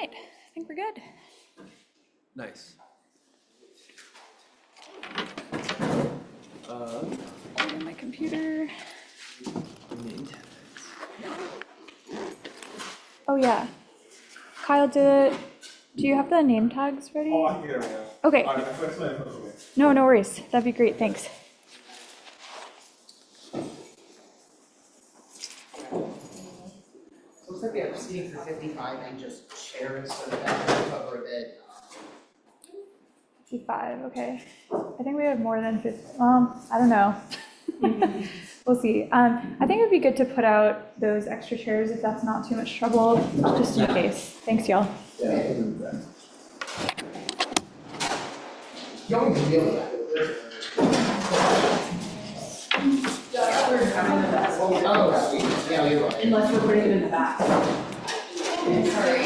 right, I think we're good. Nice. On my computer. Oh yeah. Kyle, do you have the name tags ready? Oh, I can get it right now. Okay. All right, I put it away. No worries. That'd be great. Thanks. Looks like we have seating for 55 and just chairs, so that will cover a bit. 55, okay. I think we have more than 50. I don't know. We'll see. I think it would be good to put out those extra chairs if that's not too much trouble, just in case. Thanks, y'all. Yeah, I can do that. You don't even deal with that. Oh, sweet. Yeah, you're right. Unless we're putting it in the back. Sorry.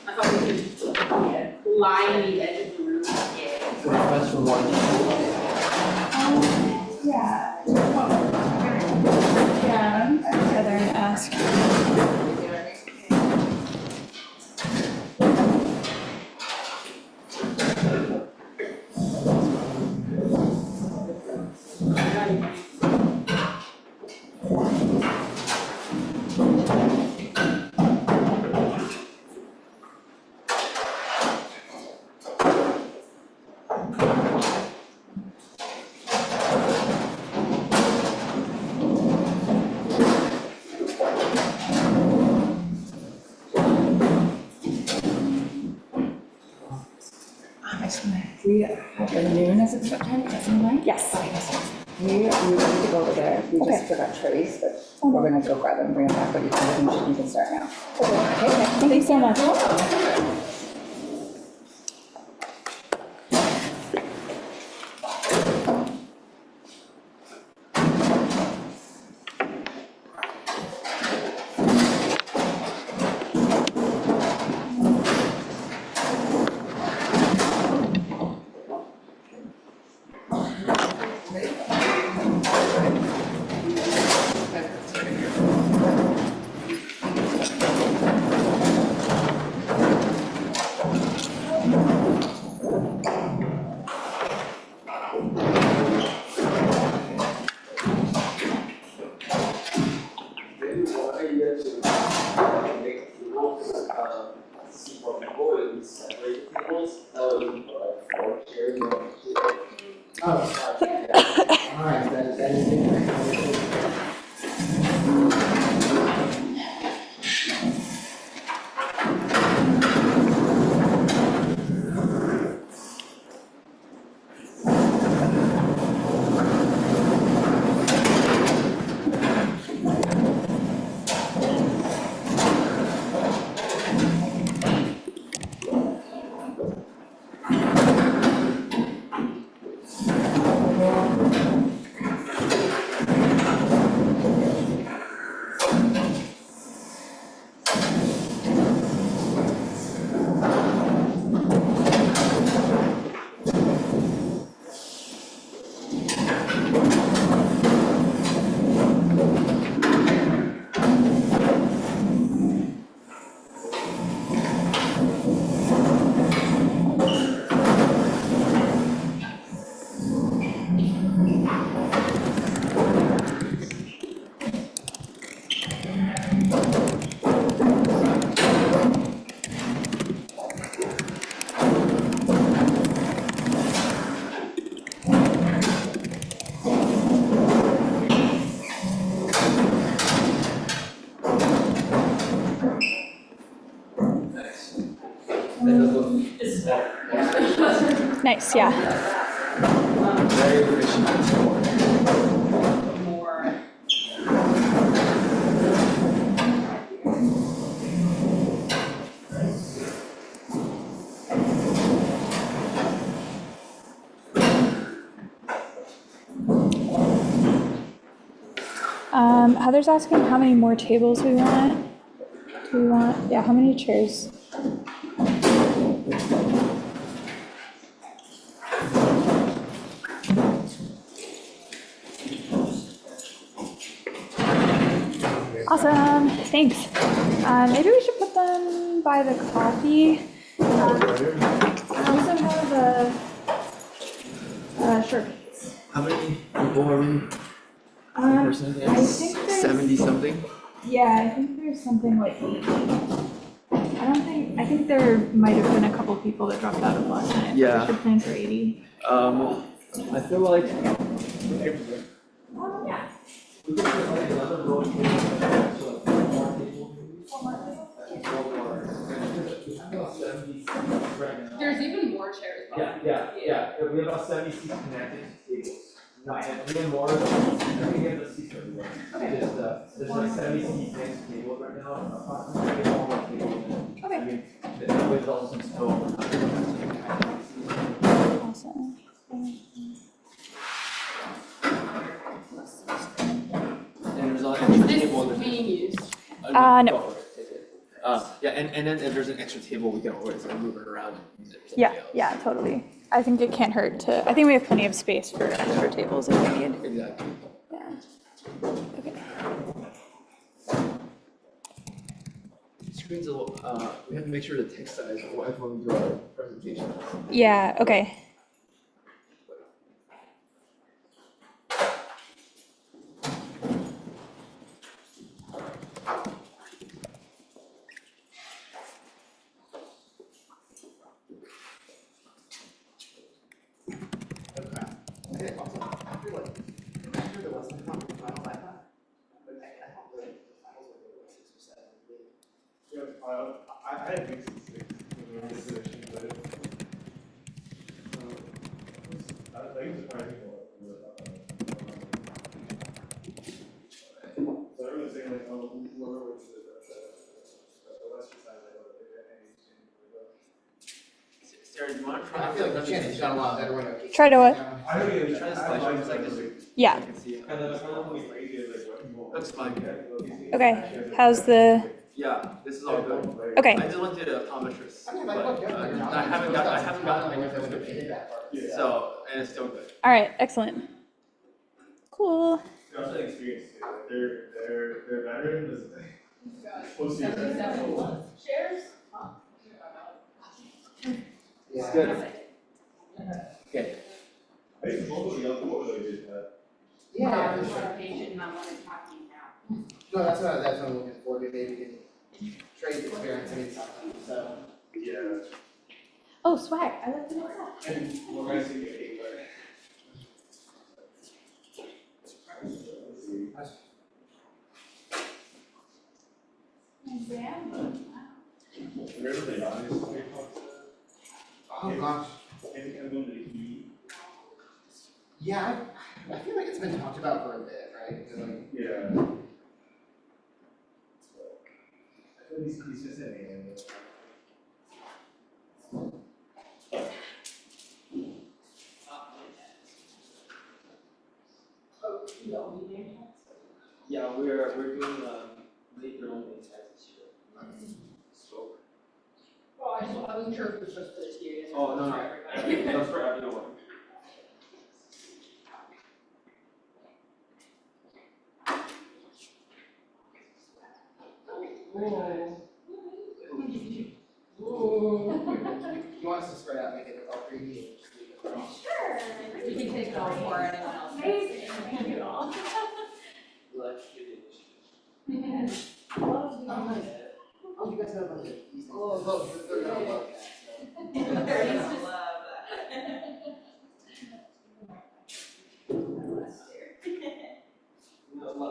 I thought we could line the edge of the room. Request for one. Yeah. Yeah, I'd rather ask. We have the noon as a start time, that's in mind? Yes. We need to go over there, we Okay. just forgot trays, but we're gonna go grab them and bring them back, but you can start now. Okay, thank you so much. Alright, that is it. Nice, yeah. Very efficient. More. Heather's asking how many more tables we want. Do we want, yeah, how many chairs? Awesome, thanks. Maybe we should put them can buy the coffee. I also have sherbets. How many people are we? I Person? think there's, 70 something? yeah, I think there's something like 80. I think there might have been a couple people that dropped out of last minute. Yeah. We should plan for 80. I feel like. Yeah. We could put like another row of tables, so like one more table maybe? One more. About 70 seats right now. There's even more chairs. Yeah. We have about 70 seats connected to tables. Not yet, we have more, I think we have the seats everywhere. Okay. Just, there's like 70 seats next to tables right now, approximately, all more tables. Okay. I mean, there's also some snow. Awesome. And there's an Is extra this table. being used? No. Go for it, take it. Yeah, and then if there's an extra table, we can always like move it around and use it for something else. Yeah, totally. I think it can't hurt to, I think we have plenty of space for extra tables if we need. Exactly. Yeah. Okay. Screen's a little, we have to make sure the text size when we do our presentation. Yeah, okay. Okay, awesome. After there wasn't a final, I thought, but I don't really, the finals were like 6 or 7. Yeah, I had mixed mistakes in this position, but I think surprising what we were talking about. So everyone's saying like, oh, whoever was the western side, like, oh, they had any change. Sarah, do you want to try? I feel like Shannon's got a lot better way of. Try to what? I don't We even try this slideshow just like this. Yeah. I can see it. kind of like crazy is like what you want. Looks fine. Okay. How's the, Yeah, this is all good. okay. I just went to the optometrist, I mean, but like, look, yeah, I haven't gotten I my wish I would have prescription hated that part. Yeah. so, and it's still good. All right, excellent. Cool. It's also an experience too. Like they're veterans. Supposed to be veterans. Chairs? It's Yeah. good. Okay. I think both of the other boys did that. Yeah, for I'm sure. patient and I'm only talking now. No, that's what I'm looking for, maybe we can trade experience, I mean, so. Yeah. Oh, swag. I like the next one. And we're gonna see the eight, right? Remember the honest? Oh, gosh. And kind of going to the heat. Yeah, I feel like it's been talked about for a bit, right? 'Cause, like, Yeah. I feel he's just an alien. Oh, you don't need any? Yeah, we're doing make your own insights this year. So. Well, I wasn't sure if it was just for the students. Oh, no, or no, for everybody. that's for everyone. you want us to spread out, make it all 3D? Sure. You can take it all for anyone else. Amazing. Thank you all. Let's do the initiative. Oh, nice. Oh, you guys know about these things. Oh, they're gonna love that. They're gonna love that.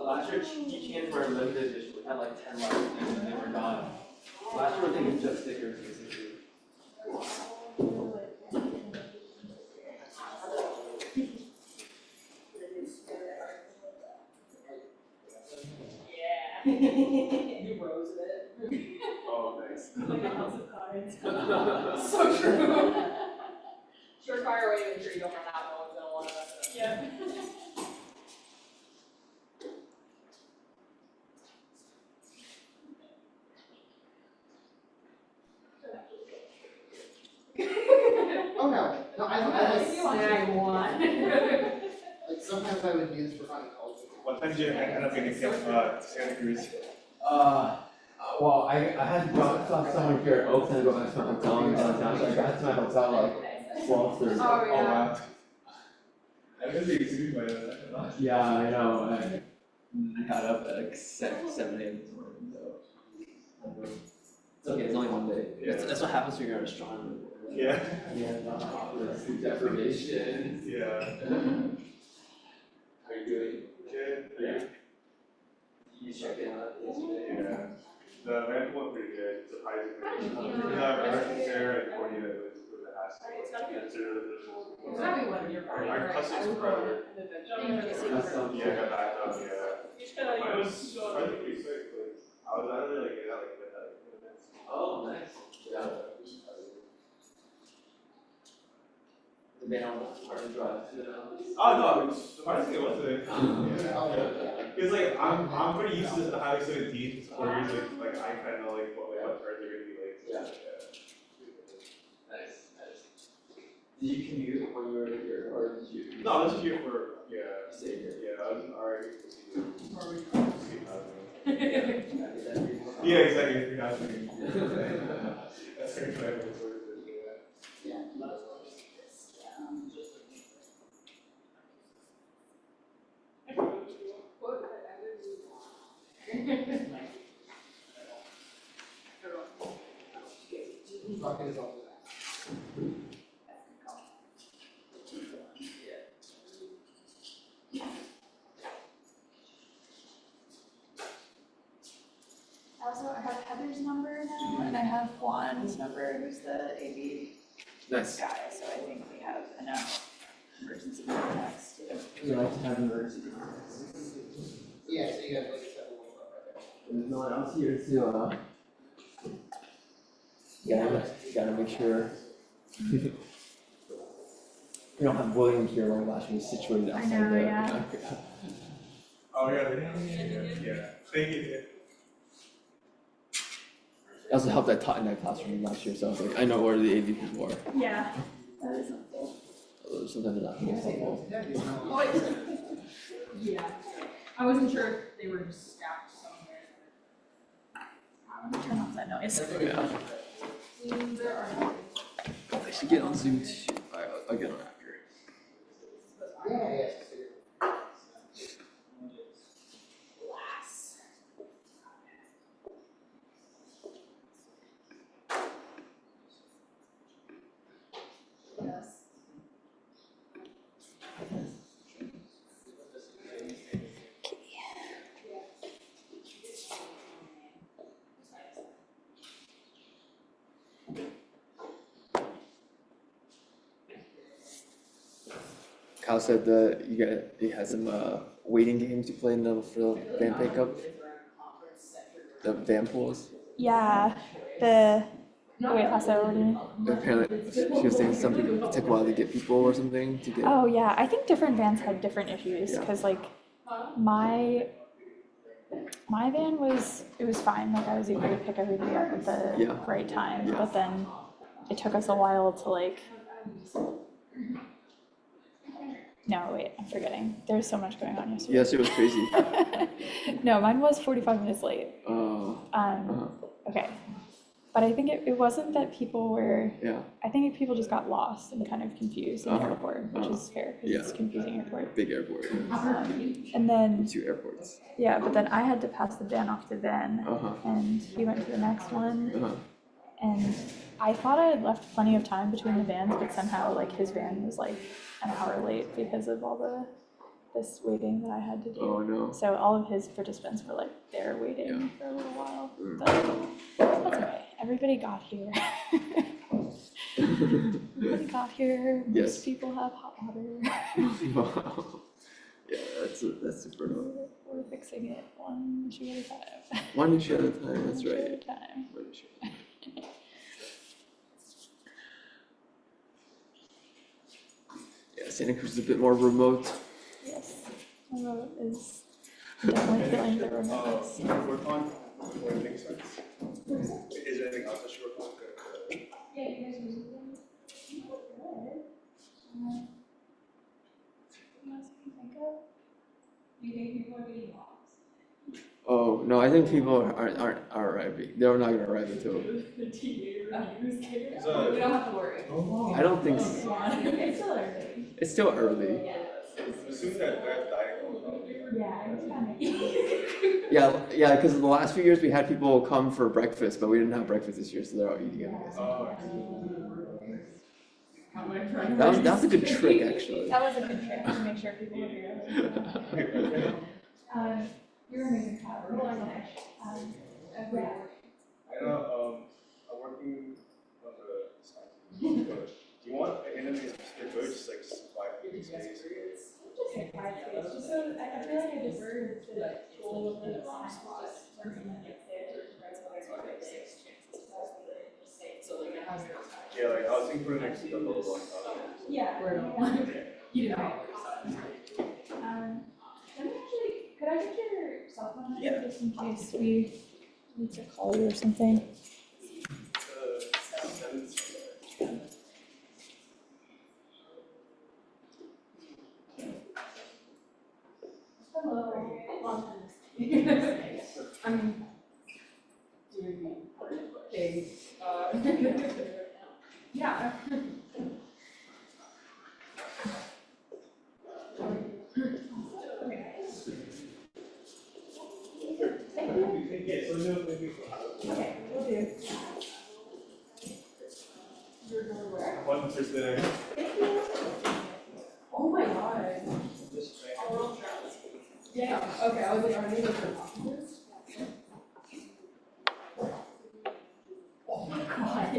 Last year, each cans were a limited edition, we had like 10 left, and then they were gone. Last year, I think it's just stickers, basically. Yeah. You rose it. Oh, nice. House of cards. So true. Surefire way to make sure you don't run out, no one's gonna wanna mess it up. Yeah. Oh, no, I Snag one. like, sometimes I would use for fun culture. What time did you end up getting Santa Cruz? Well, I had to drop off someone here at Oaks and go back to my hotel in downtown, so I got to my hotel like 12:30. Oh, yeah. wow. I guess they excuse my Yeah, I know, I got up at like 7 a.m. this morning, so. It's okay, it's only one day. Yeah. That's what happens when you're an astronomer. Yeah. Yeah, sleep deprivation. Yeah. How are you doing? Good. Yeah. You checked in on it yesterday? Yeah. The event went pretty good, surprisingly. Sarah and Courtney that was the Astro. Our customs brother. Yeah, I got back up, yeah. Mine was surprisingly pretty quick, like, I don't really get out like that. Oh, nice. Yeah. The man on the hard drive to the Oh no, it's surprisingly it wasn't. Yeah. Cause like I'm pretty used to the Highway 17 for years, like I kinda know like what cars are gonna be like. Yeah. Nice. Did you commute when you were here, or did you? No, I was here for yeah. Stay here. Yeah, I was already. Yeah. Yeah, exactly. 3,000. That's very clever. Yeah. I have Heather's number now, and I have Juan's number, who's the AV Nice. guy, so I think we have enough emergency contacts too. We like to have emergency. Yeah, so you guys like set a little bit right There's no one else here to, gotta make sure. We don't have William here when last week situated I outside know, the. yeah. Oh yeah. Yeah. Thank you. It also helped I taught in that classroom last year, so I was like, I know where the AV people are. Yeah, that is helpful. Although sometimes they're not most helpful. Yeah, I wasn't sure if they were just stacked somewhere. Let me turn off that noise. Yeah. There are. I should get on Zoom too. I'll get on after. Yeah, yeah. Kyle said that he has some waiting games to play in for the van pickup. The van pools. Yeah, wait, also, what do you mean? Apparently, she was saying some people it took a while to get people or something to get. Oh, yeah, I think different vans had different issues, because like, my van was fine, like I was able to pick everybody up at the Yeah. right time, Yeah. but then it took us a while to like, no, wait, I'm forgetting, there's so much going on yesterday. Yes, it was crazy. No, mine was 45 minutes late. Uh-huh. Okay, but I think it wasn't that people were, Yeah, I think people just got lost and kind of confused in the Uh-huh. airport, which is fair, because it's Yeah. a confusing airport. big airport. And then, 2 airports. yeah, but then I had to pass the van off to Ben, Uh-huh. and he went to the next one, Uh-huh. and I thought I had left plenty of time between the vans, but somehow like his van was like an hour late because of all this waiting that I had to do. Oh no. So all of his participants were like there waiting Yeah. for a little while, Mm. but that's okay. Everybody got here. Everybody got here. Most Yes. people have hot water. Wow. Yeah, that's super annoying. We're fixing it one issue at a time. One issue at a time, that's One issue right. at a time. One issue at a time. Yeah, Santa Cruz is a bit more remote. Yes, remote is definitely feeling the remoteness. Work on, what do you think starts? Is there anything else I should work on? Yeah, you guys are using them. You look good. Anything else you can think of? You think people are getting lost? Oh, no, I think people aren't arriving. They're not gonna arrive until, The TA reviews came. It's We don't have to worry. I don't think so. It's still early. It's still early. I'm assuming that they're dying probably. Yeah, it's kind of. Yeah, because the last few years we had people come for breakfast, but we didn't have breakfast this year, so they're all eating it, I guess. That was a good trick, actually. That was a good trick to make sure people were here. You're amazing, Kyle. We're going to finish. Yeah. I know, I'm working on the science, but do you want an interview with your coach, just like just 5 minutes? Just like 5 days, just so I feel like I deserve the goal of the wrong spot. Yeah, like I was thinking for the next couple of months. Yeah. You know. Let me actually, could I get your cell phone number Yeah. just in case we need to call you or something? Hello. I'm doing things, yeah. Yeah, so no, maybe. Okay, we'll do. You're going where? 1%. Oh my god. Yeah, okay, I was like, are they like your officers? Oh my god.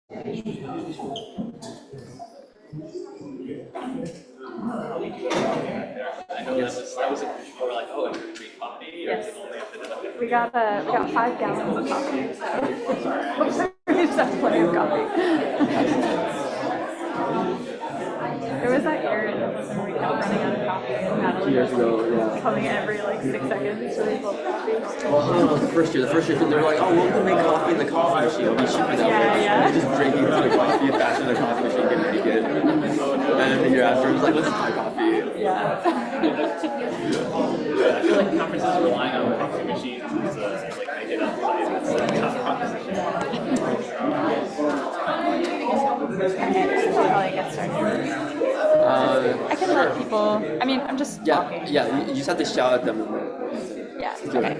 I know that was a we're like, oh, it's gonna be coffee. Yes. We got 5 gallons of coffee. So we just have plenty of coffee. There was that era when we kept running out of coffee and Natalie 2 years ago, yeah. coming every like 6 seconds to refill coffee. Well, I don't know, the first year, they were like, oh, we'll make coffee in the coffee machine. It'll be cheaper that way. Yeah. Just drinking the coffee faster in the coffee machine, get pretty good. And then the year after, it was like, let's buy coffee. Yeah. I feel like conferences relying on coffee machines is like make it up. It's a tough proposition. Probably get started. I can let people. I mean, I'm just talking. Yeah. You just have to shout at them. Yeah. Okay.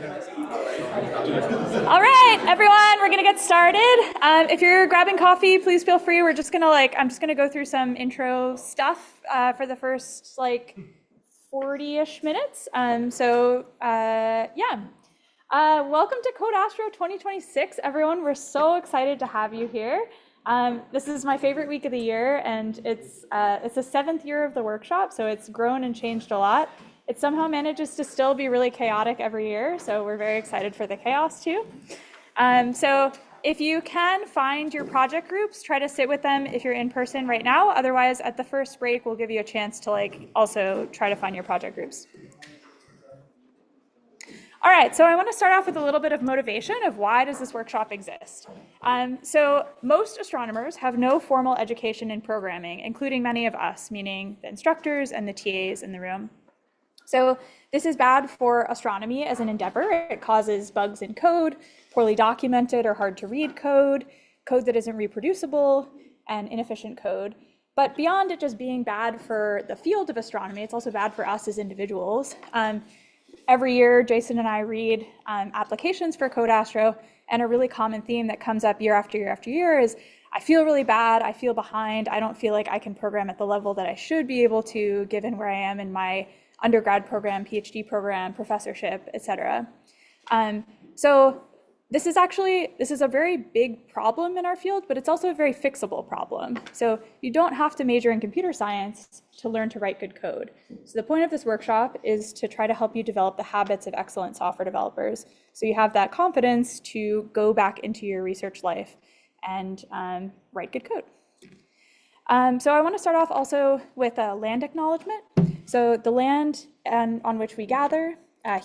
All right, everyone, we're gonna get started. If you're grabbing coffee, please feel free. We're just gonna I'm just gonna go through some intro stuff for the first 40-ish minutes. Welcome to Code Astro 2026, everyone. We're so excited to have you here. This is my favorite week of the year, and it's the 7th year of the workshop, so it's grown and changed a lot. It somehow manages to still be really chaotic every year, so we're very excited for the chaos too. So if you can find your project groups, try to sit with them if you're in person right now. Otherwise, at the first break, we'll give you a chance to also try to find your project groups. All right, so I want to start off with a little bit of motivation of why does this workshop exist. So most astronomers have no formal education in programming, including many of us, meaning the instructors and the TAs in the room. So this is bad for astronomy as an endeavor. It causes bugs in code, poorly documented or hard to read code that isn't reproducible, and inefficient code. But beyond it just being bad for the field of astronomy, it's also bad for us as individuals. Every year, Jason and I read applications for Code Astro, and a really common theme that comes up year after year after year is, I feel really bad, I feel behind, I don't feel like I can program at the level that I should be able to, given where I am in my undergrad program, PhD program, professorship, etc. So this is a very big problem in our field, but it's also a very fixable problem. So you don't have to major in computer science to learn to write good code. So the point of this workshop is to try to help you develop the habits of excellent software developers, so you have that confidence to go back into your research life and write good code. So I want to start off also with a land acknowledgement. So the land on which we gather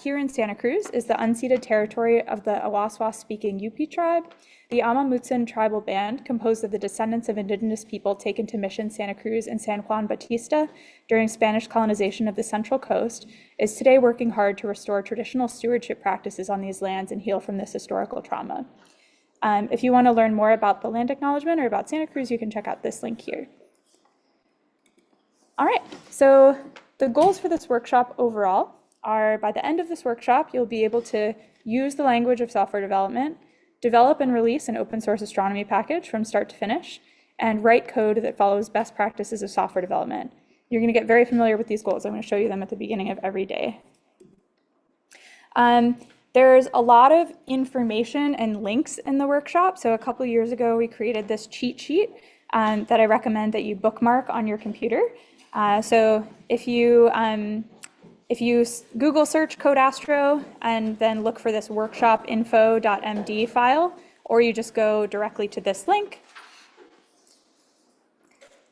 here in Santa Cruz is the unceded territory of the Awaswas-speaking Yupi tribe. The Amamutsan tribal band, composed of the descendants of indigenous people taken to Mission Santa Cruz and San Juan Bautista during Spanish colonization of the Central Coast, is today working hard to restore traditional stewardship practices on these lands and heal from this historical trauma. If you want to learn more about the land acknowledgement or about Santa Cruz, you can check out this link here. All right, so the goals for this workshop overall are, by the end of this workshop, you'll be able to use the language of software development, develop and release an open source astronomy package from start to finish, and write code that follows best practices of software development. You're going to get very familiar with these goals. I'm going to show you them at the beginning of every day. There's a lot of information and links in the workshop. So a couple years ago, we created this cheat sheet that I recommend that you bookmark on your computer. So if you Google search Code Astro and then look for this workshopinfo.md file, or you just go directly to this link,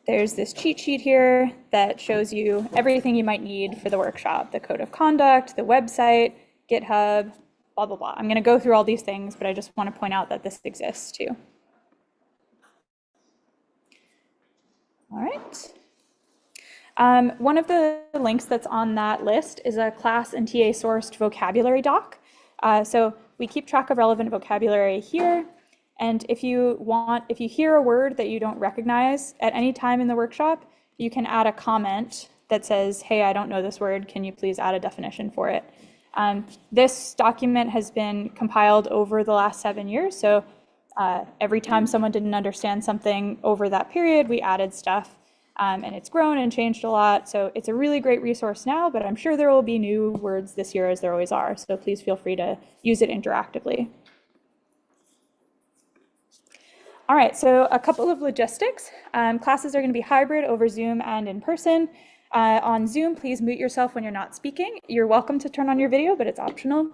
there's this cheat sheet here that shows you everything you might need for the workshop: the code of conduct, the website, GitHub, blah, blah, blah. I'm going to go through all these things, but I just want to point out that this exists too. All right. One of the links that's on that list is a class and TA sourced vocabulary doc. So we keep track of relevant vocabulary here. And if you hear a word that you don't recognize at any time in the workshop, you can add a comment that says, hey, I don't know this word, can you please add a definition for it? This document has been compiled over the last 7 years. So every time someone didn't understand something over that period, we added stuff. And it's grown and changed a lot. So it's a really great resource now, but I'm sure there will be new words this year, as there always are. So please feel free to use it interactively. All right, so a couple of logistics. Classes are going to be hybrid over Zoom and in person. On Zoom, please mute yourself when you're not speaking. You're welcome to turn on your video, but it's optional.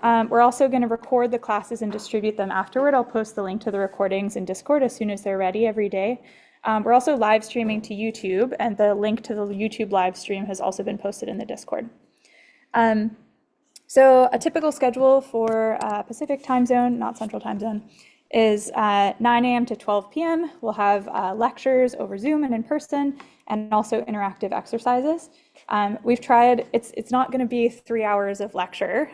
We're also going to record the classes and distribute them afterward. I'll post the link to the recordings in Discord as soon as they're ready every day. We're also live streaming to YouTube, and the link to the YouTube live stream has also been posted in the Discord. So a typical schedule for Pacific time zone, not Central time zone, is 9 a.m. to 12 p.m. We'll have lectures over Zoom and in person, and also interactive exercises. We've tried, it's not going to be 3 hours of lecture.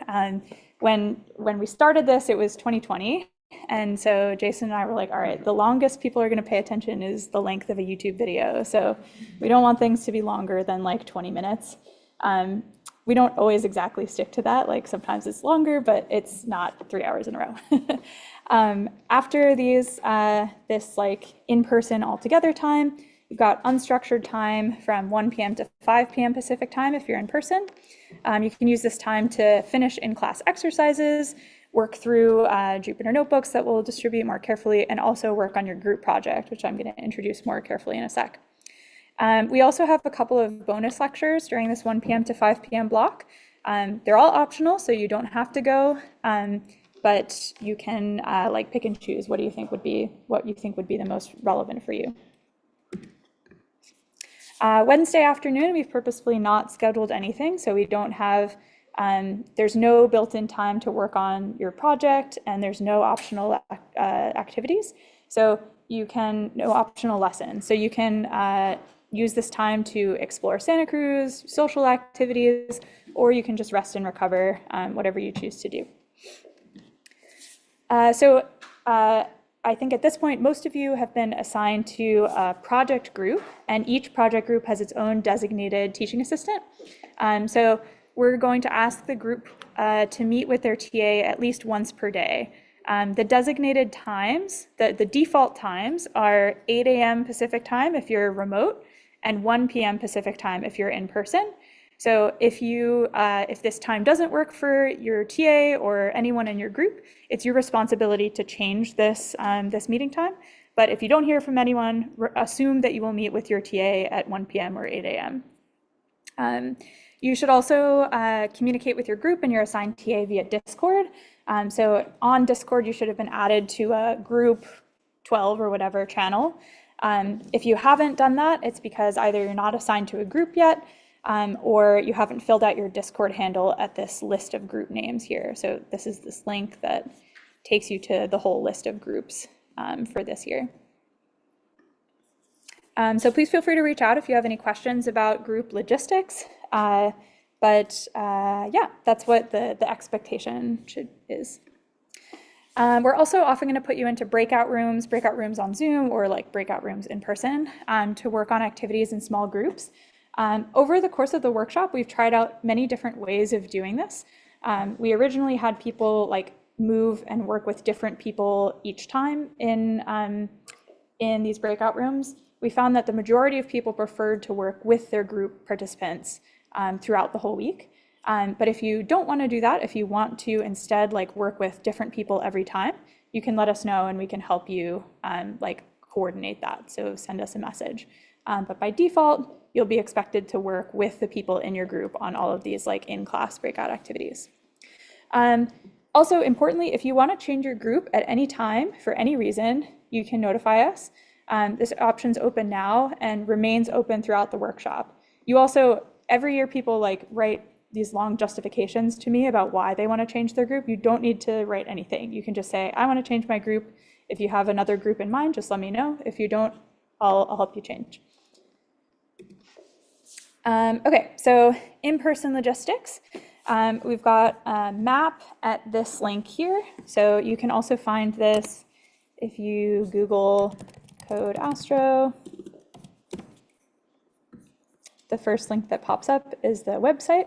When we started this, it was 2020. And so Jason and I were like, all right, the longest people are going to pay attention is the length of a YouTube video. So we don't want things to be longer than like 20 minutes. We don't always exactly stick to that. Like sometimes it's longer, but it's not 3 hours in a row. After these, this like in-person all-together time, you've got unstructured time from 1 p.m. to 5 p.m. Pacific time if you're in person. You can use this time to finish in-class exercises, work through Jupyter notebooks that we'll distribute more carefully, and also work on your group project, which I'm going to introduce more carefully in a sec. We also have a couple of bonus lectures during this 1 p.m. to 5 p.m. block. They're all optional, so you don't have to go, but you can like pick and choose what you think would be the most relevant for you. Wednesday afternoon, we've purposefully not scheduled anything, so we don't have, there's no built-in time to work on your project, and there's no optional activities. So you can, no optional lessons. So you can use this time to explore Santa Cruz, social activities, or you can just rest and recover, whatever you choose to do. I think at this point, most of you have been assigned to a project group, and each project group has its own designated teaching assistant. So we're going to ask the group to meet with their TA at least once per day. The designated times, the default times are 8 a.m. Pacific time if you're remote, and 1 p.m. Pacific time if you're in person. So if this time doesn't work for your TA or anyone in your group, it's your responsibility to change this meeting time. But if you don't hear from anyone, assume that you will meet with your TA at 1 p.m. or 8 a.m. You should also communicate with your group and your assigned TA via Discord. So on Discord, you should have been added to a group 12 or whatever channel. If you haven't done that, it's because either you're not assigned to a group yet, or you haven't filled out your Discord handle at this list of group names here. So this is this link that takes you to the whole list of groups for this year. So please feel free to reach out if you have any questions about group logistics. Yeah, that's what the expectation is. We're also often going to put you into breakout rooms on Zoom, or like breakout rooms in person to work on activities in small groups. Over the course of the workshop, we've tried out many different ways of doing this. We originally had people like move and work with different people each time in these breakout rooms. We found that the majority of people preferred to work with their group participants throughout the whole week. But if you don't want to do that, if you want to instead like work with different people every time, you can let us know and we can help you like coordinate that. So send us a message. But by default, you'll be expected to work with the people in your group on all of these like in-class breakout activities. Also importantly, if you want to change your group at any time for any reason, you can notify us. This option's open now and remains open throughout the workshop. You also, every year people like write these long justifications to me about why they want to change their group. You don't need to write anything. You can just say, I want to change my group. If you have another group in mind, just let me know. If you don't, I'll help you change. Okay, so in-person logistics. We've got a map at this link here. So you can also find this if you Google code Astro. The first link that pops up is the website.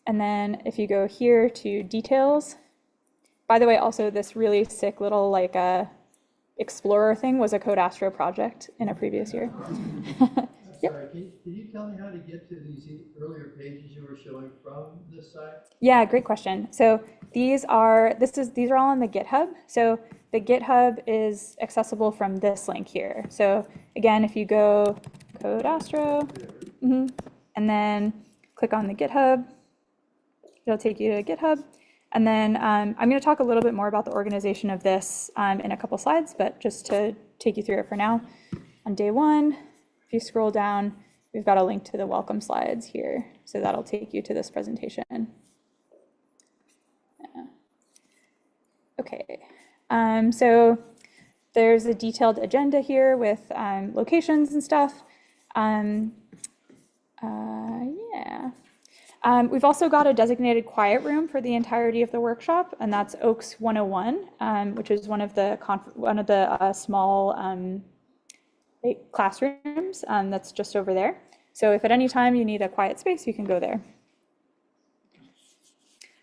And then if you go here to details, by the way, also this really sick little like Explorer thing was a Code Astro project in a previous year. Yep. Sorry, can you tell me how to get to these earlier pages you were showing from this site? Yeah, great question. So these are all on the GitHub. So the GitHub is accessible from this link here. So again, if you go code Astro, and then click on the GitHub, it'll take you to GitHub. And then I'm going to talk a little bit more about the organization of this in a couple slides, but just to take you through it for now. On day one, if you scroll down, we've got a link to the welcome slides here. So that'll take you to this presentation. Okay, so there's a detailed agenda here with locations and stuff. We've also got a designated quiet room for the entirety of the workshop, and that's Oaks 101, which is one of the small classrooms that's just over there. So if at any time you need a quiet space, you can go there.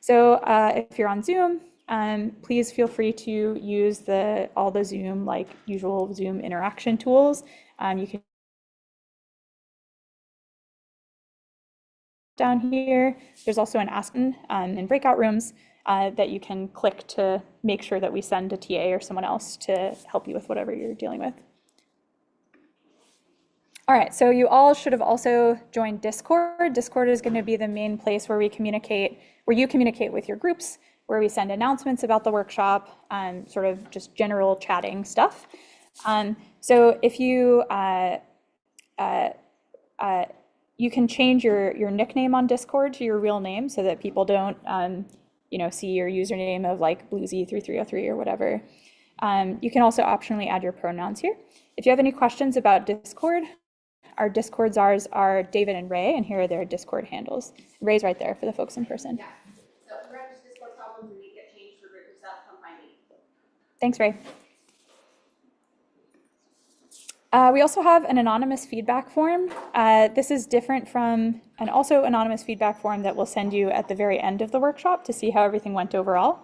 So if you're on Zoom, please feel free to use all the Zoom, like usual Zoom interaction tools. You can down here. There's also an Ask in breakout rooms that you can click to make sure that we send a TA or someone else to help you with whatever you're dealing with. All right, so you all should have also joined Discord. Discord is going to be the main place where you communicate with your groups, where we send announcements about the workshop, sort of just general chatting stuff. So if you you can change your nickname on Discord to your real name so that people don't see your username of like bluesy3303 or whatever. You can also optionally add your pronouns here. If you have any questions about Discord, our Discord czars are David and Ray, and here are their Discord handles. Ray's right there for the folks in person. Yeah. So if you have Discord problems and you get changed for group stuff, come find me. Thanks, Ray. We also have an anonymous feedback form. This is different from an also anonymous feedback form that we'll send you at the very end of the workshop to see how everything went overall.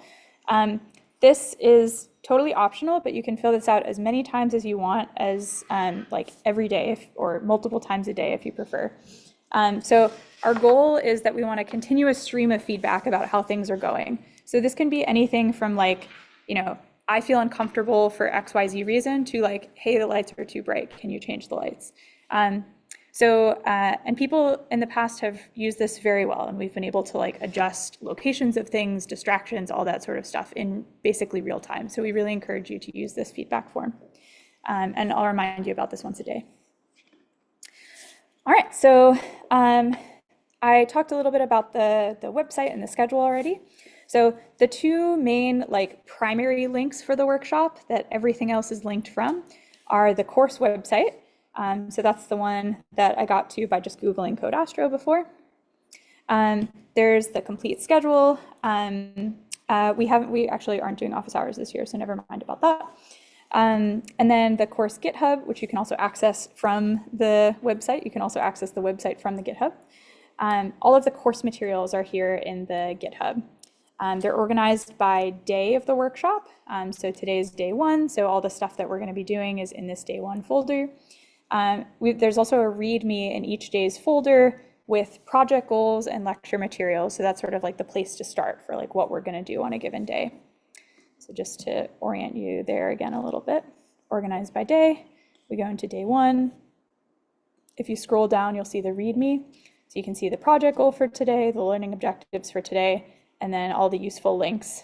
This is totally optional, but you can fill this out as many times as you want, as like every day or multiple times a day if you prefer. So our goal is that we want a continuous stream of feedback about how things are going. So this can be anything from like, I feel uncomfortable for XYZ reason to like, hey, the lights are too bright. Can you change the lights? And people in the past have used this very well, and we've been able to like adjust locations of things, distractions, all that sort of stuff in basically real time. So we really encourage you to use this feedback form. And I'll remind you about this once a day. All right, so I talked a little bit about the website and the schedule already. So the two main primary links for the workshop that everything else is linked from are the course website. So that's the one that I got to by just Googling Code Astro before. There's the complete schedule. We actually aren't doing office hours this year, so never mind about that. And then the course GitHub, which you can also access from the website. You can also access the website from the GitHub. All of the course materials are here in the GitHub. They're organized by day of the workshop. So today's day one, so all the stuff that we're going to be doing is in this day one folder. There's also a README in each day's folder with project goals and lecture materials. So that's sort of like the place to start for like what we're going to do on a given day. So just to orient you there again a little bit, organized by day, we go into day one. If you scroll down, you'll see the README. So you can see the project goal for today, the learning objectives for today, and then all the useful links.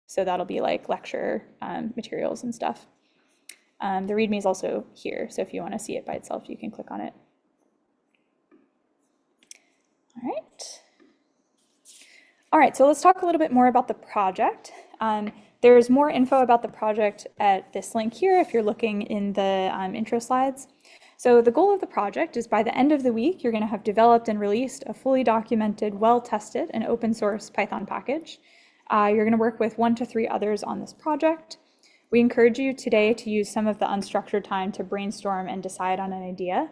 So that'll be like lecture materials and stuff. The README is also here. So if you want to see it by itself, you can click on it. All right, so let's talk a little bit more about the project. There's more info about the project at this link here if you're looking in the intro slides. So the goal of the project is by the end of the week, you're going to have developed and released a fully documented, well-tested, and open source Python package. You're going to work with 1 to 3 others on this project. We encourage you today to use some of the unstructured time to brainstorm and decide on an idea.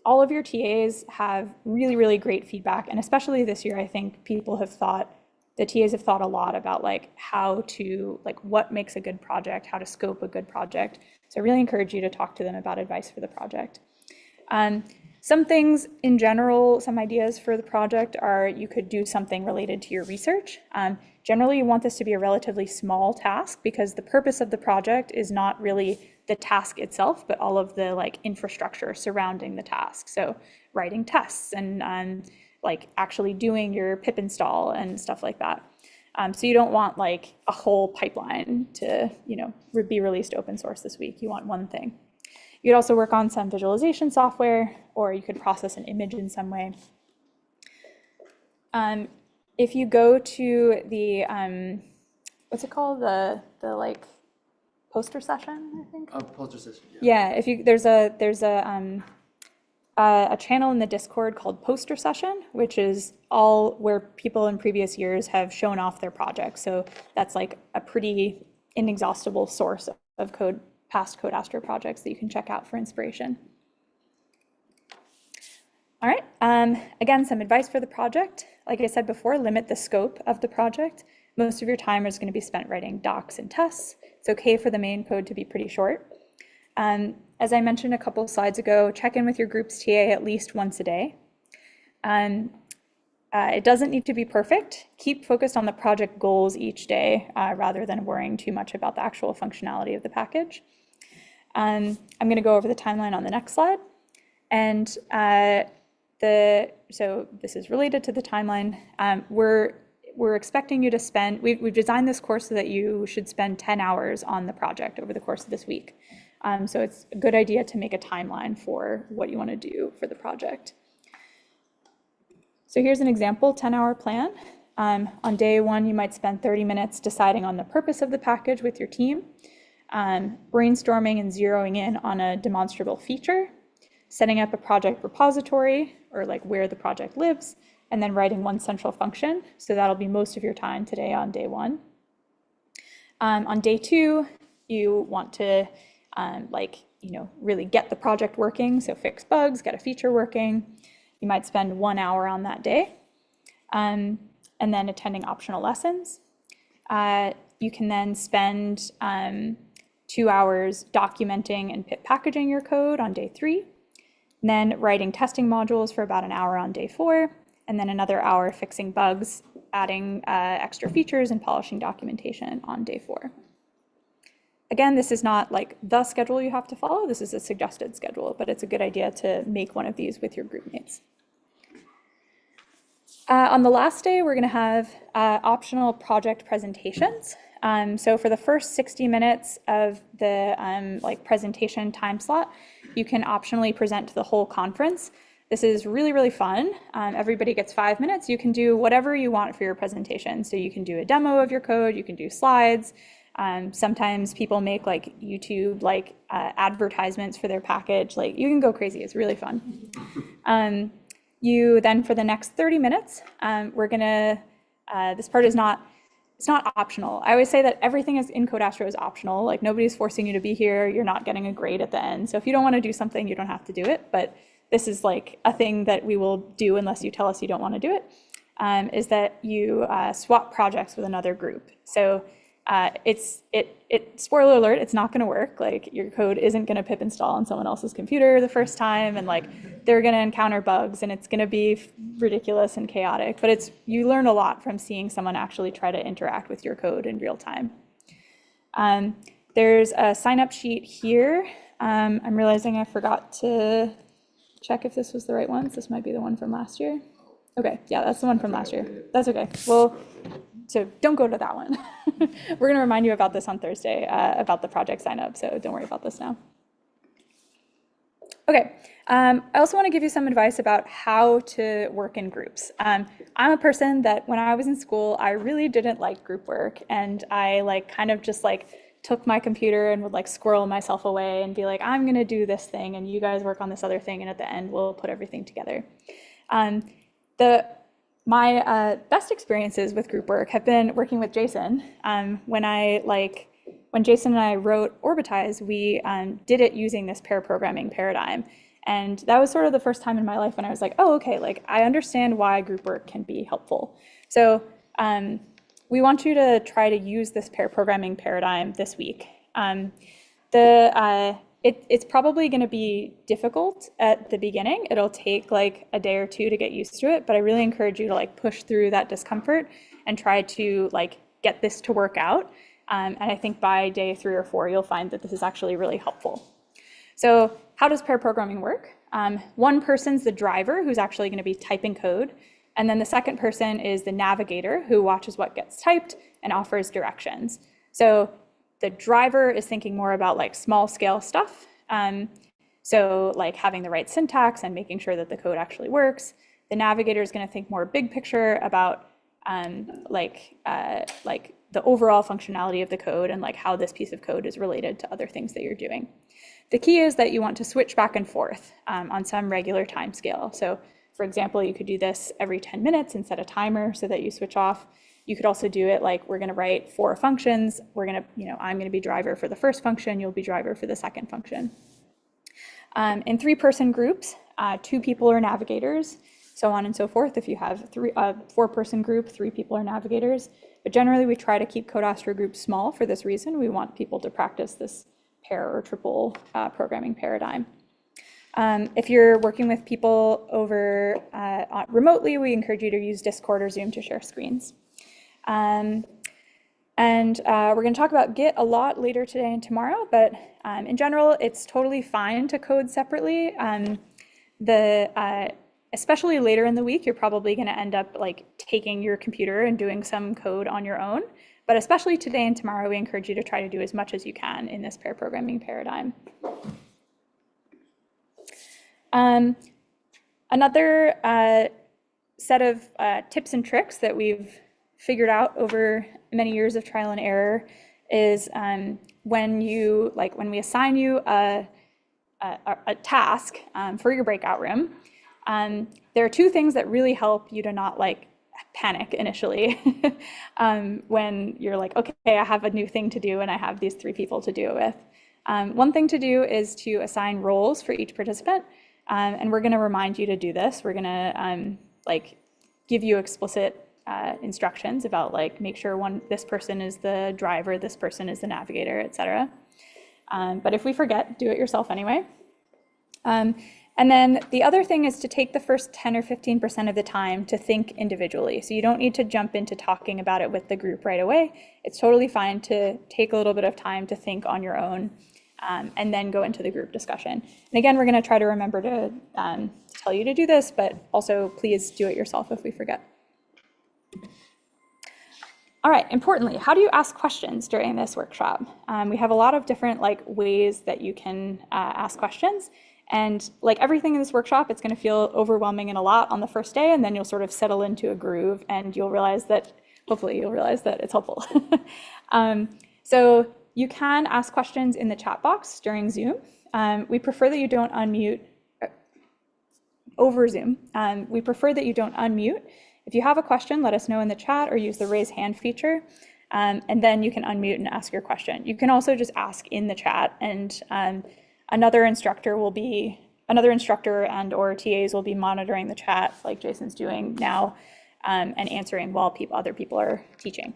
All of your TAs have really, really great feedback, and especially this year, I think the TAs have thought a lot about what makes a good project, how to scope a good project. So I really encourage you to talk to them about advice for the project. Some things in general, some ideas for the project are you could do something related to your research. Generally, you want this to be a relatively small task because the purpose of the project is not really the task itself, but all of the like infrastructure surrounding the task. So writing tests and like actually doing your pip install and stuff like that. So you don't want like a whole pipeline to, be released open source this week. You want one thing. You could also work on some visualization software, or you could process an image in some way. If you go to the, what's it called? The like poster session, I think? Oh, poster session, yeah. Yeah, there's a channel in the Discord called Poster Session, which is all where people in previous years have shown off their projects. So that's like a pretty inexhaustible source of code, past Code Astro projects that you can check out for inspiration. All right, again, some advice for the project. Like I said before, limit the scope of the project. Most of your time is going to be spent writing docs and tests. It's okay for the main code to be pretty short. As I mentioned a couple slides ago, check in with your group's TA at least once a day. It doesn't need to be perfect. Keep focused on the project goals each day rather than worrying too much about the actual functionality of the package. I'm going to go over the timeline on the next slide. And so this is related to the timeline. We're expecting you to spend, we've designed this course so that you should spend 10 hours on the project over the course of this week. So it's a good idea to make a timeline for what you want to do for the project. So here's an example 10-hour plan. On day one, you might spend 30 minutes deciding on the purpose of the package with your team, brainstorming and zeroing in on a demonstrable feature, setting up a project repository, or like where the project lives, and then writing one central function. So that'll be most of your time today on day one. On day two, you want to really get the project working. So fix bugs, get a feature working. You might spend 1 hour on that day. And then attending optional lessons. You can then spend 2 hours documenting and pip packaging your code on day 3. And then writing testing modules for about an hour on day 4. And then another hour fixing bugs, adding extra features and polishing documentation on day 4. Again, this is not like the schedule you have to follow. This is a suggested schedule, but it's a good idea to make one of these with your group mates. On the last day, we're going to have optional project presentations. So for the first 60 minutes of the presentation time slot, you can optionally present to the whole conference. This is really, really fun. Everybody gets 5 minutes. You can do whatever you want for your presentation. So you can do a demo of your code, you can do slides. Sometimes people make like YouTube advertisements for their package. Like you can go crazy. It's really fun. You then for the next 30 minutes, we're gonna. This part is not. It's not optional. I always say that everything in Code Astro is optional. Like nobody's forcing you to be here. You're not getting a grade at the end. So if you don't want to do something, you don't have to do it. But this is like a thing that we will do unless you tell us you don't want to do it. Is that you swap projects with another group. So. Spoiler alert, it's not going to work. Like your code isn't going to pip install on someone else's computer the first time, and like they're going to encounter bugs, and it's going to be ridiculous and chaotic. But you learn a lot from seeing someone actually try to interact with your code in real time. There's a sign up sheet here. I'm realizing I forgot to check if this was the right one. So this might be the one from last year. Okay, yeah, that's the one from last year. That's okay. Well. So don't go to that one. We're going to remind you about this on Thursday, about the project sign up, so don't worry about this now. Okay, I also want to give you some advice about how to work in groups. I'm a person that when I was in school, I really didn't like group work, and I kind of just took my computer and would squirrel myself away and be like, I'm going to do this thing, and you guys work on this other thing, and at the end, we'll put everything together. My best experiences with group work have been working with Jason. When Jason and I wrote Orbitize, we did it using this pair programming paradigm. And that was sort of the first time in my life when I was like, oh, okay, I understand why group work can be helpful. So we want you to try to use this pair programming paradigm this week. If It's probably going to be difficult at the beginning. It'll take like a day or two to get used to it, but I really encourage you to like push through that discomfort and try to like get this to work out. And I think by day 3 or 4, you'll find that this is actually really helpful. So how does pair programming work? One person's the driver who's actually going to be typing code. And then the second person is the navigator who watches what gets typed and offers directions. So the driver is thinking more about like small scale stuff. So like having the right syntax and making sure that the code actually works. The navigator is going to think more big picture about like the overall functionality of the code and like how this piece of code is related to other things that you're doing. The key is that you want to switch back and forth on some regular time scale. So for example, you could do this every 10 minutes and set a timer so that you switch off. You could also do it like we're going to write 4 functions. We're going to, I'm going to be driver for the first function. You'll be driver for the second function. In 3-person groups, 2 people are navigators, so on and so forth. If you have a 4-person group, 3 people are navigators. But generally, we try to keep Code Astro groups small for this reason. We want people to practice this pair or triple programming paradigm. If you're working with people over remotely, we encourage you to use Discord or Zoom to share screens. We're going to talk about Git a lot later today and tomorrow, but in general, it's totally fine to code separately. Especially later in the week, you're probably going to end up like taking your computer and doing some code on your own. But especially today and tomorrow, we encourage you to try to do as much as you can in this pair programming paradigm. Another set of tips and tricks that we've figured out over many years of trial and error is when we assign you a task for your breakout room, there are 2 things that really help you to not like panic initially when you're like, okay, I have a new thing to do and I have these 3 people to do it with. One thing to do is to assign roles for each participant, and we're going to remind you to do this. We're going to give you explicit instructions about like make sure this person is the driver, this person is the navigator, etc. But if we forget, do it yourself anyway. And then the other thing is to take the first 10 or 15% of the time to think individually. So you don't need to jump into talking about it with the group right away. It's totally fine to take a little bit of time to think on your own and then go into the group discussion. And again, we're going to try to remember to tell you to do this, but also please do it yourself if we forget. All right, importantly, how do you ask questions during this workshop? We have a lot of different ways that you can ask questions. And like everything in this workshop, it's going to feel overwhelming and a lot on the first day, and then you'll sort of settle into a groove and you'll realize that, hopefully you'll realize that it's helpful. So you can ask questions in the chat box during Zoom. We prefer that you don't unmute over Zoom. We prefer that you don't unmute. If you have a question, let us know in the chat or use the raise hand feature, and then you can unmute and ask your question. You can also just ask in the chat, and another instructor and or TAs will be monitoring the chat like Jason's doing now and answering while other people are teaching.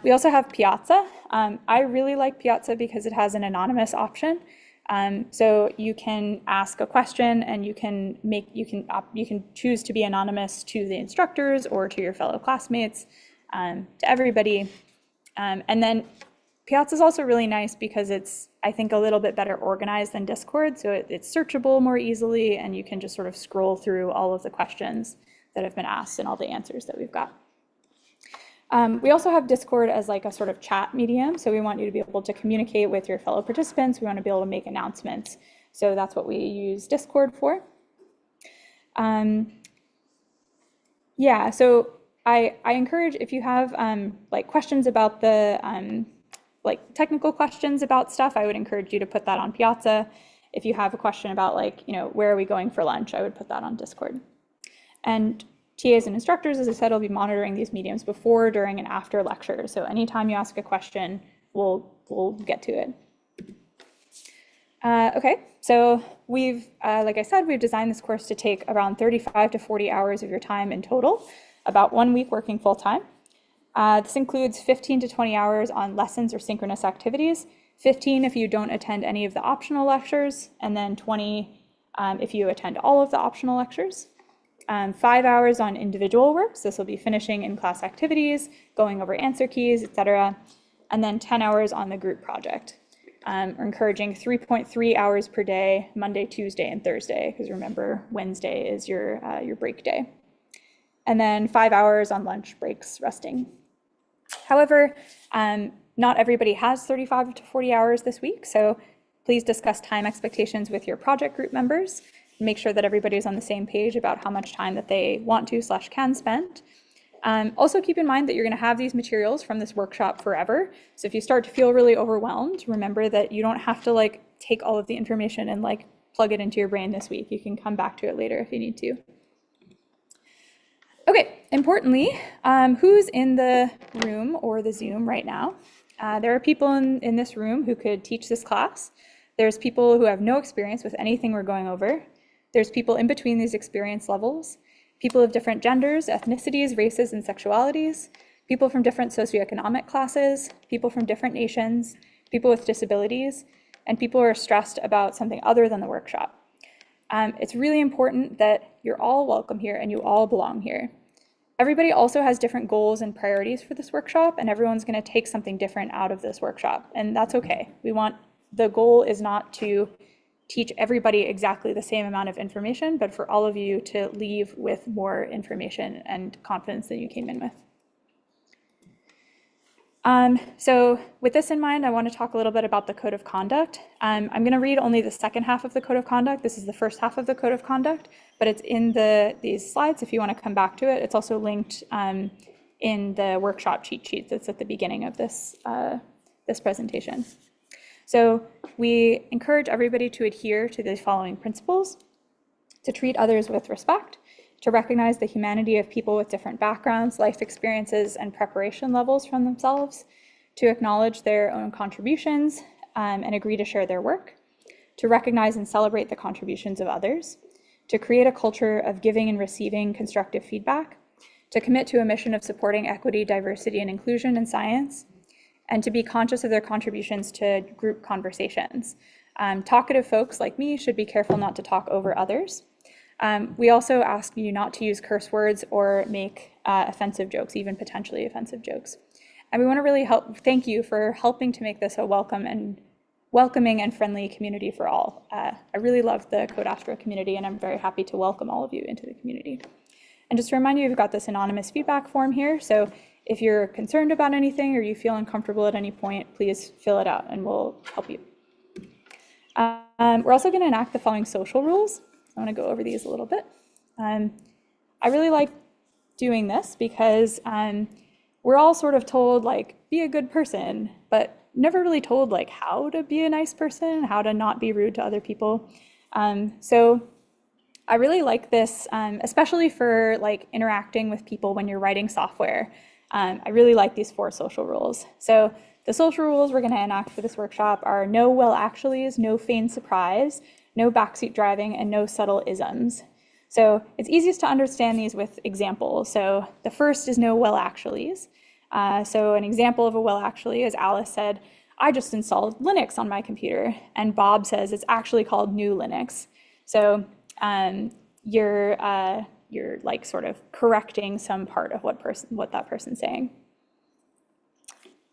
We also have Piazza. I really like Piazza because it has an anonymous option. So you can ask a question and you can choose to be anonymous to the instructors or to your fellow classmates, to everybody. And then Piazza is also really nice because it's, I think, a little bit better organized than Discord. So it's searchable more easily, and you can just sort of scroll through all of the questions that have been asked and all the answers that we've got. We also have Discord as like a sort of chat medium. So we want you to be able to communicate with your fellow participants. We want to be able to make announcements. So that's what we use Discord for. Yeah, so I encourage, if you have questions about the technical questions about stuff, I would encourage you to put that on Piazza. If you have a question about where are we going for lunch, I would put that on Discord. And TAs and instructors, as I said, will be monitoring these mediums before, during, and after lectures. So anytime you ask a question, we'll get to it. Okay, so we've, like I said, we've designed this course to take around 35 to 40 hours of your time in total, about 1 week working full time. This includes 15 to 20 hours on lessons or synchronous activities, 15 if you don't attend any of the optional lectures, and then 20 if you attend all of the optional lectures. 5 hours on individual works. This will be finishing in-class activities, going over answer keys, etc. And then 10 hours on the group project. We're encouraging 3.3 hours per day, Monday, Tuesday, and Thursday, because remember, Wednesday is your break day. And then 5 hours on lunch breaks, resting. However, not everybody has 35 to 40 hours this week, so please discuss time expectations with your project group members. Make sure that everybody's on the same page about how much time that they want to / can spend. Also keep in mind that you're going to have these materials from this workshop forever. So if you start to feel really overwhelmed, remember that you don't have to like take all of the information and like plug it into your brain this week. You can come back to it later if you need to. Okay, importantly, who's in the room or the Zoom right now? There are people in this room who could teach this class. There's people who have no experience with anything we're going over. There's people in between these experience levels, people of different genders, ethnicities, races, and sexualities, people from different socioeconomic classes, people from different nations, people with disabilities, and people who are stressed about something other than the workshop. It's really important that you're all welcome here and you all belong here. Everybody also has different goals and priorities for this workshop, and everyone's going to take something different out of this workshop, and that's okay. The goal is not to teach everybody exactly the same amount of information, but for all of you to leave with more information and confidence than you came in with. So with this in mind, I want to talk a little bit about the code of conduct. I'm going to read only the second half of the code of conduct. This is the first half of the code of conduct, but it's in these slides if you want to come back to it. It's also linked in the workshop cheat sheet that's at the beginning of this presentation. So we encourage everybody to adhere to the following principles: to treat others with respect, to recognize the humanity of people with different backgrounds, life experiences, and preparation levels from themselves, to acknowledge their own contributions and agree to share their work, to recognize and celebrate the contributions of others, to create a culture of giving and receiving constructive feedback, to commit to a mission of supporting equity, diversity, and inclusion in science, and to be conscious of their contributions to group conversations. Talkative folks like me should be careful not to talk over others. We also ask you not to use curse words or make offensive jokes, even potentially offensive jokes. And we want to really thank you for helping to make this a welcoming and friendly community for all. I really love the Code Astro community, and I'm very happy to welcome all of you into the community. And just to remind you, we've got this anonymous feedback form here, so if you're concerned about anything or you feel uncomfortable at any point, please fill it out and we'll help you. We're also going to enact the following social rules. I want to go over these a little bit. I really like doing this because we're all sort of told, like, be a good person, but never really told, like, how to be a nice person, how to not be rude to other people. So I really like this, especially for, like, interacting with people when you're writing software. I really like these 4 social rules. So the social rules we're going to enact for this workshop are no well actuallys, no feigned surprise, no backseat driving, and no subtle isms. So it's easiest to understand these with examples. So the first is no well actuallys. So an example of a well actually is Alice said, I just installed Linux on my computer. And Bob says it's actually called New Linux. So you're like sort of correcting some part of what that person's saying.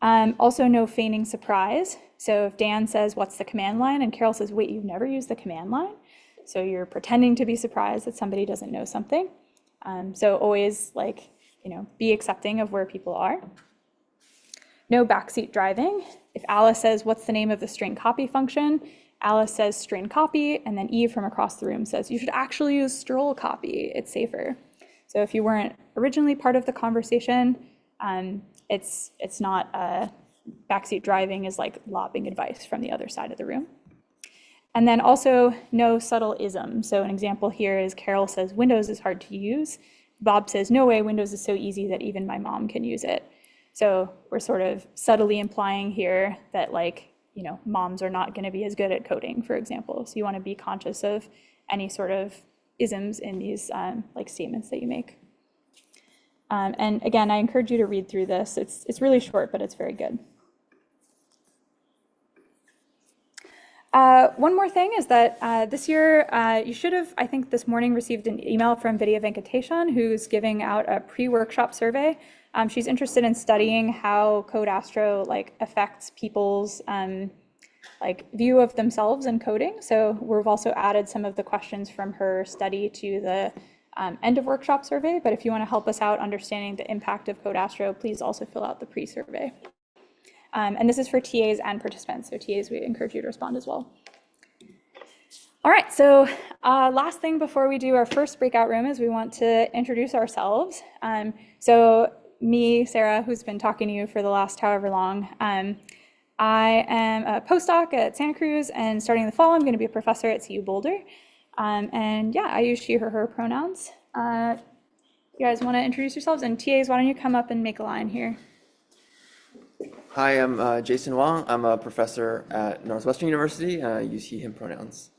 Also no feigning surprise. So if Dan says, what's the command line? And Carol says, wait, you've never used the command line? So you're pretending to be surprised that somebody doesn't know something. So always be accepting of where people are. No backseat driving. If Alice says, what's the name of the string copy function? Alice says string copy, and then Eve from across the room says, you should actually use stroll copy, it's safer. So if you weren't originally part of the conversation, it's not backseat driving is like lobbing advice from the other side of the room. And then also no subtle ism. So an example here is Carol says, Windows is hard to use. Bob says, no way, Windows is so easy that even my mom can use it. So we're sort of subtly implying here that moms are not going to be as good at coding, for example. So you want to be conscious of any sort of isms in these statements that you make. And again, I encourage you to read through this. It's really short, but it's very good. One more thing is that this year, you should have, I think this morning, received an email from Vidya Venkateshan, who's giving out a pre-workshop survey. She's interested in studying how Code Astro affects people's view of themselves in coding. So we've also added some of the questions from her study to the end of workshop survey. But if you want to help us out understanding the impact of Code Astro, please also fill out the pre-survey. And this is for TAs and participants. So TAs, we encourage you to respond as well. All right, so last thing before we do our first breakout room is we want to introduce ourselves. So me, Sarah, who's been talking to you for the last however long, I am a postdoc at Santa Cruz, and starting in the fall, I'm going to be a professor at CU Boulder. And yeah, I use she, her pronouns. You guys want to introduce yourselves? And TAs, why don't you come up and make a line here? Hi, I'm Jason Wang. I'm a professor at Northwestern University. I use he, him pronouns.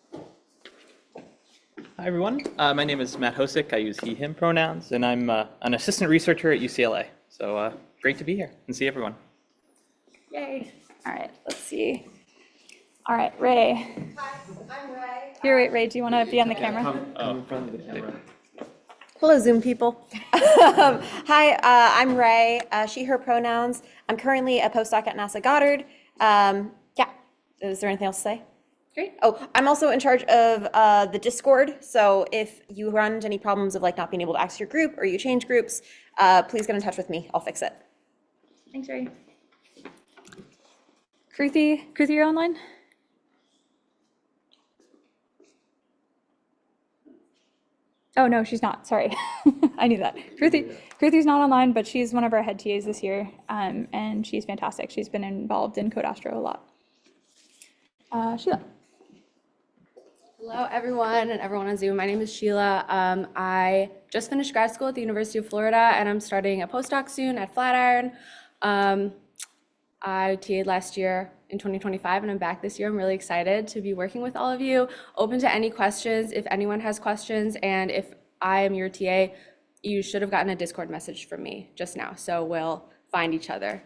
Hi, everyone. My name is Matt Hosick. I use he, him pronouns, and I'm an assistant researcher at UCLA. So great to be here and see everyone. Yay. All right, let's see. All right, Ray. Hi, I'm Ray. Here, wait, Ray, do you want to be on the camera? Come in front of the camera. Hello, Zoom people. Hi, I'm Ray, she, her pronouns. I'm currently a postdoc at NASA Goddard. Yeah, is there anything else to say? Great. Oh, I'm also in charge of the Discord. So if you run into any problems of not being able to access your group or you change groups, please get in touch with me. I'll fix it. Thanks, Ray. Kruthi, you're online? Oh, no, she's not. Sorry. I knew that. Kruthi's not online, but she's one of our head TAs this year, and she's fantastic. She's been involved in Code Astro a lot. Sheila. Hello, everyone, and everyone on Zoom. My name is Sheila. I just finished grad school at the University of Florida, and I'm starting a postdoc soon at Flatiron. I TA'd last year in 2025, and I'm back this year. I'm really excited to be working with all of you. Open to any questions if anyone has questions, and if I am your TA, you should have gotten a Discord message from me just now, so we'll find each other.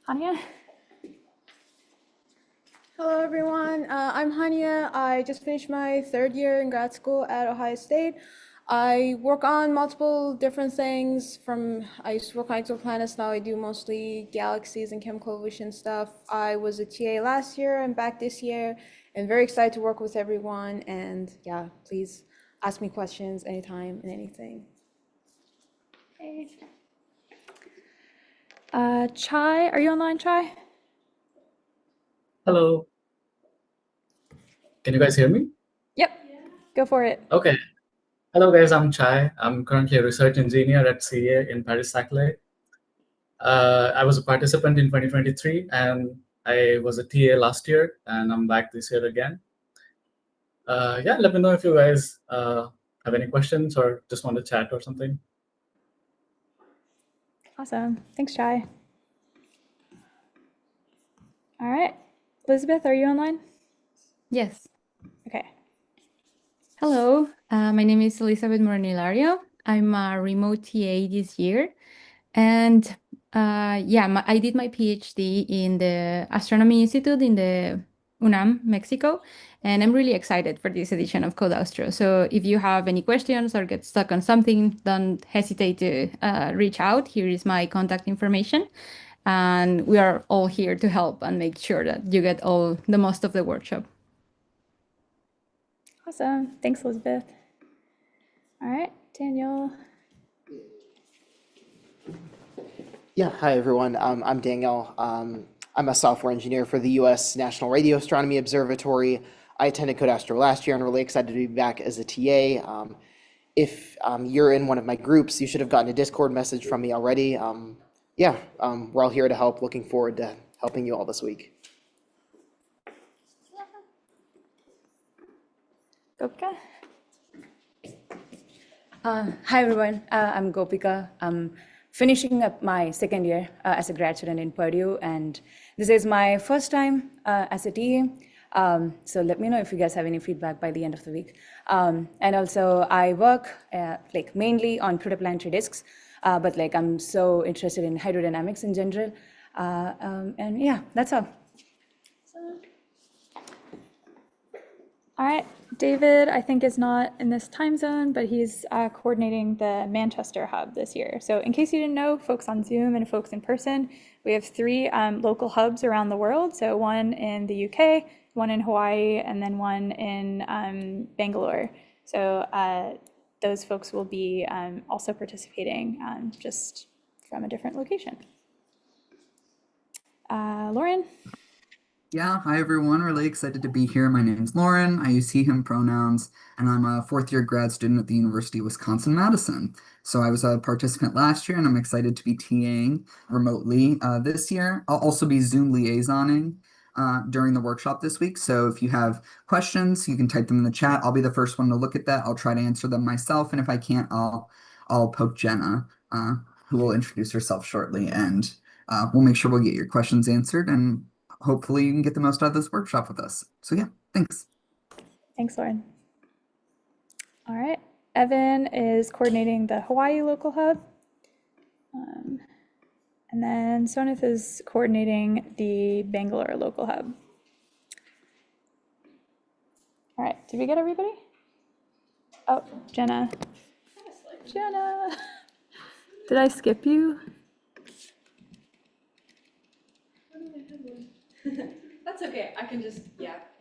Hania? Hello, everyone. I'm Hania. I just finished my third year in grad school at Ohio State. I work on multiple different things. I used to work on exoplanets. Now I do mostly galaxies and chemical evolution stuff. I was a TA last year and back this year, and very excited to work with everyone. And yeah, please ask me questions anytime and anything. Hey. Chai, are you online, Chai? Hello. Can you guys hear me? Yep. Go for it. Okay. Hello, guys. I'm Chai. I'm currently a research engineer at CA in Paris-Saclay. I was a participant in 2023, and I was a TA last year, and I'm back this year again. Yeah, let me know if you guys have any questions or just want to chat or something. Awesome. Thanks, Chai. All right. Elizabeth, are you online? Yes. Okay. Hello, my name is Elizabeth Morenilario. I'm a remote TA this year. And yeah, I did my PhD in the Astronomy Institute in the UNAM, Mexico. And I'm really excited for this edition of Code Astro. So if you have any questions or get stuck on something, don't hesitate to reach out. Here is my contact information. And we are all here to help and make sure that you get all the most of the workshop. Awesome. Thanks, Elizabeth. All right, Daniel. Yeah, hi everyone. I'm Daniel. I'm a software engineer for the U.S. National Radio Astronomy Observatory. I attended Code Astro last year and really excited to be back as a TA. If you're in one of my groups, you should have gotten a Discord message from me already. Yeah, we're all here to help. Looking forward to helping you all this week. Gopika? Hi everyone, I'm Gopika. I'm finishing up my second year as a grad student in Purdue, and this is my first time as a TA. So let me know if you guys have any feedback by the end of the week. And also I work mainly on protoplanetary disks, but I'm so interested in hydrodynamics in general. And yeah, that's all. All right, David, I think is not in this time zone, but he's coordinating the Manchester hub this year. So in case you didn't know, folks on Zoom and folks in person, we have 3 local hubs around the world. So one in the UK, one in Hawaii, and then one in Bangalore. So those folks will be also participating just from a different location. Lauren? Yeah, hi everyone. Really excited to be here. My name's Lauren. I use he, him pronouns, and I'm a 4th-year grad student at the University of Wisconsin-Madison. So I was a participant last year, and I'm excited to be TAing remotely this year. I'll also be Zoom liaisoning during the workshop this week. So if you have questions, you can type them in the chat. I'll be the first one to look at that. I'll try to answer them myself, and if I can't, I'll poke Jenna, who will introduce herself shortly, and we'll make sure we'll get your questions answered, and hopefully you can get the most out of this workshop with us. So yeah, thanks. Thanks, Lauren. All right, Evan is coordinating the Hawaii local hub. And then Sonith is coordinating the Bangalore local hub. All right, did we get everybody? Oh, Jenna. Jenna. Did I skip you? That's okay. I can just,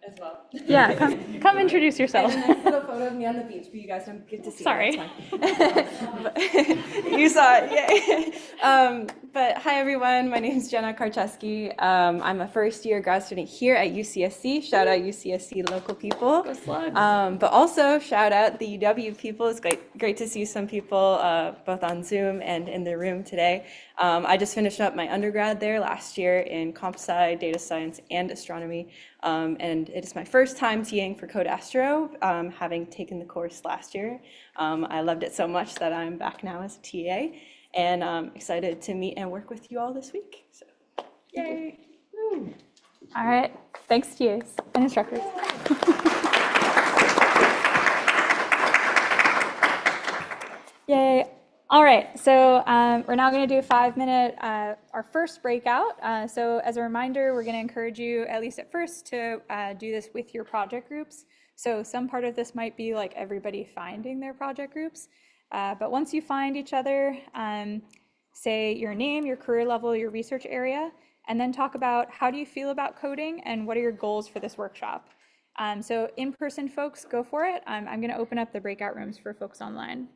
as well. Yeah, come introduce yourself. I have a nice little photo of me on the beach, but you guys don't get to see Sorry. it. But you saw it, yay. But hi, everyone. My name is Jenna Karcheski. I'm a first-year grad student here at UCSC. Shout out UCSC local people. Go Slugs. But also shout out the UW people. It's great to see some people both on Zoom and in the room today. I just finished up my undergrad there last year in comp sci, data science, and astronomy. And it is my first time TAing for Code Astro, having taken the course last year. I loved it so much that I'm back now as a TA, and I'm excited to meet and work with you all this week. So, yay! Woo. All right, thanks TAs and instructors. Yay. All right, so we're now going to do a 5-minute, our first breakout. So as a reminder, we're going to encourage you, at least at first, to do this with your project groups. So some part of this might be like everybody finding their project groups. But once you find each other, say your name, your career level, your research area, and then talk about how do you feel about coding and what are your goals for this workshop. So in-person folks, go for it. I'm going to open up the breakout rooms for folks online.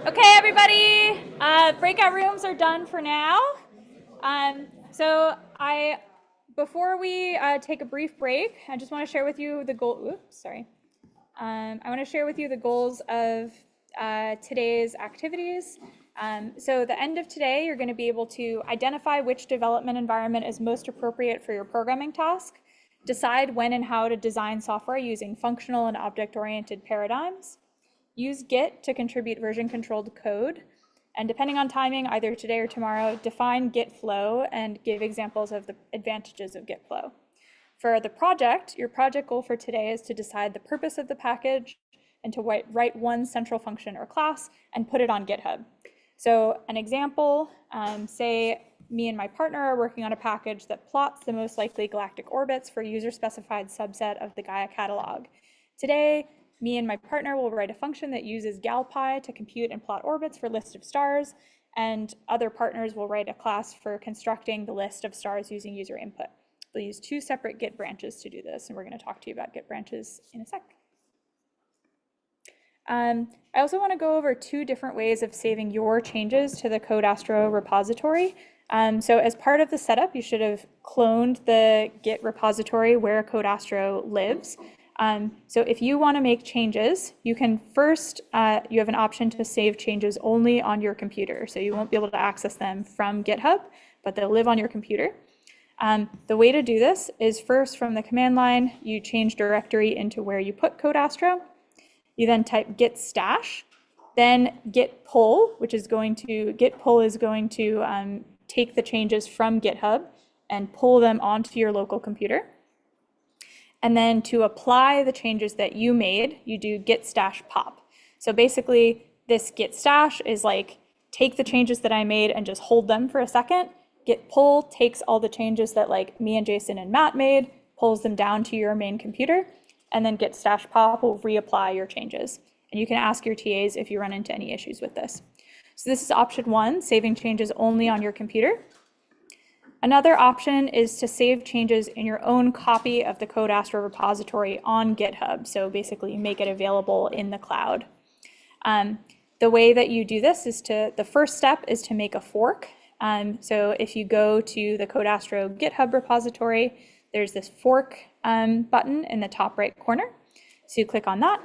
Okay, everybody, breakout rooms are done for now. Before we take a brief break, I just want to share with you the goal. Oops, sorry. I want to share with you the goals of today's activities. So at the end of today, you're going to be able to identify which development environment is most appropriate for your programming task, decide when and how to design software using functional and object-oriented paradigms, use Git to contribute version-controlled code, and depending on timing, either today or tomorrow, define Git flow and give examples of the advantages of Git flow. For the project, your project goal for today is to decide the purpose of the package and to write one central function or class and put it on GitHub. So an example, say me and my partner are working on a package that plots the most likely galactic orbits for a user-specified subset of the Gaia catalog. Today, me and my partner will write a function that uses galpy to compute and plot orbits for list of stars, and other partners will write a class for constructing the list of stars using user input. We'll use two separate Git branches to do this, and we're going to talk to you about Git branches in a sec. I also want to go over two different ways of saving your changes to the Code Astro repository. So as part of the setup, you should have cloned the Git repository where Code Astro lives. So if you want to make changes, you can first, you have an option to save changes only on your computer. So you won't be able to access them from GitHub, but they'll live on your computer. The way to do this is first from the command line, you change directory into where you put Code Astro. You then type git stash, then git pull, which is going to, git pull is going to take the changes from GitHub and pull them onto your local computer. And then to apply the changes that you made, you do git stash pop. So basically this git stash is like, take the changes that I made and just hold them for a second. Git pull takes all the changes that like me and Jason and Matt made, pulls them down to your main computer, and then git stash pop will reapply your changes. And you can ask your TAs if you run into any issues with this. So this is option one, saving changes only on your computer. Another option is to save changes in your own copy of the Code Astro repository on GitHub. So basically you make it available in the cloud. The way that you do this is the first step is to make a fork. So if you go to the Code Astro GitHub repository, there's this fork button in the top right corner. So you click on that.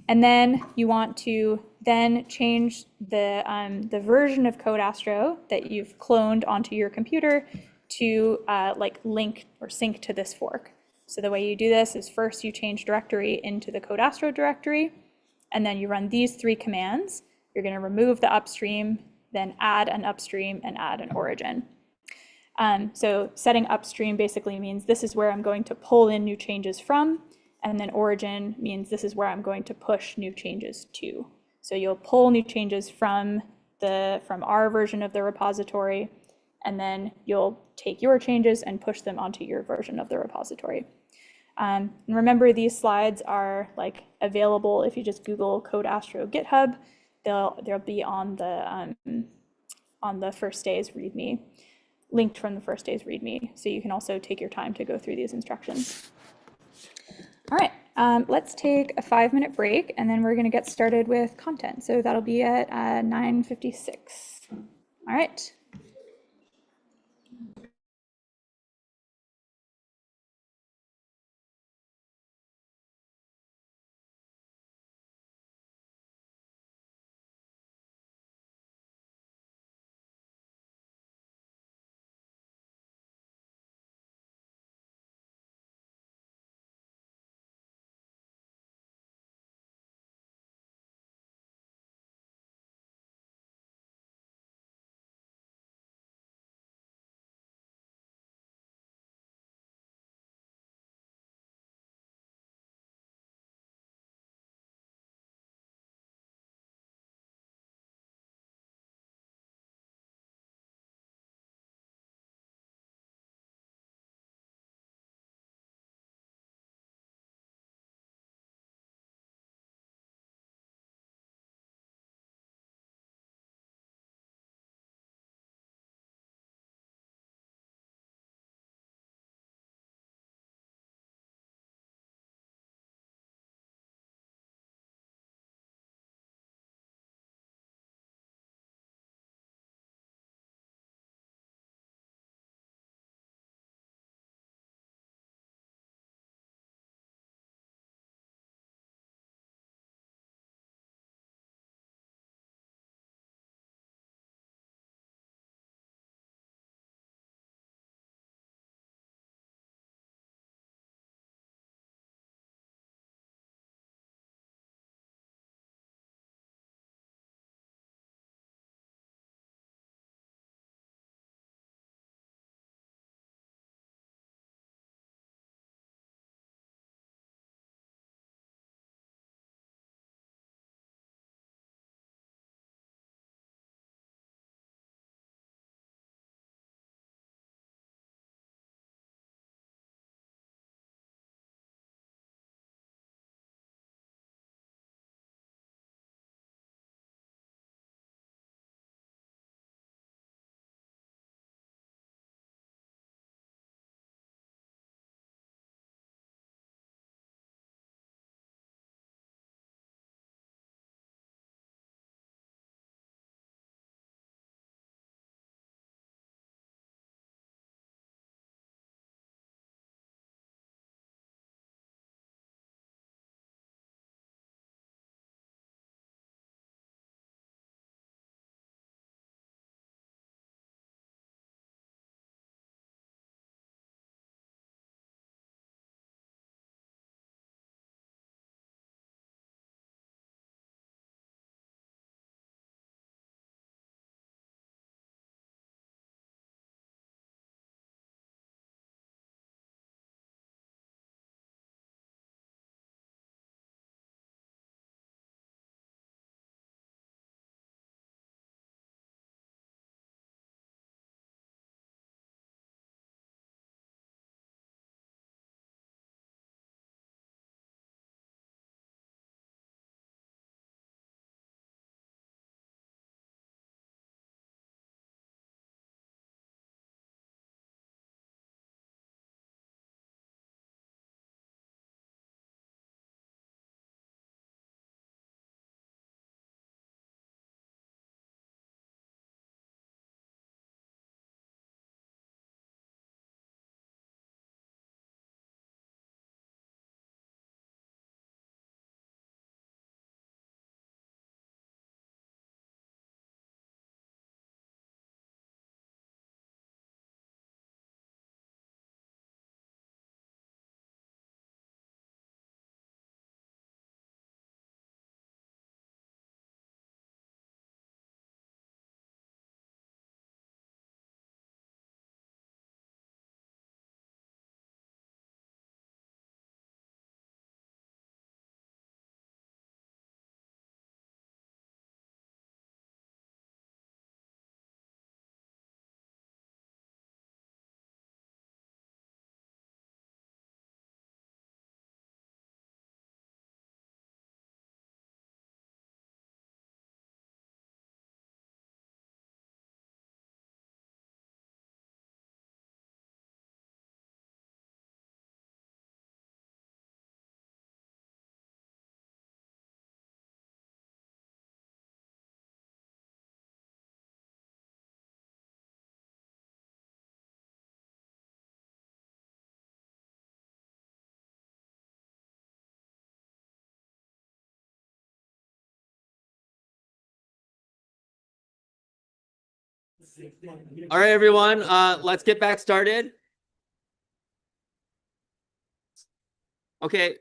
And then you want to then change the version of Code Astro that you've cloned onto your computer to like link or sync to this fork. So the way you do this is first you change directory into the Code Astro directory, and then you run these three commands. You're going to remove the upstream, then add an upstream and add an origin. So setting upstream basically means this is where I'm going to pull in new changes from, and then origin means this is where I'm going to push new changes to. So you'll pull new changes from our version of the repository, and then you'll take your changes and push them onto your version of the repository. And remember, these slides are like available if you just Google Code Astro GitHub. They'll be on the first day's README, linked from the first day's README. So you can also take your time to go through these instructions. All right, let's take a 5-minute break, and then we're going to get started with content. So that'll be at 9:56. All right. All right, everyone, let's get back started. Okay,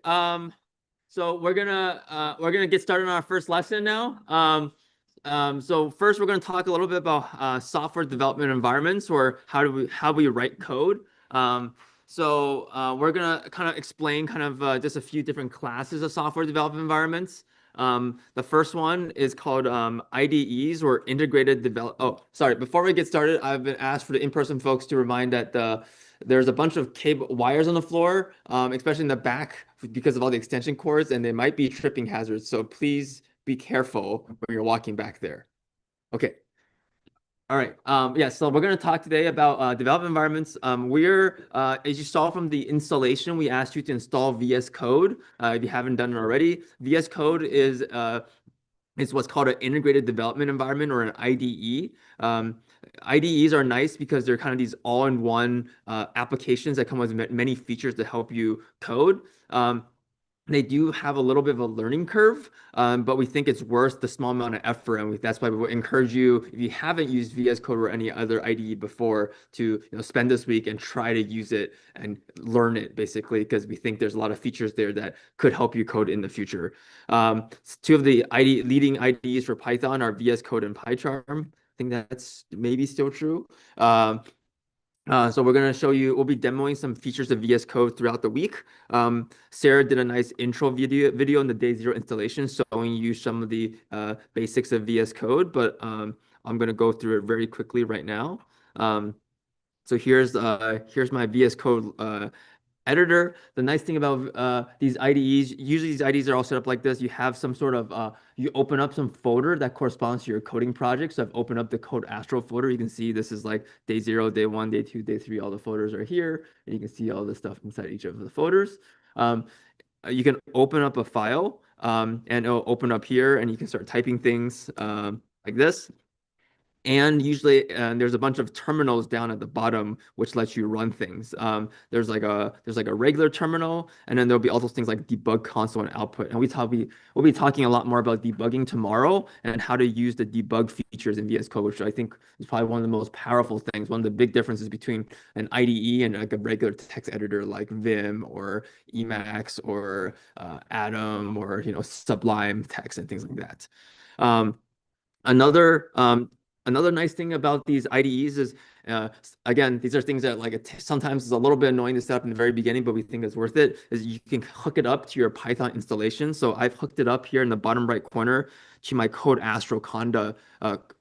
so we're gonna get started on our first lesson now. So first we're gonna talk a little bit about software development environments, or how we write code. We're gonna kind of explain just a few different classes of software development environments. The first one is called IDEs, or integrated develop. Oh, sorry. Before we get started, I've been asked for the in-person folks to remind that there's a bunch of cable wires on the floor, especially in the back, because of all the extension cords, and they might be tripping hazards. So please be careful when you're walking back there. Okay. All right. Yeah, so we're going to talk today about development environments. As you saw from the installation, we asked you to install VS Code if you haven't done it already. VS Code is what's called an integrated development environment, or an IDE. IDEs are nice because they're kind of these all-in-one applications that come with many features to help you code. They do have a little bit of a learning curve, but we think it's worth the small amount of effort, and that's why we would encourage you, if you haven't used VS Code or any other IDE before, to spend this week and try to use it and learn it, basically, because we think there's a lot of features there that could help you code in the future. Two of the leading IDEs for Python are VS Code and PyCharm. I think that's maybe still true. So we're going to show you, we'll be demoing some features of VS Code throughout the week. Sarah did a nice intro video in the day zero installation, showing you some of the basics of VS Code, but I'm going to go through it very quickly right now. So here's my VS Code editor. The nice thing about these IDEs, usually these IDEs are all set up like this. You have some sort of, you open up some folder that corresponds to your coding project. So I've opened up the Code Astro folder. You can see this is like day 0, day 1, day 2, day 3. All the folders are here. And you can see all the stuff inside each of the folders. You can open up a file and it'll open up here, and you can start typing things like this. And usually there's a bunch of terminals down at the bottom which lets you run things. There's like a regular terminal, and then there'll be also things like debug console and output. And we'll be talking a lot more about debugging tomorrow, and how to use the debug features in VS Code, which I think is probably one of the most powerful things. One of the big differences between an IDE and like a regular text editor like Vim or Emacs or Atom or Sublime Text and things like that. Another nice thing about these IDEs is, again, these are things that sometimes is a little bit annoying to set up in the very beginning, but we think it's worth it, is you can hook it up to your Python installation. So I've hooked it up here in the bottom right corner to my Code Astro Conda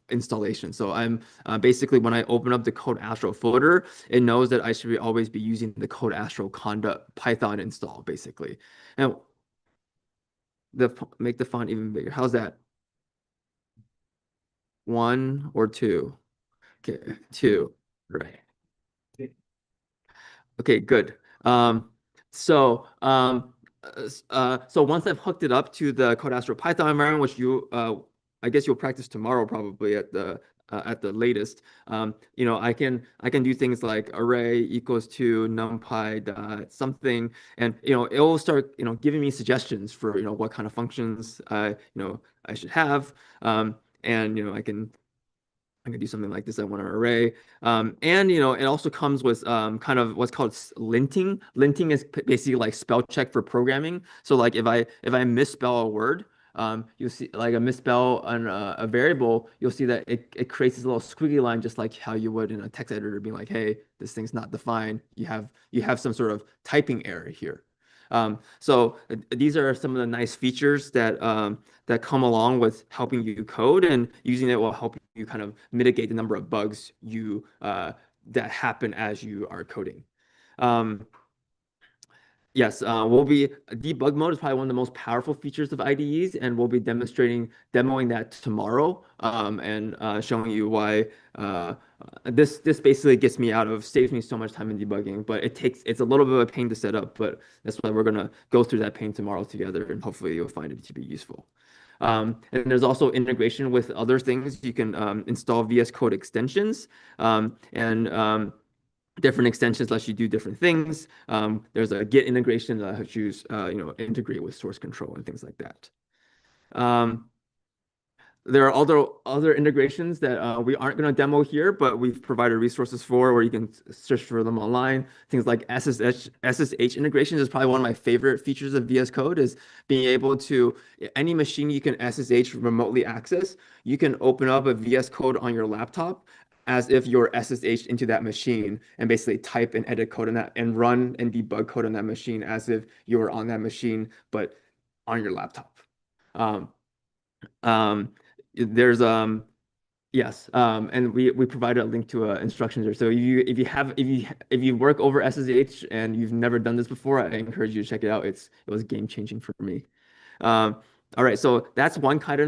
installation. So I'm basically, when I open up the Code Astro folder, it knows that I should always be using the Code Astro Conda Python install, basically. And make the font even bigger. How's that? 1 or 2? Okay, 2, right. Okay, good. So once I've hooked it up to the Code Astro Python environment, which I guess you'll practice tomorrow probably at the latest. I can do things like array equals to numpy dot something, and it will start giving me suggestions for what kind of functions I should have. And I can do something like this. I want an array. And it also comes with kind of what's called linting. Linting is basically like spell check for programming. So like if I misspell a word, you'll see, like, a misspell on a variable, you'll see that it creates this little squiggly line, just like how you would in a text editor, being like, hey, this thing's not defined. You have some sort of typing error here. So these are some of the nice features that come along with helping you code, and using it will help you kind of mitigate the number of bugs that happen as you are coding. Yes, debug mode is probably one of the most powerful features of IDEs, and we'll be demoing that tomorrow, and showing you why this basically saves me so much time in debugging. But it's a little bit of a pain to set up, but that's why we're gonna go through that pain tomorrow together, and hopefully you'll find it to be useful. And there's also integration with other things. You can install VS Code extensions, and different extensions let you do different things. There's a Git integration that lets you integrate with source control and things like that. there are other integrations that we aren't going to demo here, but we've provided resources for where you can search for them online. Things like SSH integrations is probably one of my favorite features of VS Code is being able to, any machine you can SSH remotely access, you can open up a VS Code on your laptop as if you're SSH into that machine and basically type and edit code in that and run and debug code on that machine as if you were on that machine, but on your laptop. Um, um, there's yes, and we provided a link to instructions there. So if you work over SSH and you've never done this before, I encourage you to check it out. It was game changing for me. All right, so that's one kind of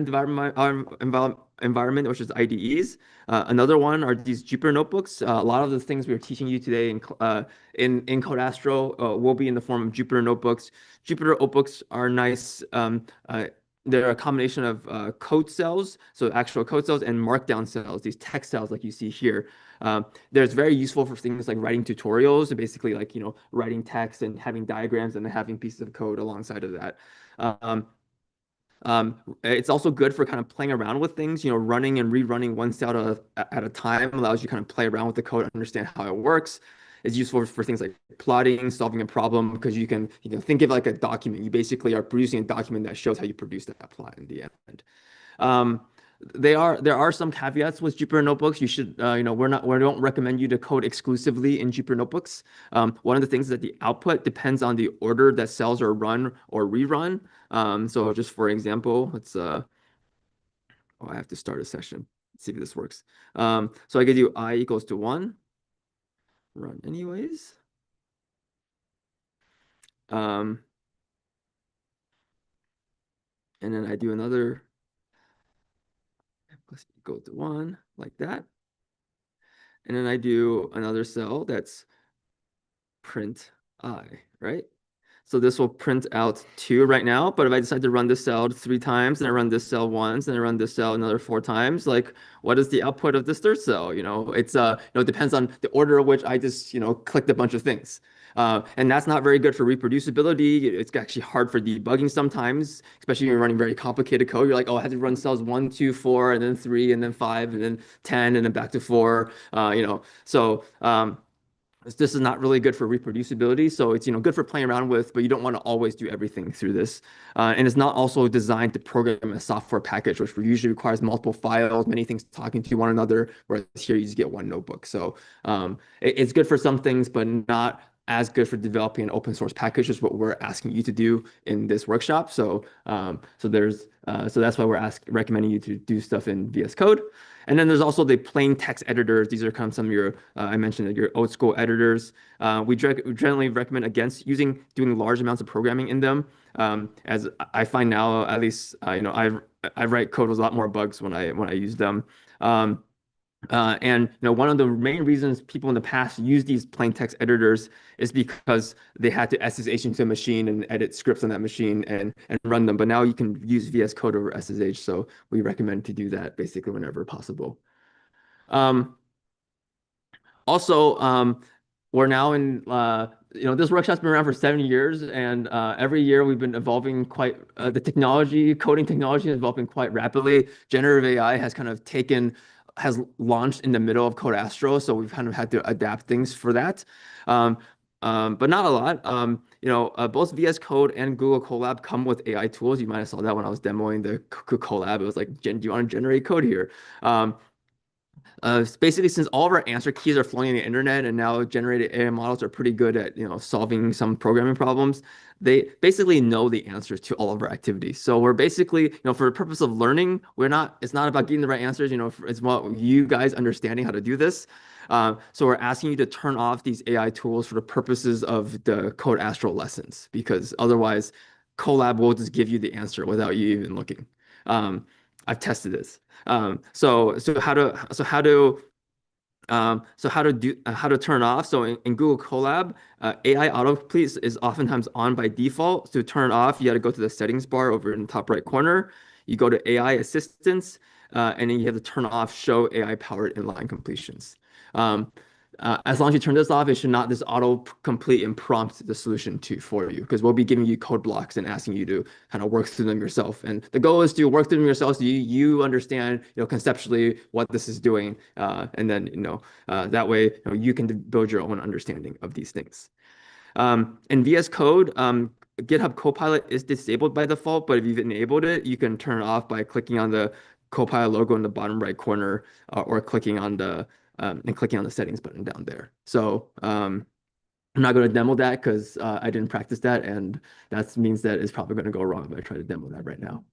environment, which is IDEs. Another one are these Jupyter notebooks. A lot of the things we're teaching you today in Code Astro will be in the form of Jupyter notebooks. Jupyter notebooks are nice. They're a combination of code cells, so actual code cells, and markdown cells, these text cells like you see here. They're very useful for things like writing tutorials, and basically like, writing text and having diagrams and then having pieces of code alongside of that. It's also good for kind of playing around with things, running and rerunning one cell at a time allows you kind of play around with the code, understand how it works. It's useful for things like plotting, solving a problem, because you can think of like a document. You basically are producing a document that shows how you produce that plot in the end. There are some caveats with Jupyter notebooks. You should, we don't recommend you to code exclusively in Jupyter notebooks. One of the things is that the output depends on the order that cells are run or rerun. So just for example, I have to start a session. Let's see if this works. So I give you I equals to 1, run anyways. And then I do another plus equal to 1 like that. And then I do another cell that's print I, right? So this will print out 2 right now, but if I decide to run this cell 3 times, and I run this cell once, and I run this cell another 4 times, like what is the output of this third cell? It's it depends on the order of which I just clicked a bunch of things. And that's not very good for reproducibility. It's actually hard for debugging sometimes, especially when you're running very complicated code. You're like, oh, I have to run cells 1, 2, 4, and then 3, and then 5, and then 10, and then back to 4. So this is not really good for reproducibility. So it's good for playing around with, but you don't want to always do everything through this. And it's not also designed to program a software package, which usually requires multiple files, many things talking to one another, whereas here you just get one notebook. So it's good for some things, but not as good for developing an open source package, is what we're asking you to do in this workshop. So that's why we're recommending you to do stuff in VS Code. And then there's also the plain text editors. These are kind of some of your, I mentioned your old school editors. We generally recommend against doing large amounts of programming in them. As I find now, at least, I write code with a lot more bugs when I use them. And one of the main reasons people in the past use these plain text editors is because they had to SSH into a machine and edit scripts on that machine and run them. But now you can use VS Code over SSH, so we recommend to do that basically whenever possible. Also, we're now in this workshop's been around for 7 years, and every year we've been evolving quite. The coding technology is evolving quite rapidly. Generative AI has launched in the middle of Code Astro, so we've kind of had to adapt things for that, but not a lot. Both VS Code and Google Colab come with AI tools. You might have saw that when I was demoing the Colab. It was like, do you want to generate code here? Basically, since all of our answer keys are flowing in the internet, and now generated AI models are pretty good at solving some programming problems, they basically know the answers to all of our activities. So we're basically, for the purpose of learning, it's not about getting the right answers. It's about you guys understanding how to do this. So we're asking you to turn off these AI tools for the purposes of the Code Astro lessons, because otherwise, Colab will just give you the answer without you even looking. I've tested this. So how to turn off? So in Google Colab, AI autocomplete is oftentimes on by default. To turn it off, you got to go to the settings bar over in the top right corner. You go to AI assistance, and then you have to turn off show AI powered inline completions. as long as you turn this off, it should not just auto-complete and prompt the solution for you, because we'll be giving you code blocks and asking you to kind of work through them yourself. And the goal is to work through them yourself so you understand, conceptually what this is doing, and then that way you can build your own understanding of these things. In VS Code, GitHub Copilot is disabled by default, but if you've enabled it, you can turn it off by clicking on the Copilot logo in the bottom right corner, or clicking on the settings button down there. So I'm not going to demo that because I didn't practice that, and that means that it's probably going to go wrong if I try to demo that right now.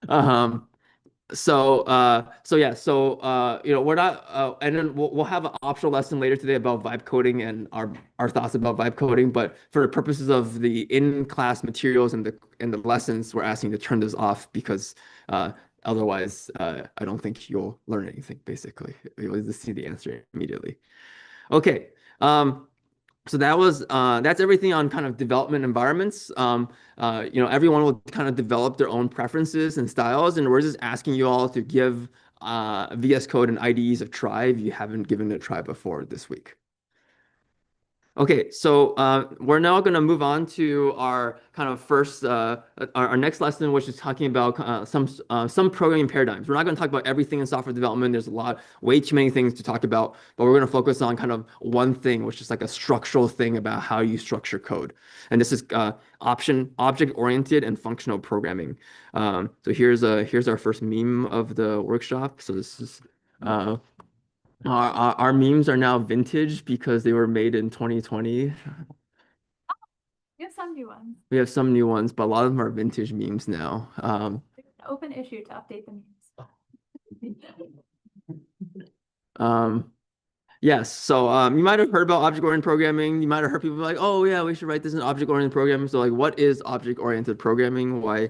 We're not, and then we'll have an optional lesson later today about vibe coding and our thoughts about vibe coding. But for the purposes of the in-class materials and the lessons, we're asking you to turn this off because otherwise, I don't think you'll learn anything. Basically, you'll just see the answer immediately. Okay. So that's everything on kind of development environments. Everyone will kind of develop their own preferences and styles, and we're just asking you all to give VS Code and IDEs a try if you haven't given it a try before this week. Okay, so we're now going to move on to our kind of first, our next lesson, which is talking about some programming paradigms. We're not going to talk about everything in software development. There's way too many things to talk about, but we're going to focus on kind of one thing, which is like a structural thing about how you structure code. And this is object-oriented and functional programming. So here's our first meme of the workshop. So this is our memes are now vintage because they were made in 2020. We have some new ones. We have some new ones, but a lot of them are vintage memes now. Open issue to update the memes. Yes, so you might have heard about object-oriented programming. You might have heard people be like, oh yeah, we should write this in object-oriented programming. So like, what is object-oriented programming? Why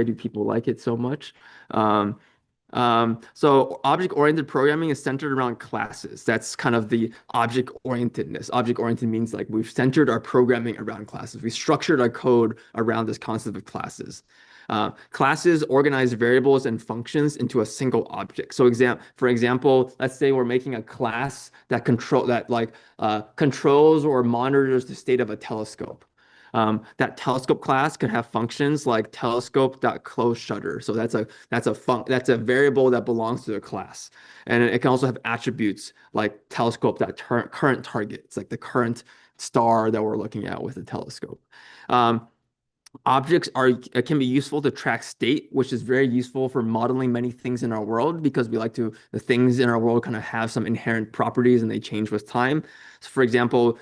do people like it so much? So object-oriented programming is centered around classes. That's kind of the object-orientedness. Object-oriented means like we've centered our programming around classes. We structured our code around this concept of classes. Classes organize variables and functions into a single object. So for example, let's say we're making a class that controls or monitors the state of a telescope. That telescope class could have functions like telescope.closeShutter. So that's a variable that belongs to the class. And it can also have attributes like telescope.current target. It's like the current star that we're looking at with the telescope. Objects can be useful to track state, which is very useful for modeling many things in our world because the things in our world kind of have some inherent properties and they change with time. So for example,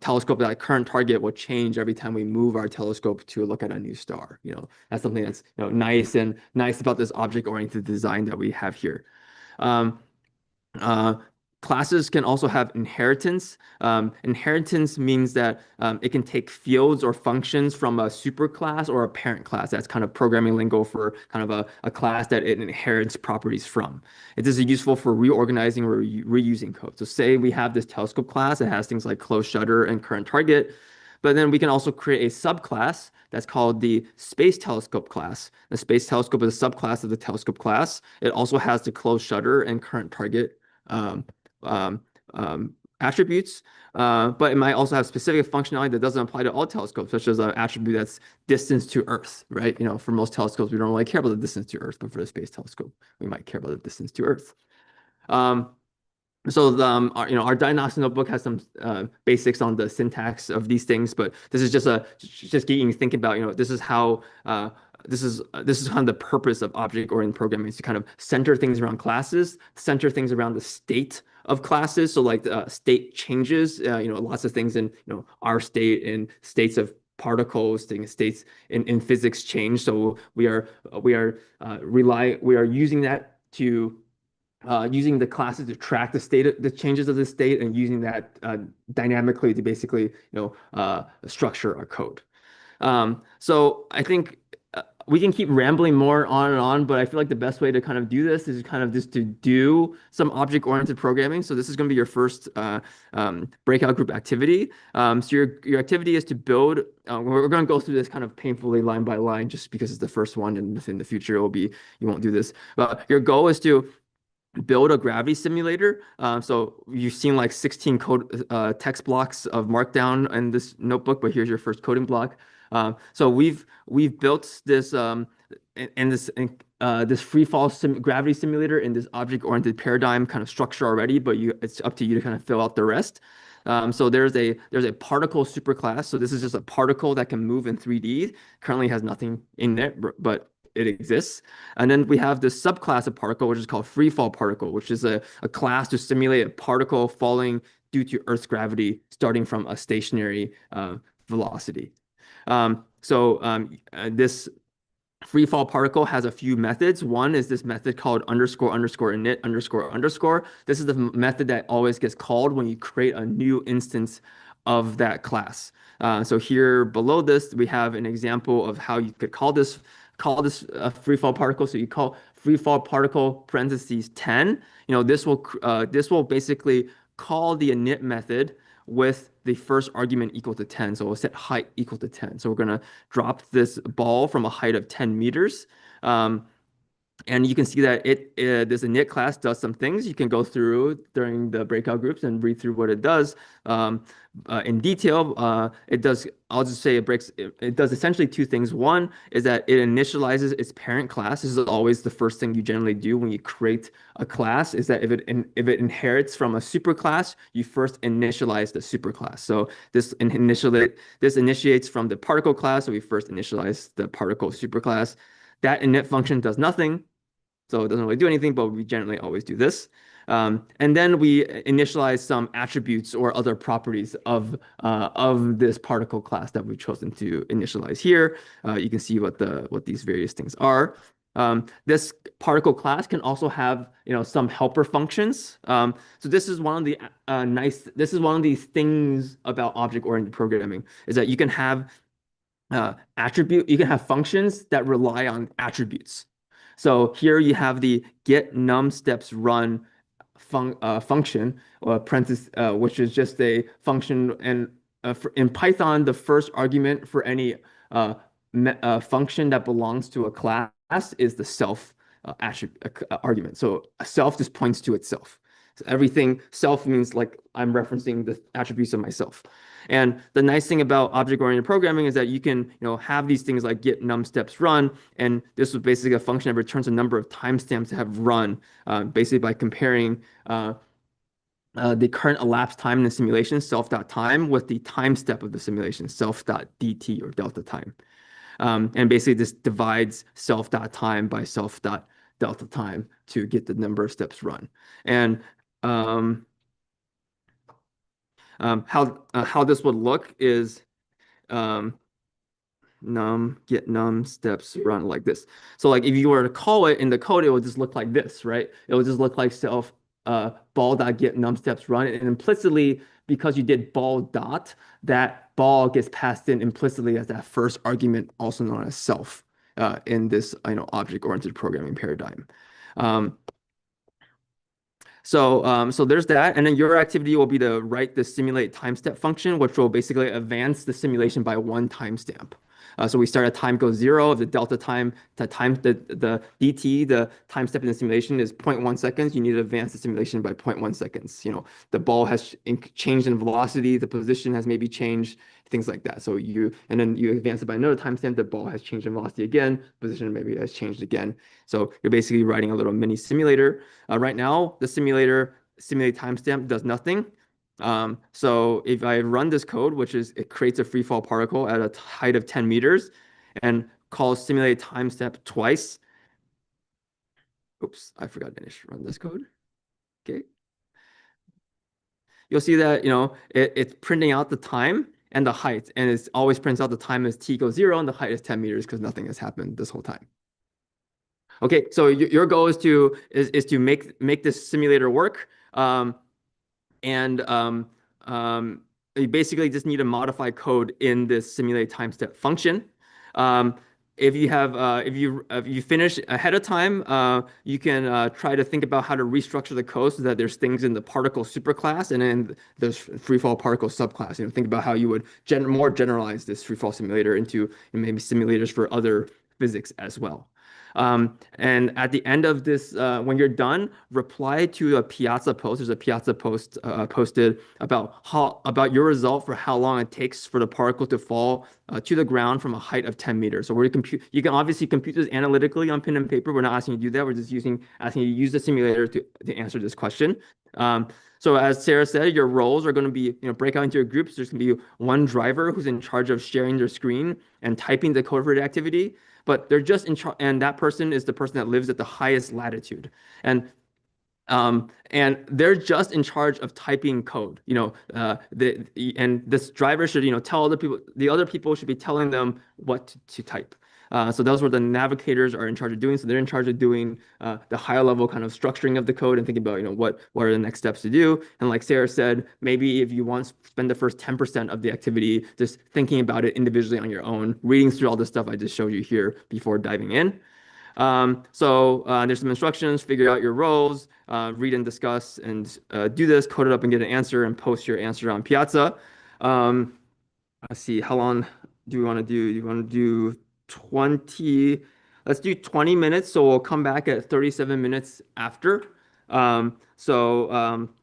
telescope that current target will change every time we move our telescope to look at a new star. That's something that's nice about this object-oriented design that we have here. Classes can also have inheritance. Inheritance means that it can take fields or functions from a superclass or a parent class. That's kind of programming lingo for kind of a class that it inherits properties from. It is useful for reorganizing or reusing code. So say we have this telescope class that has things like closed shutter and current target, but then we can also create a subclass that's called the space telescope class. The space telescope is a subclass of the telescope class. It also has the closed shutter and current target attributes, but it might also have specific functionality that doesn't apply to all telescopes, such as an attribute that's distance to Earth, right? For most telescopes, we don't really care about the distance to Earth, but for the space telescope, we might care about the distance to Earth. So our diagnostic notebook has some basics on the syntax of these things, but this is just getting you thinking about, this is how this is kind of the purpose of object-oriented programming, is to kind of center things around classes, center things around the state of classes. So like state changes, lots of things in our state and states of particles, states in physics change. So we are using that to using the classes to track the changes of the state, and using that dynamically to basically structure our code. So I think we can keep rambling more on and on, but I feel like the best way to kind of do this is kind of just to do some object-oriented programming. So this is going to be your first breakout group activity. So your activity is to build. We're going to go through this kind of painfully line by line, just because it's the first one, and in the future you won't do this. But your goal is to build a gravity simulator. So you've seen like 16 code text blocks of Markdown in this notebook, but here's your first coding block. So we've built this this free fall gravity simulator in this object-oriented paradigm kind of structure already, but it's up to you to kind of fill out the rest. So there's a particle superclass. So this is just a particle that can move in 3D. Currently has nothing in it, but it exists. And then we have this subclass of particle, which is called free fall particle, which is a class to simulate a particle falling due to Earth's gravity starting from a stationary velocity. This free fall particle has a few methods. One is this method called underscore underscore init underscore underscore. This is the method that always gets called when you create a new instance of that class. So here below this, we have an example of how you could call this a free fall particle. So you call free fall particle parentheses 10. This will basically call the init method with the first argument equal to 10. So we'll set height equal to 10. So we're going to drop this ball from a height of 10 meters. And you can see that this init class does some things. You can go through during the breakout groups and read through what it does in detail. It does, I'll just say it does essentially two things. One is that it initializes its parent class. This is always the first thing you generally do when you create a class, is that if it inherits from a superclass, you first initialize the superclass. So this initiates from the particle class, so we first initialize the particle superclass. That init function does nothing, so it doesn't really do anything, but we generally always do this. And then we initialize some attributes or other properties of this particle class that we've chosen to initialize here. You can see what these various things are. This particle class can also have some helper functions. So this is one of the things about object-oriented programming, is that you can have you can have functions that rely on attributes. So here you have the get num steps run function, or parenthesis, which is just a function. And in Python, the first argument for any function that belongs to a class is the self argument. So a self just points to itself. So everything self means like I'm referencing the attributes of myself. And the nice thing about object-oriented programming is that you can have these things like get num steps run, and this was basically a function that returns a number of timestamps to have run, basically by comparing the current elapsed time in the simulation, self.time, with the time step of the simulation, self.dt, or delta time. And basically this divides self.time by self.delta time to get the number of steps run. And how this would look is get num steps run like this. So like if you were to call it in the code, it would just look like this, right? It would just look like self ball.get num steps run, and implicitly, because you did ball dot, that ball gets passed in implicitly as that first argument, also known as self, in this object-oriented programming paradigm. So there's that, and then your activity will be to write the simulate time step function, which will basically advance the simulation by one timestamp. So we start at time goes 0 of the delta time to time the dt, the time step in the simulation is 0.1 seconds. You need to advance the simulation by 0.1 seconds. The ball has changed in velocity, the position has maybe changed, things like that. So and then you advance it by another timestamp, the ball has changed in velocity again, position maybe has changed again. So you're basically writing a little mini simulator. Right now, the simulate timestamp does nothing. So if I run this code, it creates a free fall particle at a height of 10 meters and calls simulate time step twice. Oops, I forgot to run this code. Okay. You'll see that, it's printing out the time and the height, and it always prints out the time as t goes 0 and the height is 10 meters because nothing has happened this whole time. Okay, so your goal is to make this simulator work. You basically just need to modify code in this simulate time step function. If you finish ahead of time, you can try to think about how to restructure the code so that there's things in the particle superclass and then there's free fall particle subclass. Think about how you would more generalize this free fall simulator into maybe simulators for other physics as well. And at the end of this, when you're done, reply to a Piazza post. There's a Piazza post posted about your result for how long it takes for the particle to fall to the ground from a height of 10 meters. So you can obviously compute this analytically on pen and paper. We're not asking you to do that. We're just asking you to use the simulator to answer this question. So as Sarah said, your roles are going to be, break out into your groups. There's going to be one driver who's in charge of sharing their screen and typing the code for the activity, but they're just in charge, and that person is the person that lives at the highest latitude. And they're just in charge of typing code, and this driver should, tell other people, the other people should be telling them what to type. So those were the navigators are in charge of doing. So they're in charge of doing the higher level kind of structuring of the code and thinking about, what are the next steps to do. And like Sarah said, maybe if you want to spend the first 10% of the activity just thinking about it individually on your own, reading through all the stuff I just showed you here before diving in. There's some instructions, figure out your roles, read and discuss, and do this, code it up and get an answer and post your answer on Piazza. Let's see, how long do we want to do? Do you want to do 20? Let's do 20 minutes. So we'll come back at 37 minutes after.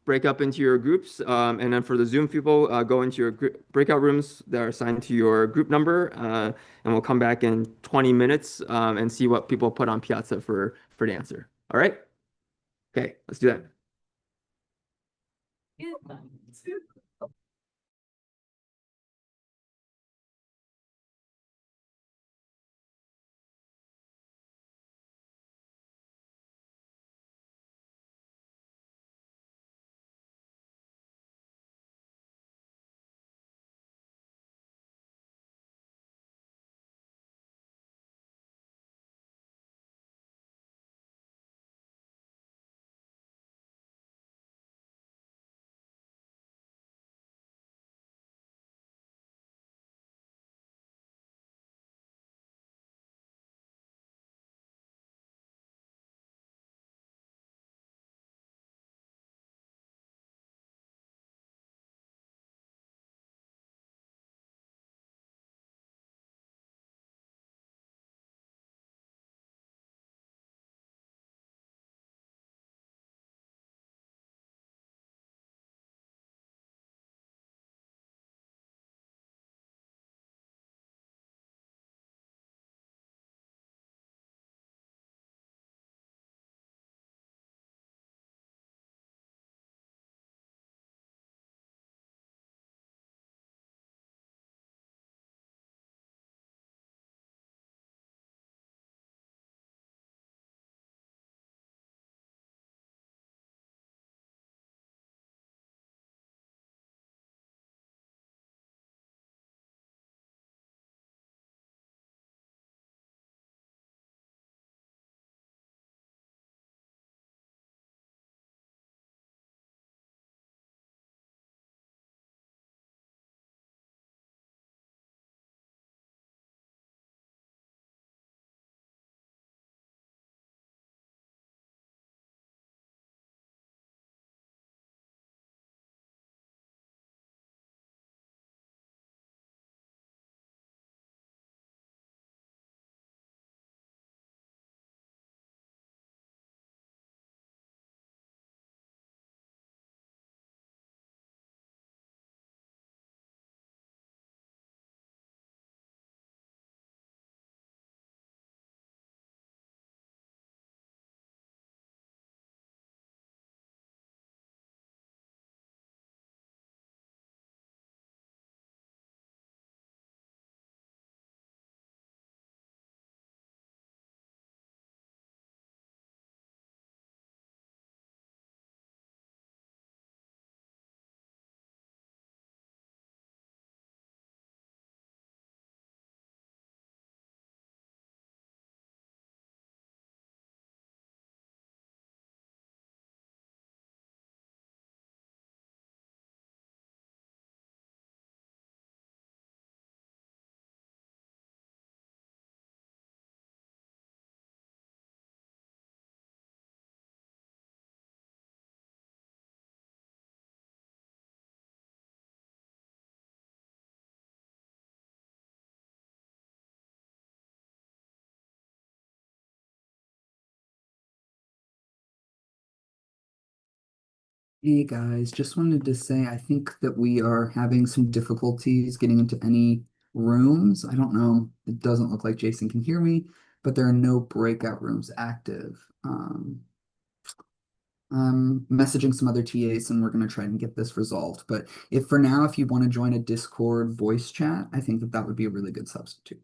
Break up into your groups. And then for the Zoom people, go into your breakout rooms that are assigned to your group number. And we'll come back in 20 minutes and see what people put on Piazza for the answer. All right? Okay, let's do that. Hey guys, just wanted to say I think that we are having some difficulties getting into any rooms. I don't know, it doesn't look like Jason can hear me, but there are no breakout rooms active. I'm messaging some other TAs and we're going to try and get this resolved. But if for now, if you want to join a Discord voice chat, I think that that would be a really good substitute.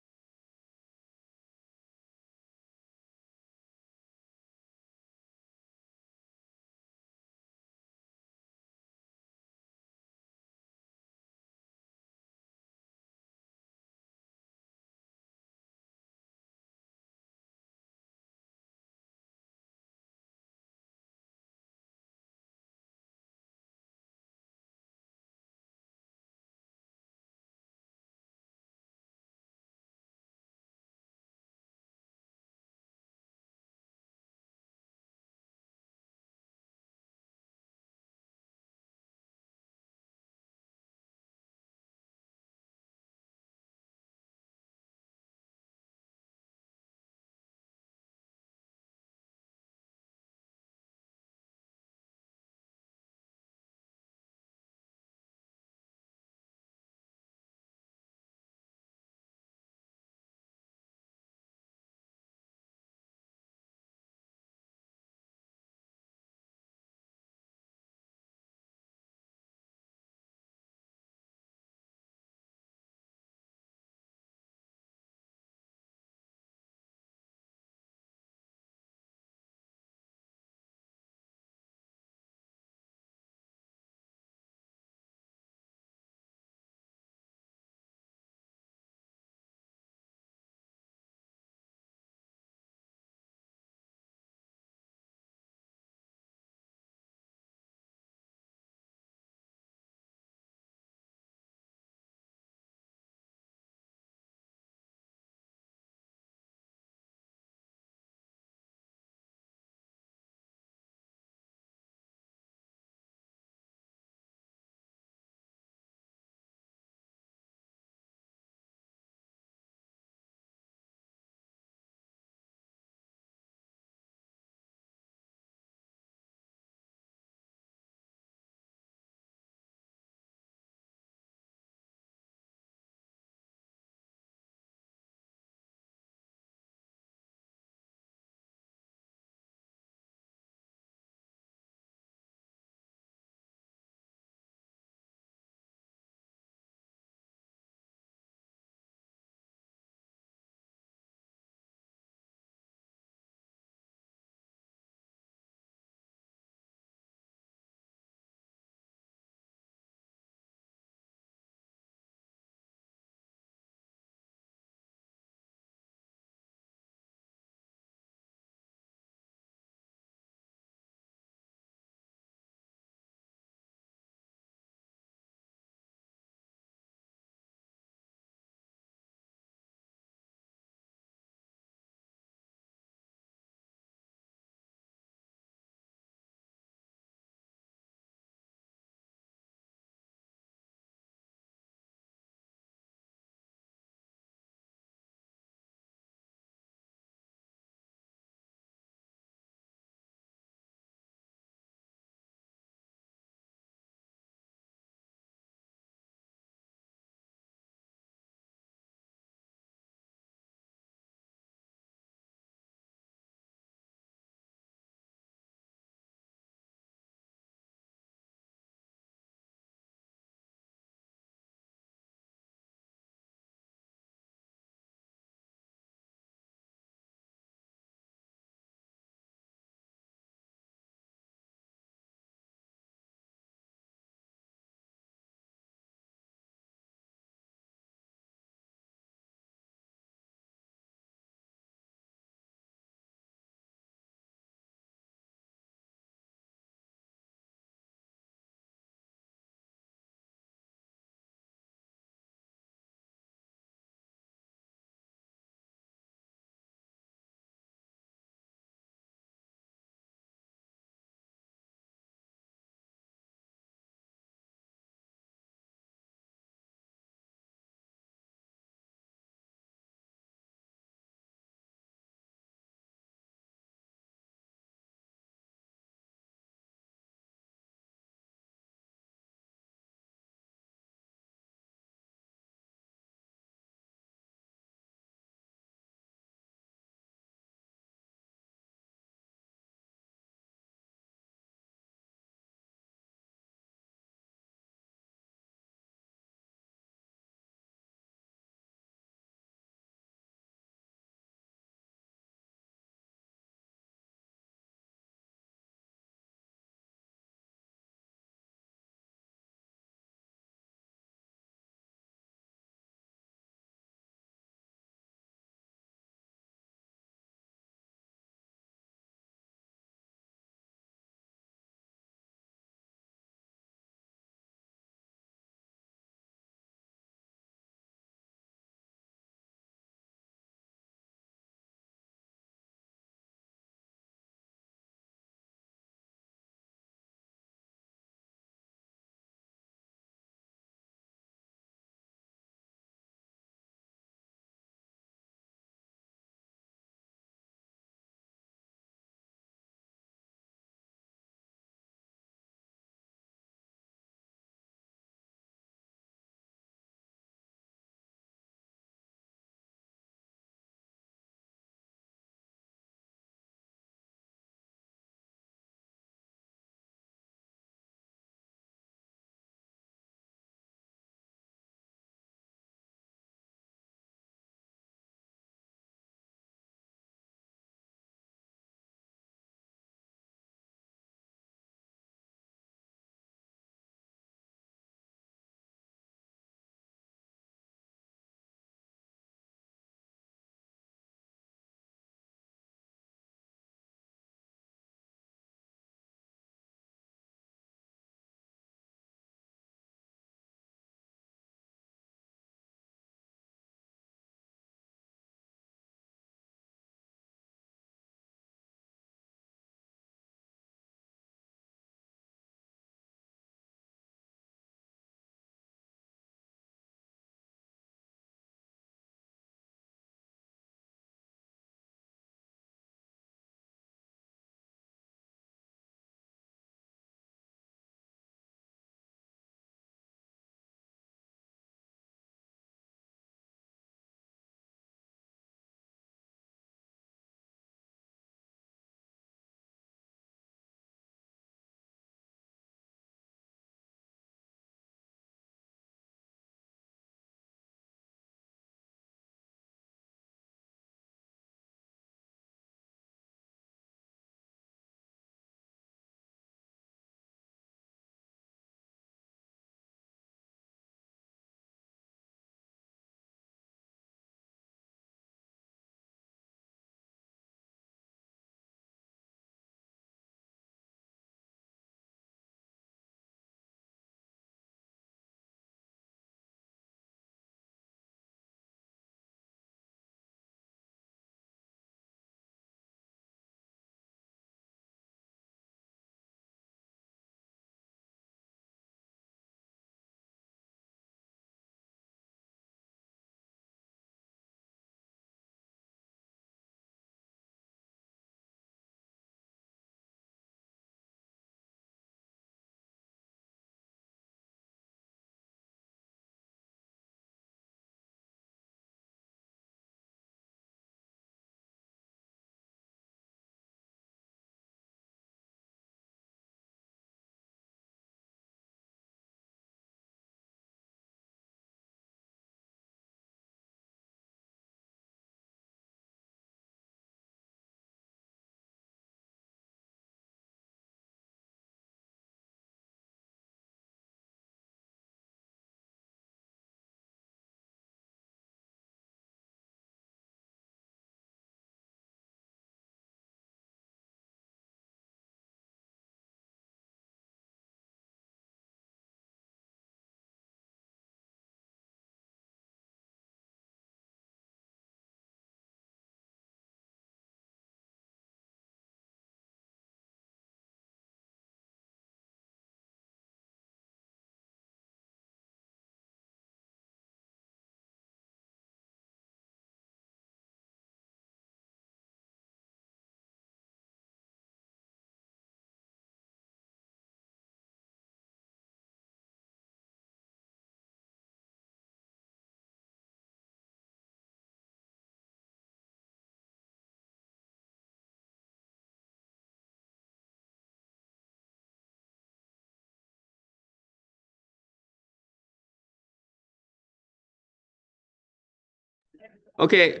Okay,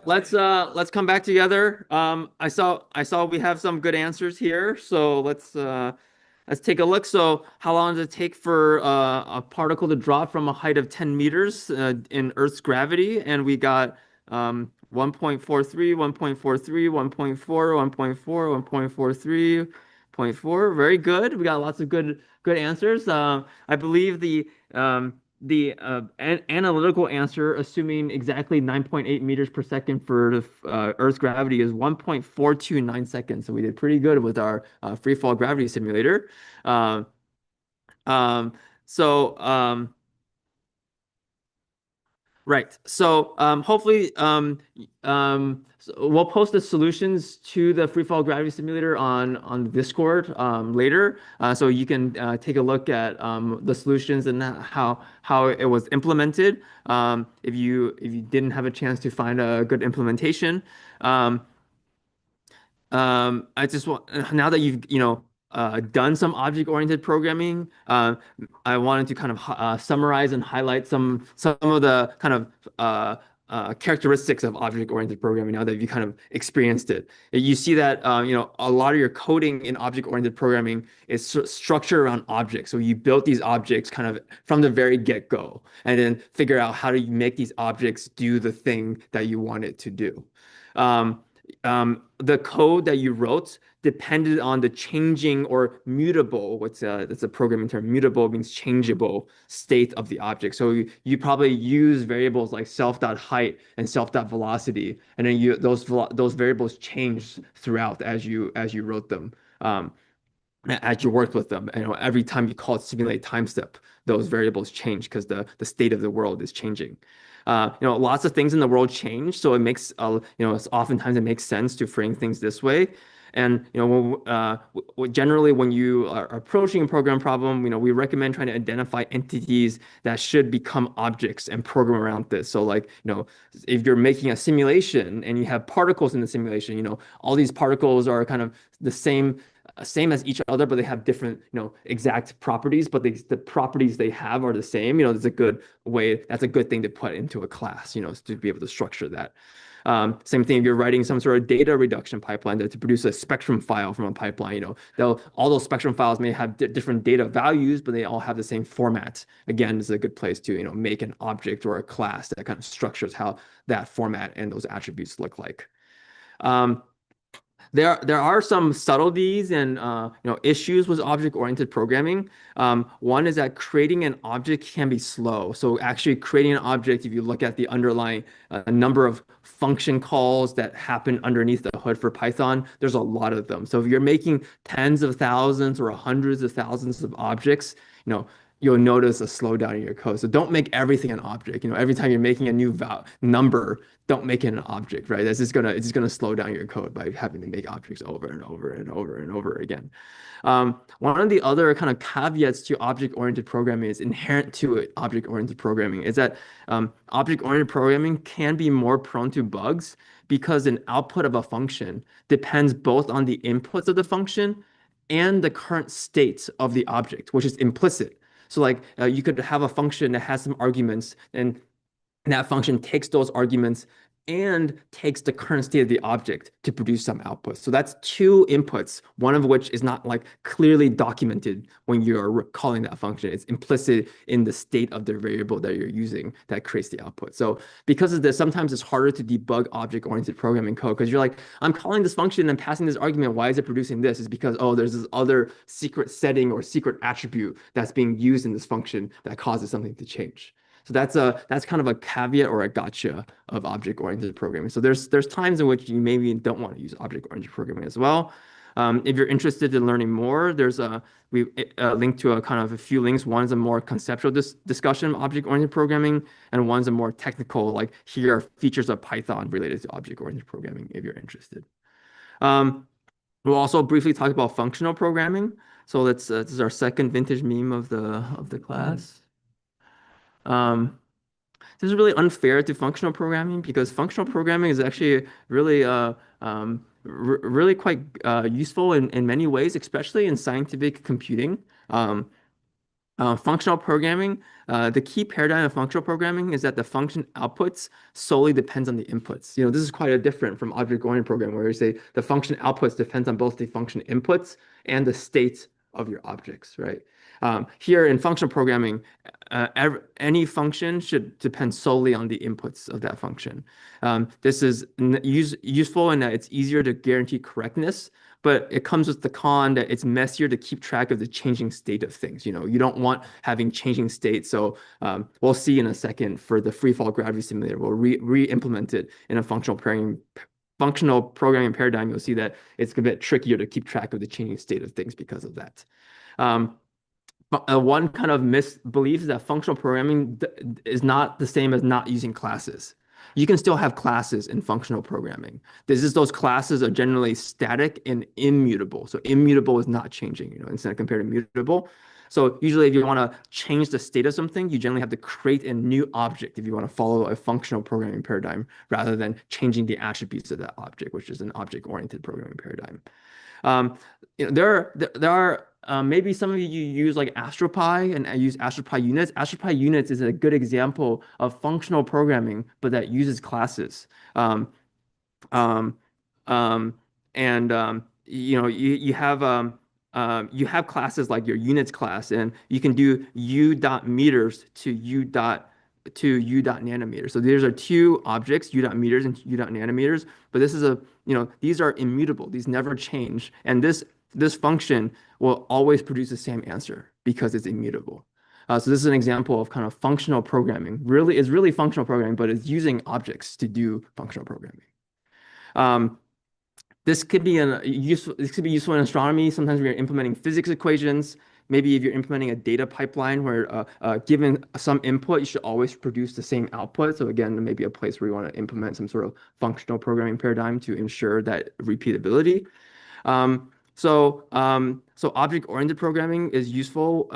let's come back together. I saw we have some good answers here, so let's take a look. So how long does it take for a particle to drop from a height of 10 meters in Earth's gravity? And we got 1.43, 1.43, 1.4, 1.4, 1.43, 0.4. Very good. We got lots of good answers. I believe the analytical answer, assuming exactly 9.8 meters per second for the Earth's gravity, is 1.429 seconds. So we did pretty good with our free fall gravity simulator. Uh, um, so Right. So hopefully so we'll post the solutions to the free fall gravity simulator on Discord later, so you can take a look at the solutions and how it was implemented. If you didn't have a chance to find a good implementation. I just want now that you've done some object-oriented programming, I wanted to kind of summarize and highlight some of the kind of characteristics of object-oriented programming now that you kind of experienced it. You see that a lot of your coding in object-oriented programming is structured around objects. So you built these objects kind of from the very get-go, and then figure out how do you make these objects do the thing that you want it to do. The code that you wrote depended on the changing or mutable, that's a programming term. Mutable means changeable state of the object. So you probably use variables like self.height and self.velocity, and then those variables change throughout as you wrote them. As you worked with them, every time you call it simulate time step, those variables change because the state of the world is changing. Lots of things in the world change, so it makes oftentimes it makes sense to frame things this way. And generally, when you are approaching a program problem, we recommend trying to identify entities that should become objects and program around this. So, like, if you're making a simulation and you have particles in the simulation, all these particles are kind of the same as each other, but they have different, exact properties, but the properties they have are the same. That's a good way, that's a good thing to put into a class, to be able to structure that. Same thing if you're writing some sort of data reduction pipeline to produce a spectrum file from a pipeline, all those spectrum files may have different data values, but they all have the same format. Again, this is a good place to, make an object or a class that kind of structures how that format and those attributes look like. There are some subtleties and issues with object-oriented programming. One is that creating an object can be slow. So actually creating an object, if you look at the underlying number of function calls that happen underneath the hood for Python, there's a lot of them. So if you're making tens of thousands or hundreds of thousands of objects, you'll notice a slowdown in your code. So don't make everything an object. Every time you're making a new number, don't make it an object, right? It's just gonna slow down your code by having to make objects over and over and over and over again. One of the other kind of caveats to object-oriented programming is inherent to it, object-oriented programming, is that object-oriented programming can be more prone to bugs because an output of a function depends both on the inputs of the function and the current state of the object, which is implicit. So like you could have a function that has some arguments, and that function takes those arguments and takes the current state of the object to produce some output. So that's two inputs, one of which is not like clearly documented when you're calling that function. It's implicit in the state of the variable that you're using that creates the output. So because of this, sometimes it's harder to debug object-oriented programming code because you're like, I'm calling this function and passing this argument. Why is it producing this? It's because, oh, there's this other secret setting or secret attribute that's being used in this function that causes something to change. So that's kind of a caveat or a gotcha of object-oriented programming. So there's times in which you maybe don't want to use object-oriented programming as well. If you're interested in learning more, we linked to a few links. One is a more conceptual discussion of object-oriented programming, and one's a more technical, like here are features of Python related to object-oriented programming if you're interested. We'll also briefly talk about functional programming. So this is our second vintage meme of the class. This is really unfair to functional programming because functional programming is actually really really quite useful in many ways, especially in scientific computing. Functional programming, the key paradigm of functional programming is that the function outputs solely depends on the inputs. This is quite a different from object-oriented programming, where you say the function outputs depends on both the function inputs and the state of your objects, right? Here in functional programming, any function should depend solely on the inputs of that function. This is useful in that it's easier to guarantee correctness, but it comes with the con that it's messier to keep track of the changing state of things. You don't want having changing state. So we'll see in a second for the free fall gravity simulator, we'll re-implement it in a functional programming paradigm. You'll see that it's a bit trickier to keep track of the changing state of things because of that. One kind of misbelief is that functional programming is not the same as not using classes. You can still have classes in functional programming. Those classes are generally static and immutable. So immutable is not changing, instead of compared to mutable. So usually if you want to change the state of something, you generally have to create a new object if you want to follow a functional programming paradigm rather than changing the attributes of that object, which is an object-oriented programming paradigm. There are maybe some of you use like AstroPy and I use AstroPy units. AstroPy units is a good example of functional programming, but that uses classes. You have classes like your units class, and you can do u.meters to u.nanometers. So these are two objects, u.meters and u.nanometers, but these are immutable. These never change, and this function will always produce the same answer because it's immutable. So this is an example of kind of functional programming. It's really functional programming, but it's using objects to do functional programming. This could be useful in astronomy. Sometimes we are implementing physics equations. Maybe if you're implementing a data pipeline where given some input, you should always produce the same output. So again, maybe a place where you want to implement some sort of functional programming paradigm to ensure that repeatability. So object-oriented programming is useful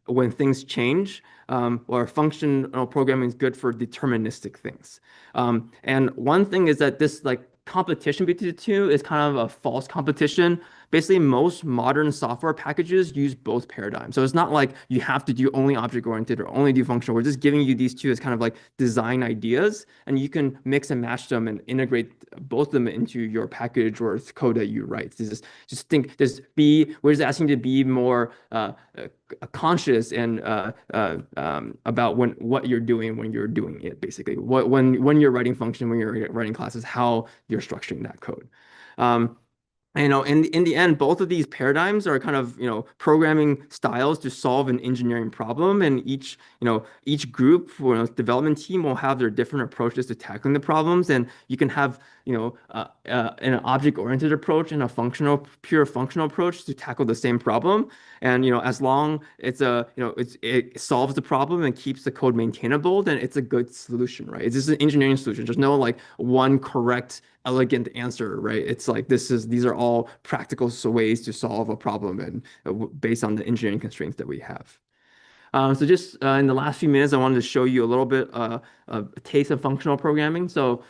when things change, or functional programming is good for deterministic things. And one thing is that this competition between the two is kind of a false competition. Basically, most modern software packages use both paradigms. So it's not like you have to do only object-oriented or only do functional. We're just giving you these two as kind of like design ideas, and you can mix and match them and integrate both of them into your package or code that you write. We're just asking you to be more conscious and about what you're doing when you're doing it, basically. When you're writing function, when you're writing classes, how you're structuring that code. In the end, both of these paradigms are kind of programming styles to solve an engineering problem, and each group or development team will have their different approaches to tackling the problems. And you can have an object-oriented approach and a pure functional approach to tackle the same problem. And as long it solves the problem and keeps the code maintainable, then it's a good solution, right? It's just an engineering solution. There's no one correct, elegant answer, right? It's like these are all practical ways to solve a problem and based on the engineering constraints that we have. So just in the last few minutes, I wanted to show you a little bit of a taste of functional programming. So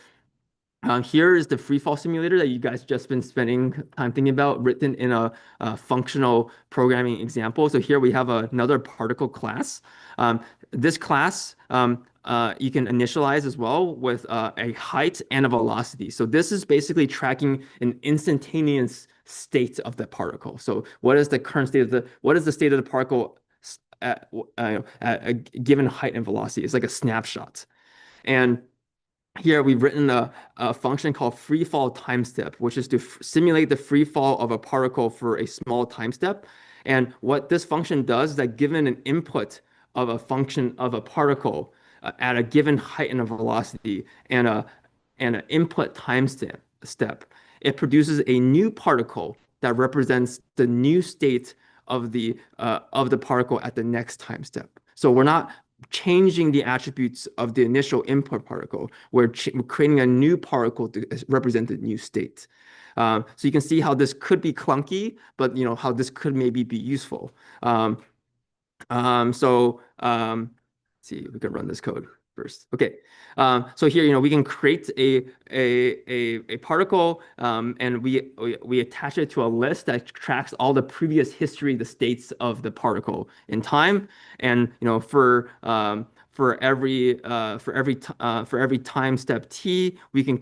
here is the free fall simulator that you guys just been spending time thinking about, written in a functional programming example. So here we have another particle class. This class you can initialize as well with a height and a velocity. So this is basically tracking an instantaneous state of the particle. So what is the current state of what is the state of the particle at a given height and velocity? It's like a snapshot. And here we've written a function called free fall time step, which is to simulate the free fall of a particle for a small time step. And what this function does is that given an input of a function of a particle at a given height and a velocity and an input time step, it produces a new particle that represents the new state of the particle at the next time step. So we're not changing the attributes of the initial input particle. We're creating a new particle to represent the new state. So you can see how this could be clunky, but how this could maybe be useful. Let's see if we can run this code. first. Okay, so here, we can create a particle, and we attach it to a list that tracks all the previous history, the states of the particle in time, and for every time step t, we can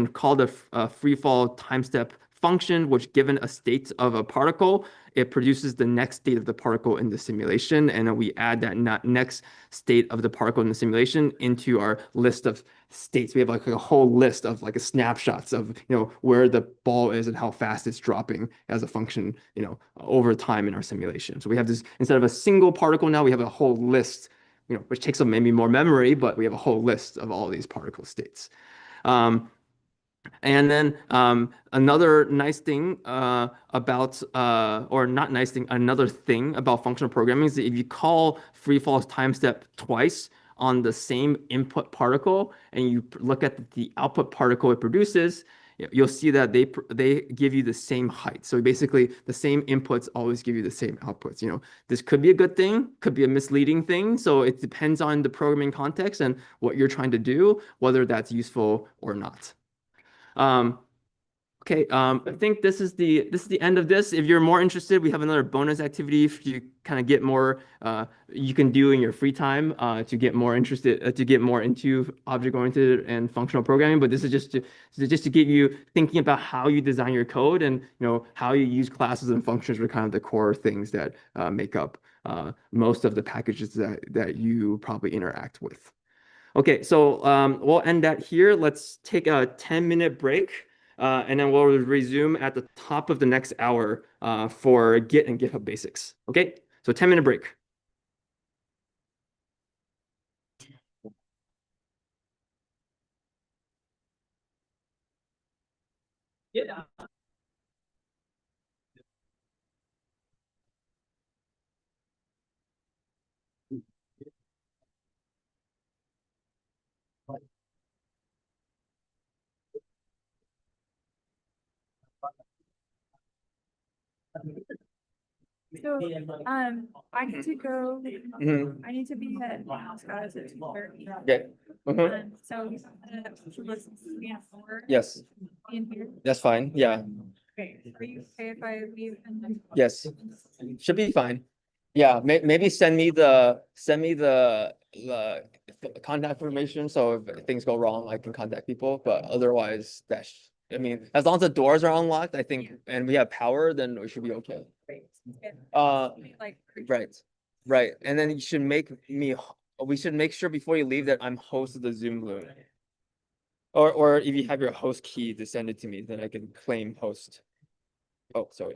call the free fall time step function, which given a state of a particle, it produces the next state of the particle in the simulation, and then we add that next state of the particle in the simulation into our list of states. We have like a whole list of like snapshots of where the ball is and how fast it's dropping as a function over time in our simulation. So we have this, instead of a single particle now, we have a whole list, which takes up maybe more memory, but we have a whole list of all these particle states. And then another nice thing another thing about functional programming is that if you call free fall time step twice on the same input particle and you look at the output particle it produces, you'll see that they give you the same height. So basically, the same inputs always give you the same outputs. This could be a good thing, could be a misleading thing. So it depends on the programming context and what you're trying to do, whether that's useful or not. Okay, I think this is the end of this. If you're more interested, we have another bonus activity for you kind of get more you can do in your free time to get more interested to get more into object-oriented and functional programming. But this is just to get you thinking about how you design your code and how you use classes and functions are kind of the core things that make up most of the packages that you probably interact with. Okay, so we'll end that here. Let's take a 10-minute break, and then we'll resume at the top of the next hour for Git and GitHub basics. Okay, so 10-minute break. Yeah. So, I need to go, I need to be at House Guys at 2:30. Okay. So, let's be at 4. Yes, In here. that's fine. Yeah. Okay, are you okay if I leave and then? Yes, should be fine. Yeah, maybe send me the contact information, so if things go wrong, I can contact people. But otherwise, I mean, as long as the doors are unlocked, I think, and we have power, then we should be okay. Like, Right. And then we should make sure before you leave that I'm host of the Zoom room. Or if you have your host key to send it to me, then I can claim host. Oh, sorry.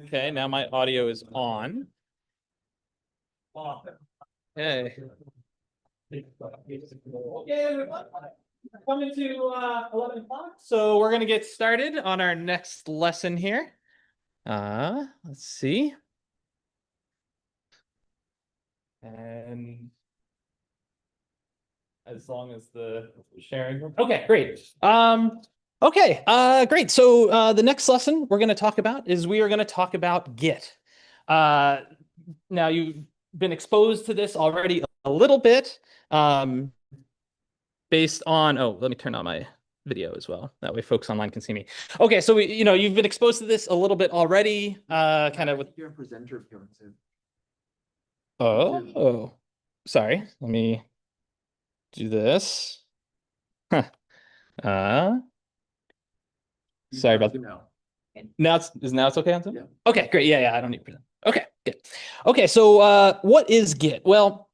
Okay, now my audio is on. Okay. Okay, everyone. Coming to 11 o'clock. So we're gonna get started on our next lesson here. Let's see. And as long as the sharing. Okay, great. Great. So the next lesson we're going to talk about is we are going to talk about Git. Now you've been exposed to this already a little bit, based on, oh, let me turn on my video as well. That way folks online can see me. Okay, so you've been exposed to this a little bit already, kind of with You're a presenter appearances. Oh, sorry. Let me do this. Huh. Sorry about Now. now. Now it's okay on Zoom? Yeah. Okay, great. Yeah, I don't need to present. Okay, good. Okay, so what is Git? Well,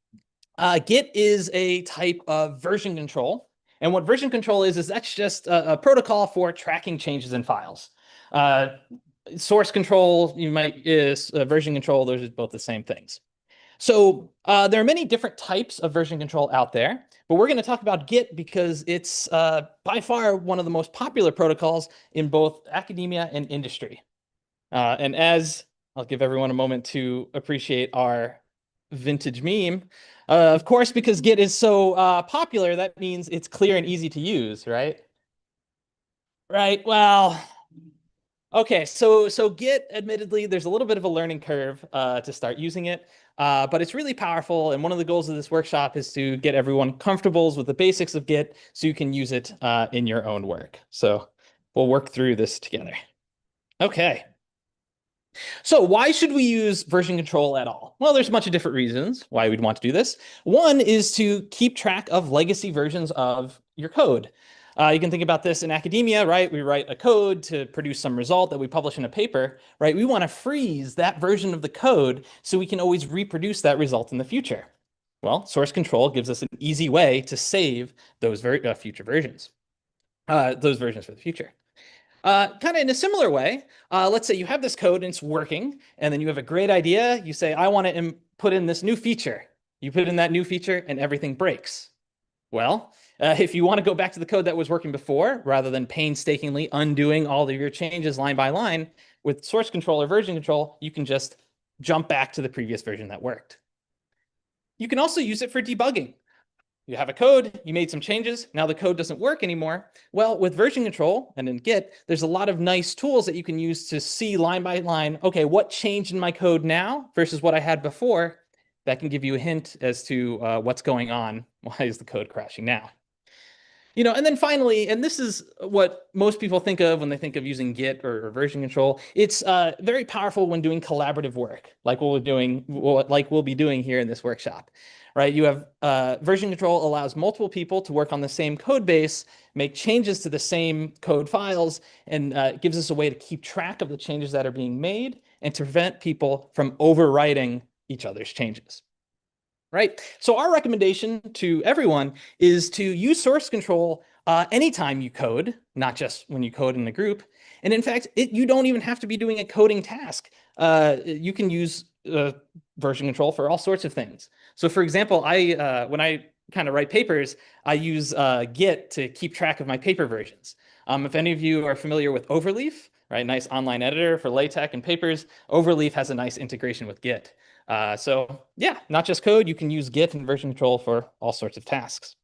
Git is a type of version control. And what version control is that's just a protocol for tracking changes in files. Source control, version control, those are both the same things. So there are many different types of version control out there, but we're going to talk about Git because it's by far one of the most popular protocols in both academia and industry. And as I'll give everyone a moment to appreciate our vintage meme, of course, because Git is so popular, that means it's clear and easy to use, right? Right. Well, okay, so Git, admittedly, there's a little bit of a learning curve to start using it, but it's really powerful. And one of the goals of this workshop is to get everyone comfortable with the basics of Git so you can use it in your own work. So we'll work through this together. Okay. So why should we use version control at all? Well, there's a bunch of different reasons why we'd want to do this. One is to keep track of legacy versions of your code. You can think about this in academia, right? We write a code to produce some result that we publish in a paper, right? We want to freeze that version of the code so we can always reproduce that result in the future. Well, source control gives us an easy way to save those future versions, those versions for the future. Kind of in a similar way, let's say you have this code and it's working, and then you have a great idea. You say, I want to put in this new feature. You put in that new feature and everything breaks. Well, if you want to go back to the code that was working before, rather than painstakingly undoing all of your changes line by line, with source control or version control, you can just jump back to the previous version that worked. You can also use it for debugging. You have a code, you made some changes, now the code doesn't work anymore. Well, with version control and in Git, there's a lot of nice tools that you can use to see line by line, okay, what changed in my code now versus what I had before. That can give you a hint as to what's going on. Why is the code crashing now? And then finally, and this is what most people think of when they think of using Git or version control, it's very powerful when doing collaborative work, like we'll be doing here in this workshop, right? You have version control allows multiple people to work on the same code base, make changes to the same code files, and gives us a way to keep track of the changes that are being made and to prevent people from overwriting each other's changes. Right. So our recommendation to everyone is to use source control anytime you code, not just when you code in a group. And in fact, you don't even have to be doing a coding task. You can use version control for all sorts of things. So for example, when I kind of write papers, I use Git to keep track of my paper versions. If any of you are familiar with Overleaf, right, nice online editor for LaTeX and papers, Overleaf has a nice integration with Git. So yeah, not just code, you can use Git and version control for all sorts of tasks.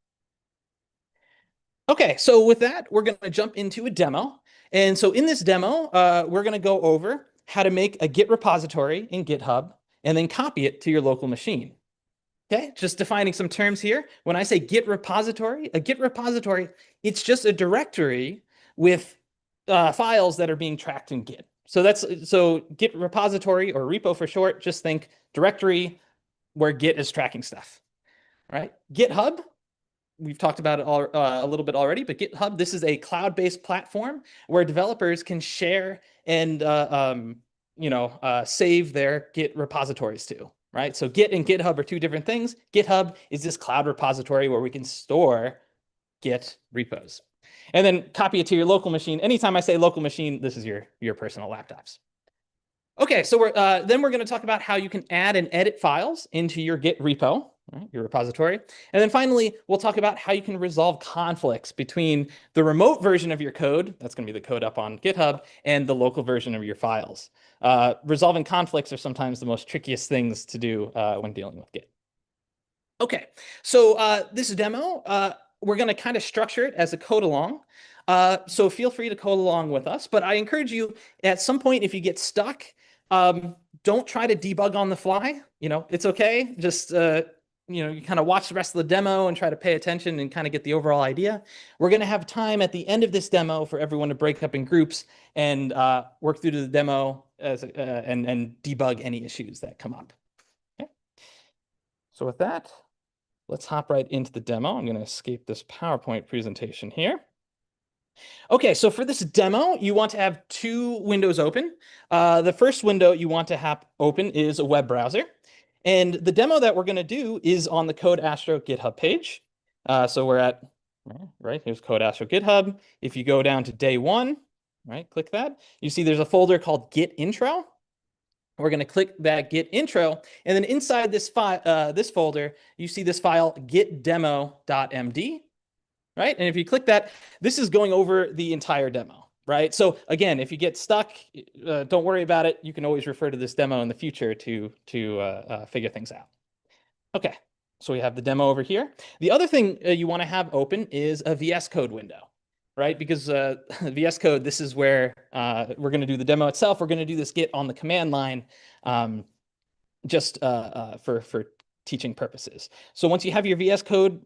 Okay, so with that, we're going to jump into a demo. And so in this demo, we're going to go over how to make a Git repository in GitHub and then copy it to your local machine. Okay, just defining some terms here. When I say Git repository, a Git repository, it's just a directory with files that are being tracked in Git. So Git repository, or repo for short, just think directory where Git is tracking stuff, right? GitHub, we've talked about it a little bit already, but GitHub, this is a cloud-based platform where developers can share and save their Git repositories to, right? So Git and GitHub are two different things. GitHub is this cloud repository where we can store Git repos. And then copy it to your local machine. Anytime I say local machine, this is your personal laptops. Okay, so then we're going to talk about how you can add and edit files into your Git repo, right, your repository. And then finally, we'll talk about how you can resolve conflicts between the remote version of your code, that's going to be the code up on GitHub, and the local version of your files. Resolving conflicts are sometimes the most trickiest things to do when dealing with Git. Okay, so this demo, we're going to kind of structure it as a code along. So feel free to code along with us, but I encourage you at some point, if you get stuck, don't try to debug on the fly. It's okay. Just, you kind of watch the rest of the demo and try to pay attention and kind of get the overall idea. We're going to have time at the end of this demo for everyone to break up in groups and work through the demo and debug any issues that come up. Okay. So with that, let's hop right into the demo. I'm going to escape this PowerPoint presentation here. Okay, so for this demo, you want to have two windows open. The first window you want to have open is a web browser. And the demo that we're going to do is on the Code Astro GitHub page. So we're at, right, here's Code Astro GitHub. If you go down to day one, right, click that. You see there's a folder called Git Intro. We're going to click that Git Intro. And then inside this file, this folder, you see this file gitdemo.md. Right? And if you click that, this is going over the entire demo, right? So again, if you get stuck, don't worry about it. You can always refer to this demo in the future to figure things out. Okay, so we have the demo over here. The other thing you want to have open is a VS Code window, right? Because VS Code, this is where we're going to do the demo itself. We're going to do this Git on the command line just for teaching purposes. So once you have your VS Code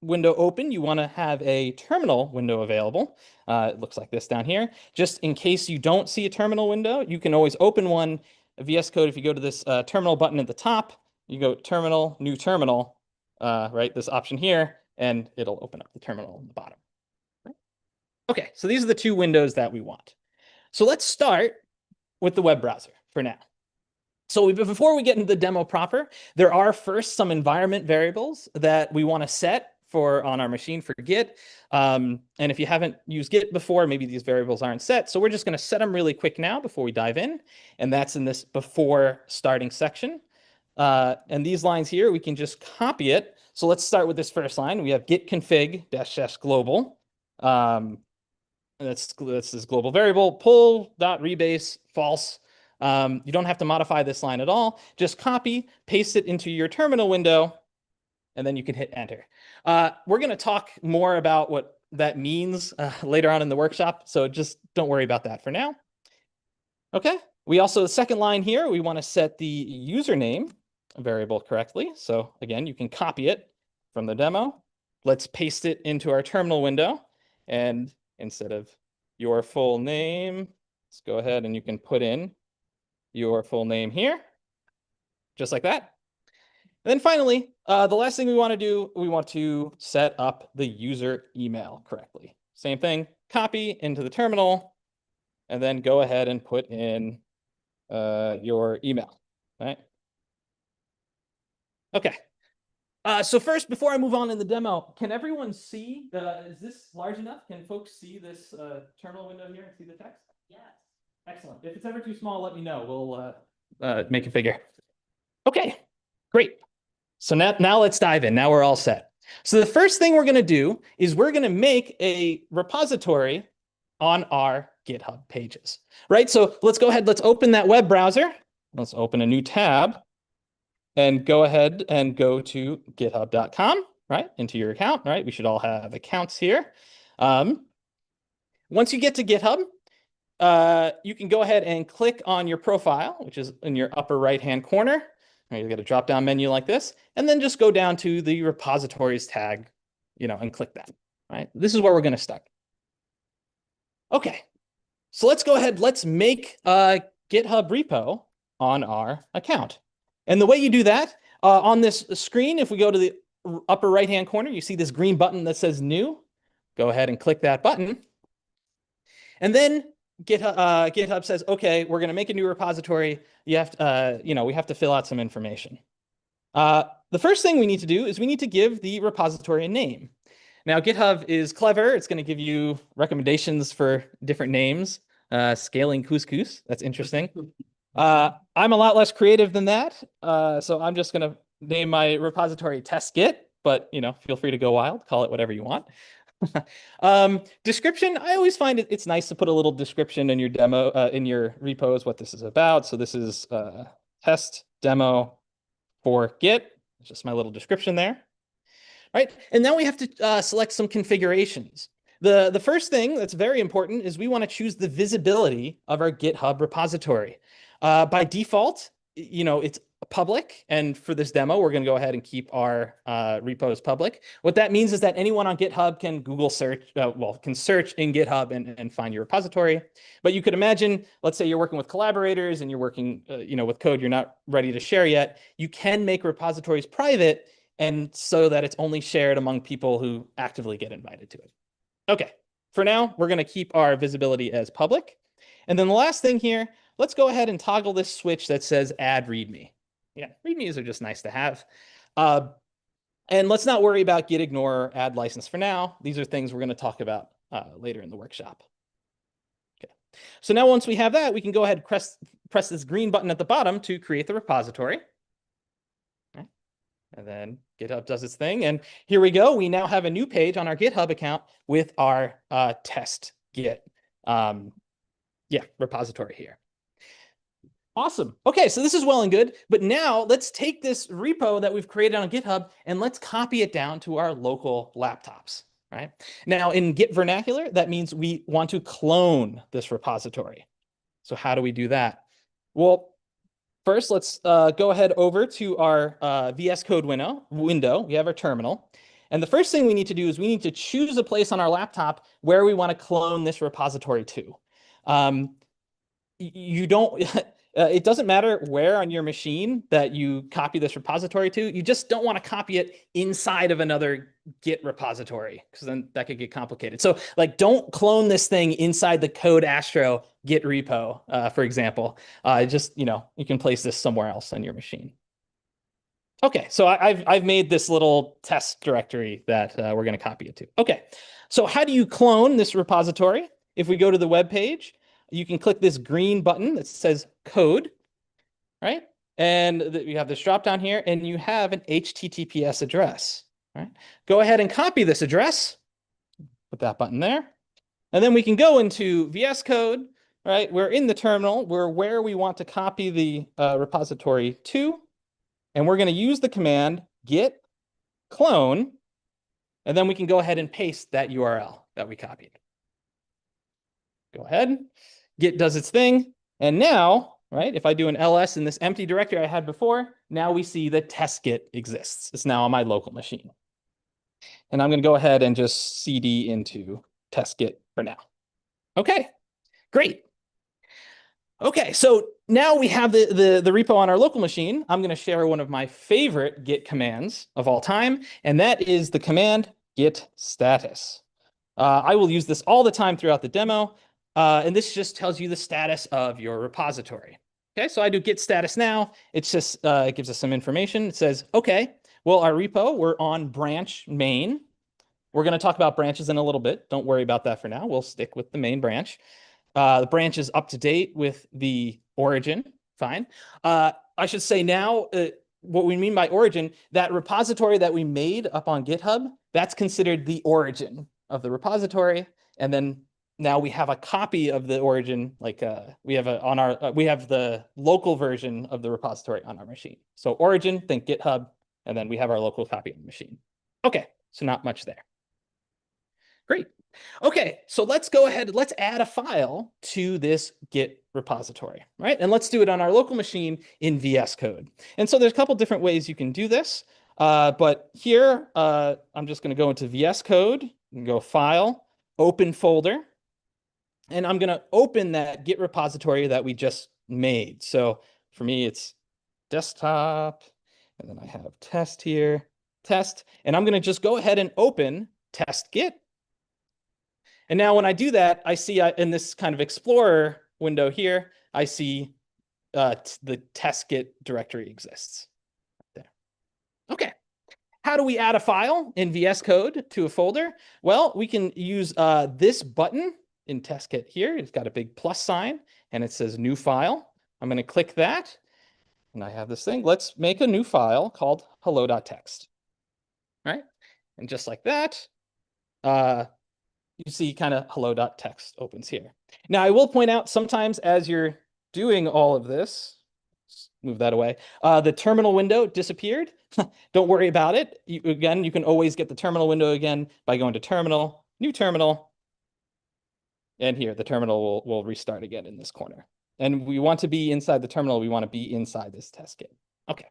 window open, you want to have a terminal window available. It looks like this down here. Just in case you don't see a terminal window, you can always open one. VS Code, if you go to this terminal button at the top, you go terminal, new terminal, right, this option here, and it'll open up the terminal on the bottom. Right? Okay, so these are the two windows that we want. So let's start with the web browser for now. So before we get into the demo proper, there are first some environment variables that we want to set on our machine for Git. And if you haven't used Git before, maybe these variables aren't set. So we're just going to set them really quick now before we dive in. And that's in this before starting section. And these lines here, we can just copy it. So let's start with this first line. We have git config -- global. That's this global variable, pull.rebase false. You don't have to modify this line at all. Just copy, paste it into your terminal window, and then you can hit enter. We're going to talk more about what that means later on in the workshop, so just don't worry about that for now. Okay, we also, the second line here, we want to set the username variable correctly. So again, you can copy it from the demo. Let's paste it into our terminal window, and instead of your full name, let's go ahead and you can put in your full name here, just like that. And then finally, the last thing we want to do, we want to set up the user email correctly. Same thing, copy into the terminal, and then go ahead and put in your email, right? Okay. So first, before I move on in the demo, can everyone see, is this large enough? Can folks see this terminal window here and see the text? Yes. Excellent. If it's ever too small, let me know. We'll make it bigger. Okay, great. So now let's dive in. Now we're all set. So the first thing we're going to do is we're going to make a repository on our GitHub pages, right? So let's go ahead. Let's open that web browser. Let's open a new tab and go ahead and go to github.com, right? Into your account, right? We should all have accounts here. Once you get to GitHub, you can go ahead and click on your profile, which is in your upper right-hand corner. Right, you get a drop-down menu like this, and then just go down to the repositories tag, and click that. Right, this is where we're going to start. Okay, so let's go ahead. Let's make a GitHub repo on our account, and the way you do that on this screen, if we go to the upper right-hand corner, you see this green button that says New. Go ahead and click that button, and then GitHub says, okay, we're going to make a new repository. You have to, we have to fill out some information. The first thing we need to do is we need to give the repository a name. Now, GitHub is clever. It's going to give you recommendations for different names. Scaling couscous. That's interesting. I'm a lot less creative than that. So I'm just going to name my repository test git, but feel free to go wild, call it whatever you want. Description, I always find it's nice to put a little description in your demo, in your repos, what this is about. So this is test demo for Git. It's just my little description there. Right, and now we have to select some configurations. The first thing that's very important is we want to choose the visibility of our GitHub repository. By default, it's public, and for this demo, we're going to go ahead and keep our repos public. What that means is that anyone on GitHub can Google search, can search in GitHub and find your repository. But you could imagine, let's say you're working with collaborators and you're working, with code you're not ready to share yet. You can make repositories private, and so that it's only shared among people who actively get invited to it. Okay, for now, we're going to keep our visibility as public. And then the last thing here, let's go ahead and toggle this switch that says add README. Yeah, READMEs are just nice to have. And let's not worry about git ignore or add license for now. These are things we're going to talk about later in the workshop. Okay, so now once we have that, we can go ahead and press this green button at the bottom to create the repository. And then GitHub does its thing. And here we go. We now have a new page on our GitHub account with our test git repository here. Awesome. Okay, so this is well and good. But now let's take this repo that we've created on GitHub and let's copy it down to our local laptops. Right? Now in Git vernacular, that means we want to clone this repository. So how do we do that? Well, first, let's go ahead over to our VS Code window. We have our terminal. And the first thing we need to do is we need to choose a place on our laptop where we want to clone this repository to. You don't, it doesn't matter where on your machine that you copy this repository to. You just don't want to copy it inside of another Git repository, because then that could get complicated. So don't clone this thing inside the code Astro Git repo, for example. You can place this somewhere else on your machine. Okay, so I've made this little test directory that we're going to copy it to. Okay, so how do you clone this repository? If we go to the web page, you can click this green button that says code, right? And you have this drop down here, and you have an HTTPS address. Right? Go ahead and copy this address. Put that button there. And then we can go into VS Code, right? We're in the terminal. We're where we want to copy the repository to. And we're going to use the command git clone. And then we can go ahead and paste that URL that we copied. Go ahead. Git does its thing. And now, right, if I do an ls in this empty directory I had before, now we see that test git exists. It's now on my local machine. And I'm going to go ahead and just cd into test git for now. Okay, great. Okay, so now we have the repo on our local machine. I'm going to share one of my favorite Git commands of all time, and that is the command git status. I will use this all the time throughout the demo, and this just tells you the status of your repository. Okay, so I do git status now. It's just it gives us some information. It says, okay, well, our repo, we're on branch main. We're going to talk about branches in a little bit. Don't worry about that for now. We'll stick with the main branch. The branch is up to date with the origin. Fine. I should say now, what we mean by origin, that repository that we made up on GitHub, that's considered the origin of the repository. And then now we have a copy of the origin, we have the local version of the repository on our machine. So origin, think GitHub, and then we have our local copy on the machine. Okay, so not much there. Great. Okay, so let's go ahead, let's add a file to this Git repository, right? And let's do it on our local machine in VS Code. And so there's a couple different ways you can do this. But here, I'm just going to go into VS Code and go File, Open Folder. And I'm going to open that Git repository that we just made. So for me, it's desktop, and then I have test here, test. And I'm going to just go ahead and open test Git. And now when I do that, I see in this kind of Explorer window here, I see the test Git directory exists. There. Okay. How do we add a file in VS Code to a folder? Well, we can use this button in test Git here. It's got a big plus sign, and it says new file. I'm going to click that, and I have this thing. Let's make a new file called hello.txt, right? And just like that, you see kind of hello.txt opens here. Now, I will point out sometimes as you're doing all of this, move that away, the terminal window disappeared. Don't worry about it. Again, you can always get the terminal window again by going to Terminal, New Terminal, and here the terminal will restart again in this corner. And we want to be inside the terminal. We want to be inside this test kit. Okay.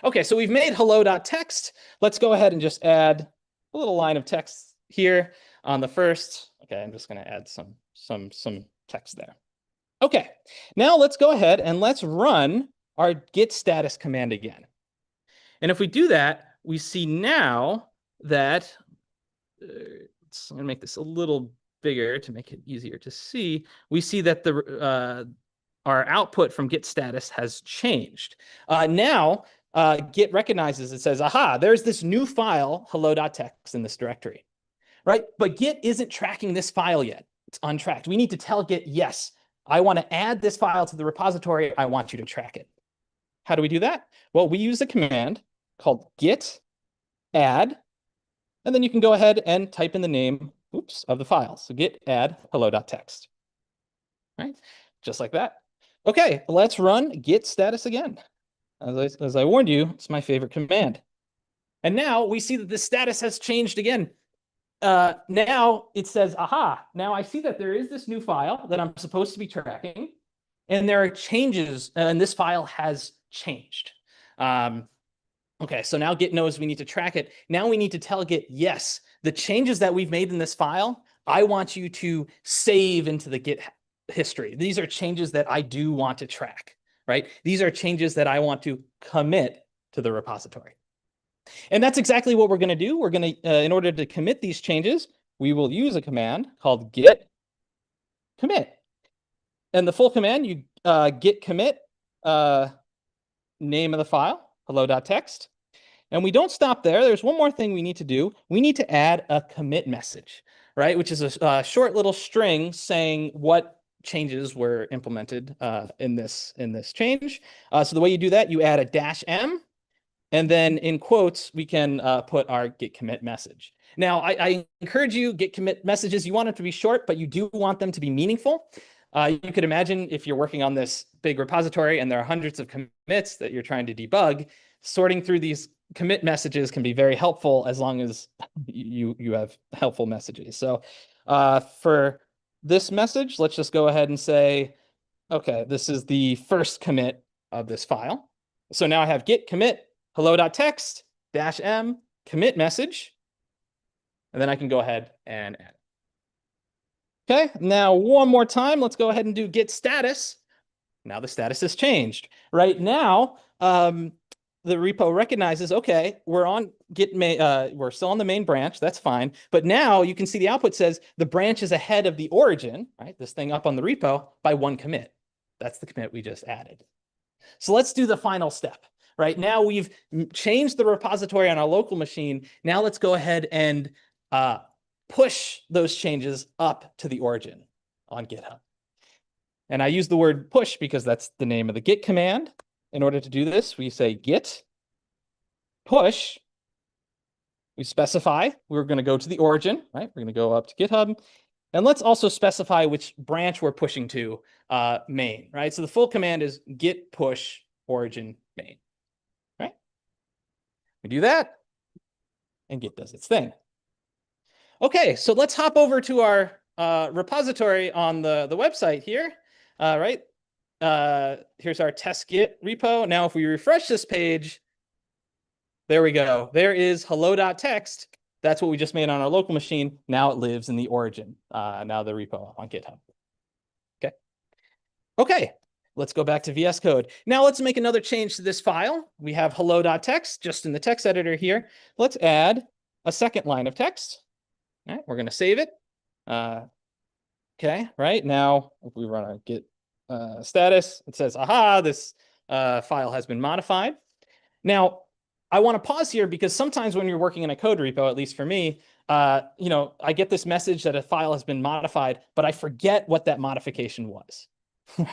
Okay, so we've made hello.txt. Let's go ahead and just add a little line of text here on the first. Okay, I'm just going to add some text there. Okay, now let's go ahead and let's run our git status command again. And if we do that, we see now that, I'm going to make this a little bigger to make it easier to see. We see that our output from git status has changed. Now, Git recognizes, it says, aha, there's this new file, hello.txt in this directory, right? But Git isn't tracking this file yet. It's untracked. We need to tell Git, yes, I want to add this file to the repository. I want you to track it. How do we do that? Well, we use a command called git add, and then you can go ahead and type in the name, of the file. So git add hello.txt, right? Just like that. Okay, let's run git status again. As I warned you, it's my favorite command. And now we see that the status has changed again. Now it says, aha, now I see that there is this new file that I'm supposed to be tracking, and there are changes, and this file has changed. Okay, so now Git knows we need to track it. Now we need to tell Git, yes, the changes that we've made in this file, I want you to save into the Git history. These are changes that I do want to track, right? These are changes that I want to commit to the repository. And that's exactly what we're going to do. We're going to, in order to commit these changes, we will use a command called git commit. And the full command, you git commit name of the file, hello.txt. And we don't stop there. There's one more thing we need to do. We need to add a commit message, right? Which is a short little string saying what changes were implemented in this change. So the way you do that, you add a -m, and then in quotes, we can put our git commit message. Now, I encourage you, git commit messages, you want them to be short, but you do want them to be meaningful. You could imagine if you're working on this big repository and there are hundreds of commits that you're trying to debug, sorting through these commit messages can be very helpful as long as you have helpful messages. So for this message, let's just go ahead and say, okay, this is the first commit of this file. So now I have git commit hello.txt -m commit message, and then I can go ahead and add it. Okay, now one more time, let's go ahead and do git status. Now the status has changed. Right now, the repo recognizes, okay, we're on git main, we're still on the main branch, that's fine. But now you can see the output says the branch is ahead of the origin, right? This thing up on the repo by 1 commit. That's the commit we just added. So let's do the final step, right? Now we've changed the repository on our local machine. Now let's go ahead and push those changes up to the origin on GitHub. And I use the word push because that's the name of the git command. In order to do this, we say git push. We specify we're going to go to the origin, right? We're going to go up to GitHub. And let's also specify which branch we're pushing to, main, right? So the full command is git push origin main, right? We do that, and Git does its thing. Okay, so let's hop over to our repository on the website here, right? Here's our test git repo. Now, if we refresh this page, there we go. There is hello.txt. That's what we just made on our local machine. Now it lives in the origin, now the repo on GitHub. Okay. Okay, let's go back to VS Code. Now let's make another change to this file. We have hello.txt just in the text editor here. Let's add a second line of text. All right, we're going to save it. Okay, right now, if we run a git status, it says, aha, this file has been modified. Now, I want to pause here because sometimes when you're working in a code repo, at least for me, you know, I get this message that a file has been modified, but I forget what that modification was.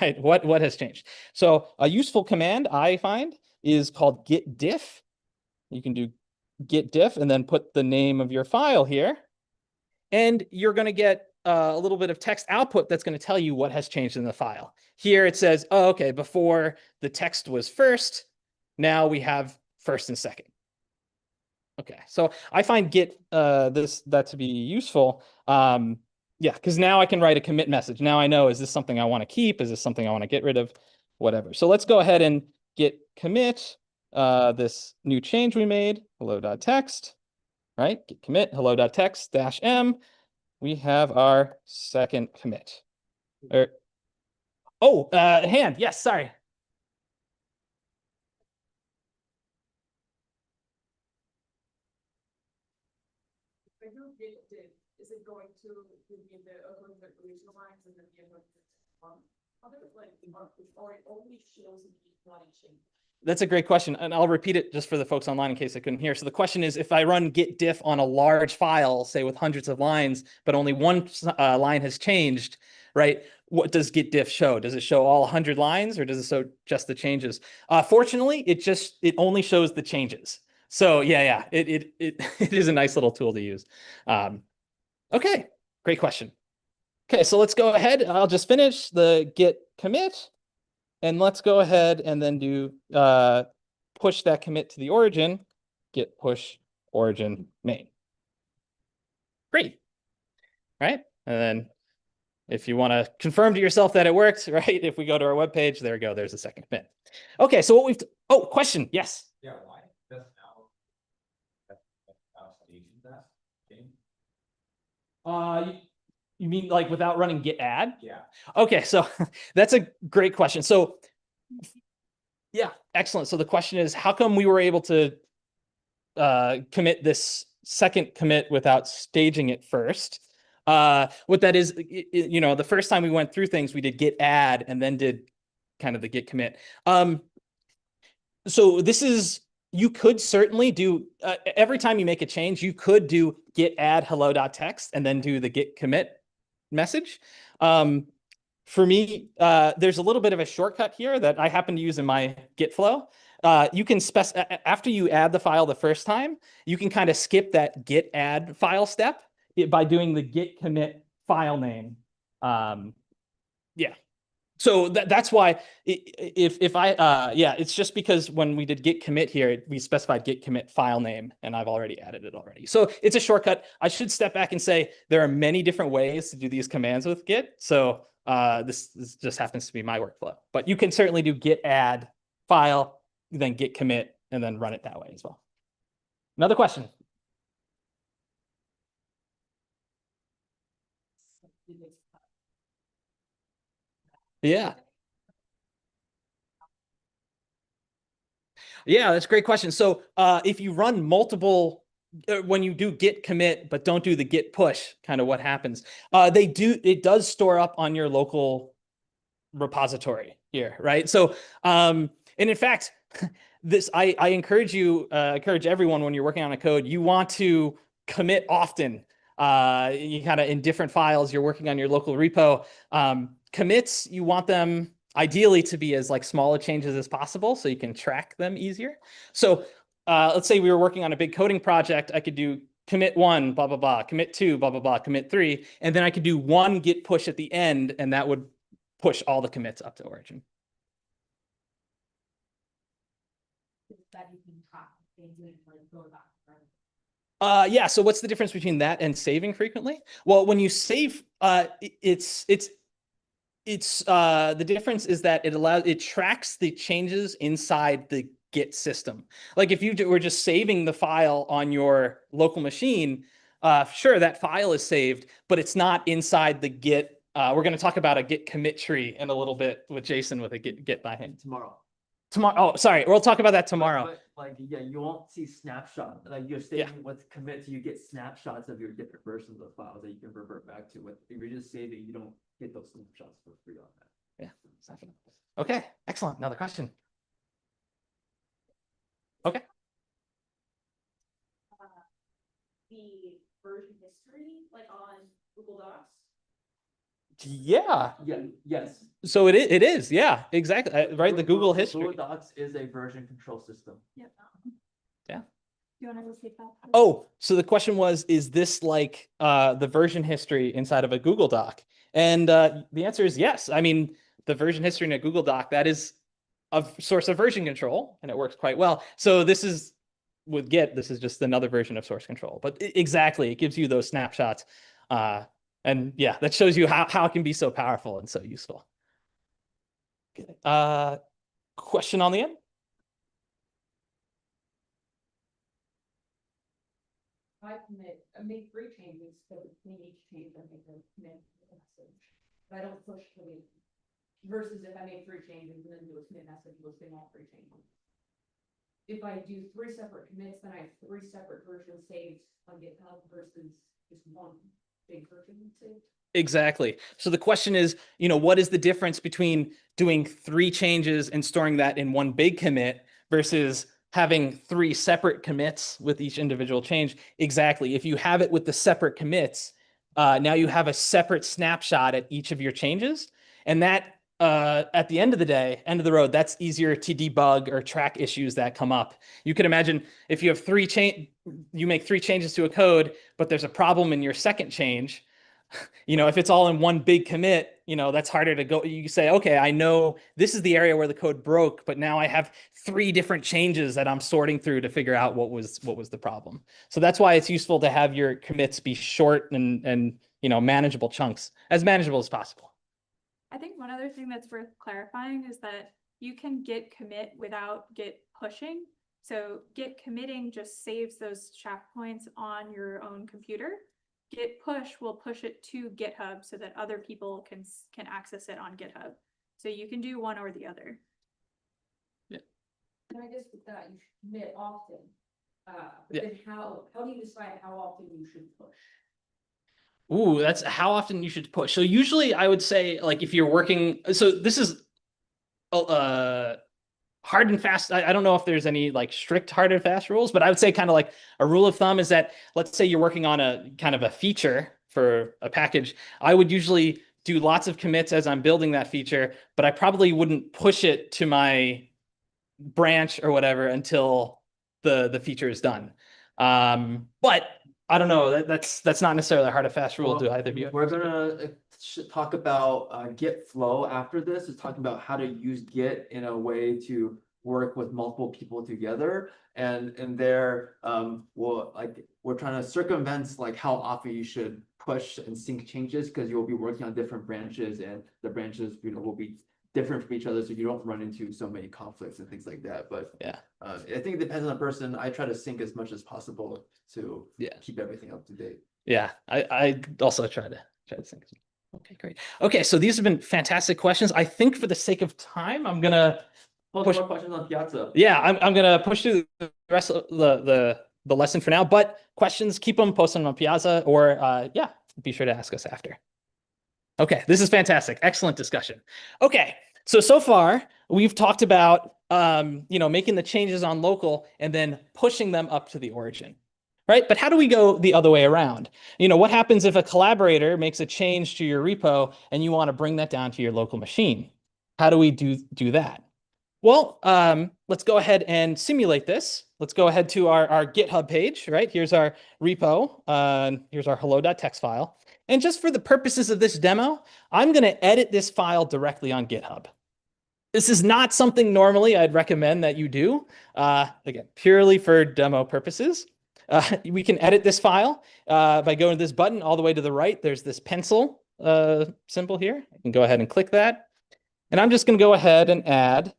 right? What has changed? So a useful command I find is called git diff. You can do git diff and then put the name of your file here. And you're going to get a little bit of text output that's going to tell you what has changed in the file. Here it says, oh, okay, before the text was first, now we have first and second. Okay, so I find git that to be useful. Yeah, because now I can write a commit message. Now I know, is this something I want to keep? Is this something I want to get rid of? Whatever. So let's go ahead and git commit this new change we made, hello.text, right? Git commit hello.text -m. We have our second commit. Hand. Yes, sorry. Is it going to give me the original lines and then the other like or it only shows me one change? That's a great question, and I'll repeat it just for the folks online in case I couldn't hear. So the question is, if I run git diff on a large file, say with hundreds of lines, but only one line has changed, right? What does git diff show? Does it show all 100 lines, or does it show just the changes? Fortunately, it only shows the changes. So yeah, it it is a nice little tool to use. Okay, great question. Okay, so let's go ahead. I'll just finish the git commit. And let's go ahead and then do push that commit to the origin, git push origin main. Great, right? And then if you want to confirm to yourself that it worked, right? If we go to our webpage, there we go. There's the second commit. Okay, so what we've question, yes. Yeah, why does now You mean like without running git add? Yeah. Okay, so that's a great question. So yeah, excellent. So the question is, how come we were able to commit this second commit without staging it first? What that is, the first time we went through things, we did git add and then did kind of the git commit. So this is, you could certainly do, every time you make a change, you could do git add hello.text and then do the git commit message. For me, there's a little bit of a shortcut here that I happen to use in my git flow. You can after you add the file the first time, you can kind of skip that git add file step by doing the git commit file name. Yeah. So that's why it's just because when we did git commit here, we specified git commit file name, and I've already added it already. So it's a shortcut. I should step back and say there are many different ways to do these commands with Git. So this just happens to be my workflow. But you can certainly do git add file, then git commit, and then run it that way as well. Another question? Yeah. Yeah, that's a great question. So if you run multiple, when you do git commit, but don't do the git push, kind of what happens? It does store up on your local repository here, right? So, and in fact, I encourage everyone when you're working on a code, you want to commit often. You kind of in different files, you're working on your local repo. Commits, you want them ideally to be as like small a changes as possible so you can track them easier. So let's say we were working on a big coding project. I could do commit 1, blah, blah, blah, commit 2, blah, blah, blah, commit 3, and then I could do one git push at the end, and that would push all the commits up to origin. Yeah, so what's the difference between that and saving frequently? Well, when you save, the difference is that it tracks the changes inside the Git system. Like if you were just saving the file on your local machine, sure, that file is saved, but it's not inside the Git. We're going to talk about a Git commit tree in a little bit with Jason with a Git by him. Tomorrow. Oh, sorry. We'll talk about that tomorrow. But like, yeah, you won't see snapshot. Like you're saving with commits, you get snapshots of your different versions of files that you can revert back to. If you're just saving, you don't get those snapshots for free on that. Yeah, exactly. Okay, excellent. Another question. Okay. The version history, like on Google Docs. Yeah. Yeah, yes. So it is. Yeah, exactly. Right. The Google history. Google Docs is a version control system. Yeah. You want to repeat that? Oh, so the question was, is this like the version history inside of a Google Doc? And the answer is yes. I mean, the version history in a Google Doc, that is a source of version control, and it works quite well. So this is with Git, this is just another version of source control. But exactly, it gives you those snapshots. And yeah, that shows you how it can be so powerful and so useful. Question on the end? I make 3 changes, so between each change I make a commit message. But I don't push commit versus if I make 3 changes and then do a commit message listing all 3 changes. If I do 3 separate commits, then I have 3 separate versions saved on GitHub versus just one big version saved. Exactly. So the question is, what is the difference between doing 3 changes and storing that in one big commit versus having 3 separate commits with each individual change? Exactly. If you have it with the separate commits, now you have a separate snapshot at each of your changes. And that, at the end of the day, end of the road, that's easier to debug or track issues that come up. You can imagine if you have you make 3 changes to a code, but there's a problem in your second change. If it's all in one big commit, that's harder to go. You say, okay, I know this is the area where the code broke, but now I have 3 different changes that I'm sorting through to figure out what was the problem. So that's why it's useful to have your commits be short and manageable chunks, as manageable as possible. I think one other thing that's worth clarifying is that you can git commit without git pushing. So git committing just saves those shaft points on your own computer. Git push will push it to GitHub so that other people can access it on GitHub. So you can do one or the other. And I guess with that, you should commit often. But Yeah. then how do you decide how often you should push? Ooh, that's how often you should push. So usually I would say, like, if you're working, so this is hard and fast. I don't know if there's any like strict hard and fast rules, but I would say kind of like a rule of thumb is that, let's say you're working on a kind of a feature for a package. I would usually do lots of commits as I'm building that feature, but I probably wouldn't push it to my branch or whatever until the feature is done. But I don't know. That's not necessarily a hard and fast rule. Do either of you? We're gonna talk about Git flow after this. It's talking about how to use Git in a way to work with multiple people together. And there, we're trying to circumvent like how often you should push and sync changes, because you'll be working on different branches, and the branches will be different from each other, so you don't run into so many conflicts and things like that. But yeah, I think it depends on the person. I try to sync as much as possible to keep everything up to date. Yeah, I also try to sync. Okay, great. Okay, so these have been fantastic questions. I think for the sake of time, I'm gonna push more questions on Piazza. Yeah, I'm gonna push through the rest of the lesson for now. But questions, keep them, post them on Piazza, or yeah, be sure to ask us after. Okay, this is fantastic. Excellent discussion. Okay, so far we've talked about making the changes on local and then pushing them up to the origin, right? But how do we go the other way around? What happens if a collaborator makes a change to your repo and you want to bring that down to your local machine? How do we do that? Well, let's go ahead and simulate this. Let's go ahead to our GitHub page, right? Here's our repo. Here's our hello.txt file. And just for the purposes of this demo, I'm going to edit this file directly on GitHub. This is not something normally I'd recommend that you do. Again, purely for demo purposes. We can edit this file by going to this button all the way to the right. There's this pencil symbol here. I can go ahead and click that. And I'm just going to go ahead and add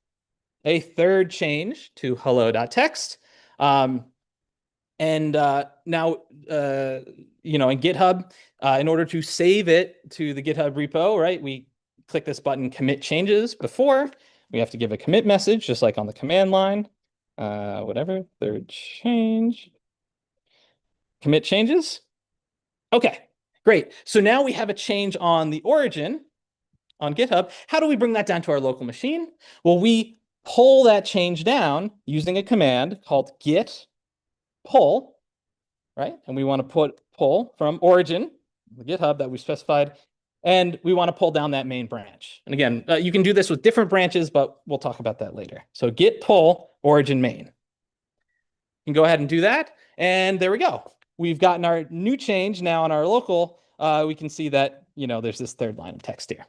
a third change to hello.txt. And now, in GitHub, in order to save it to the GitHub repo, right, we click this button, commit changes. Before, we have to give a commit message, just like on the command line, whatever, third change, commit changes. Okay, great. So now we have a change on the origin on GitHub. How do we bring that down to our local machine? Well, we pull that change down using a command called git pull, right? And we want to pull from origin, the GitHub that we specified and we want to pull down that main branch. And again, you can do this with different branches, but we'll talk about that later. So git pull origin main. You can go ahead and do that. And there we go. We've gotten our new change now on our local. We can see that, there's this third line of text here.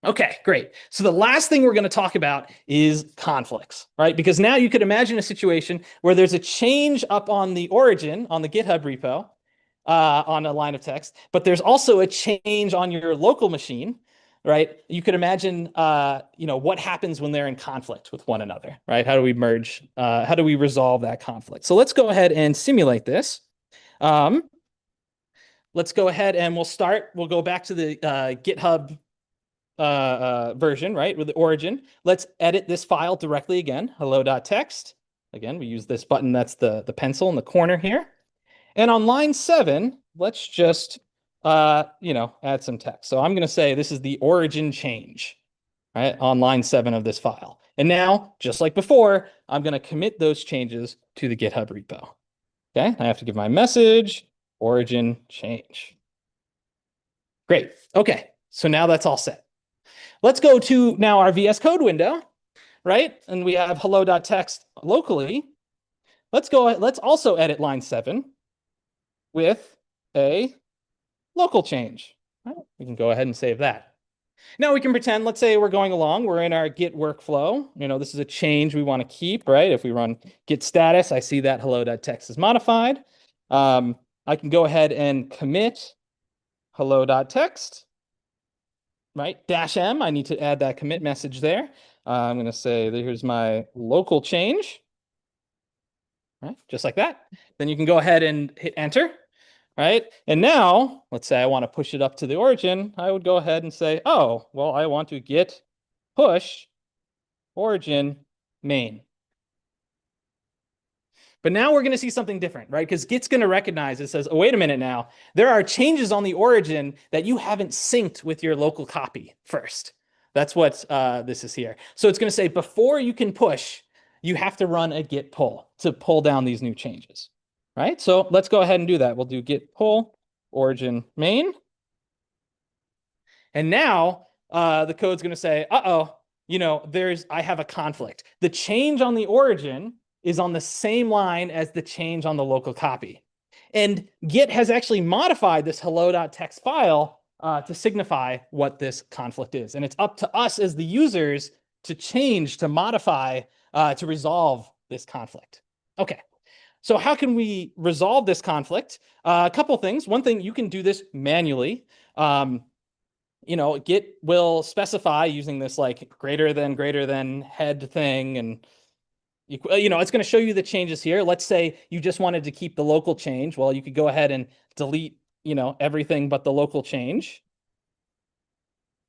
Okay, great. So the last thing we're going to talk about is conflicts, right? Because now you could imagine a situation where there's a change up on the origin, on the GitHub repo, on a line of text, but there's also a change on your local machine, right? You could imagine, what happens when they're in conflict with one another, right? How do we merge? How do we resolve that conflict? So let's go ahead and simulate this. Let's go ahead and we'll go back to the GitHub version, right, with the origin. Let's edit this file directly again, hello.txt. Again, we use this button, that's the pencil in the corner here. And on line 7, let's just, add some text. So I'm going to say this is the origin change, right, on line 7 of this file. And now, just like before, I'm going to commit those changes to the GitHub repo. Okay, I have to give my message, origin change. Great. Okay, so now that's all set. Let's go to now our VS Code window, right? And we have hello.txt locally. Let's also edit line 7 with a local change. Right? We can go ahead and save that. Now we can pretend, let's say we're going along, we're in our Git workflow. This is a change we want to keep, right? If we run git status, I see that hello.txt is modified. I can go ahead and commit hello.txt, right? -m, I need to add that commit message there. I'm going to say, here's my local change, right? Just like that. Then you can go ahead and hit enter. Right? And now, let's say I want to push it up to the origin. I would go ahead and say, oh, well, I want to git push origin main. But now we're going to see something different, right? Because Git's going to recognize it says, oh, wait a minute now. There are changes on the origin that you haven't synced with your local copy first. That's what this is here. So it's going to say, before you can push, you have to run a git pull to pull down these new changes. Right? So let's go ahead and do that. We'll do git pull origin main. And now the code's going to say, uh-oh, I have a conflict. The change on the origin is on the same line as the change on the local copy. And Git has actually modified this hello.txt file to signify what this conflict is. And it's up to us as the users to change, to modify, to resolve this conflict. Okay. So how can we resolve this conflict? A couple things. One thing, you can do this manually. Git will specify using this like greater than head thing, and it's going to show you the changes here. Let's say you just wanted to keep the local change. Well, you could go ahead and delete, everything but the local change,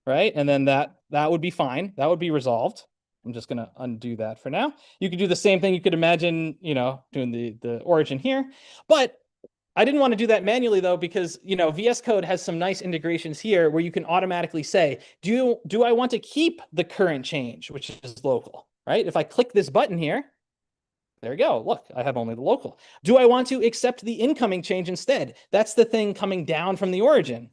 right? And then that would be fine. That would be resolved. I'm just going to undo that for now. You could do the same thing. You could imagine, doing the origin here. But I didn't want to do that manually, though, because, VS Code has some nice integrations here where you can automatically say, do I want to keep the current change, which is local, right? If I click this button here, there we go. Look, I have only the local. Do I want to accept the incoming change instead? That's the thing coming down from the origin.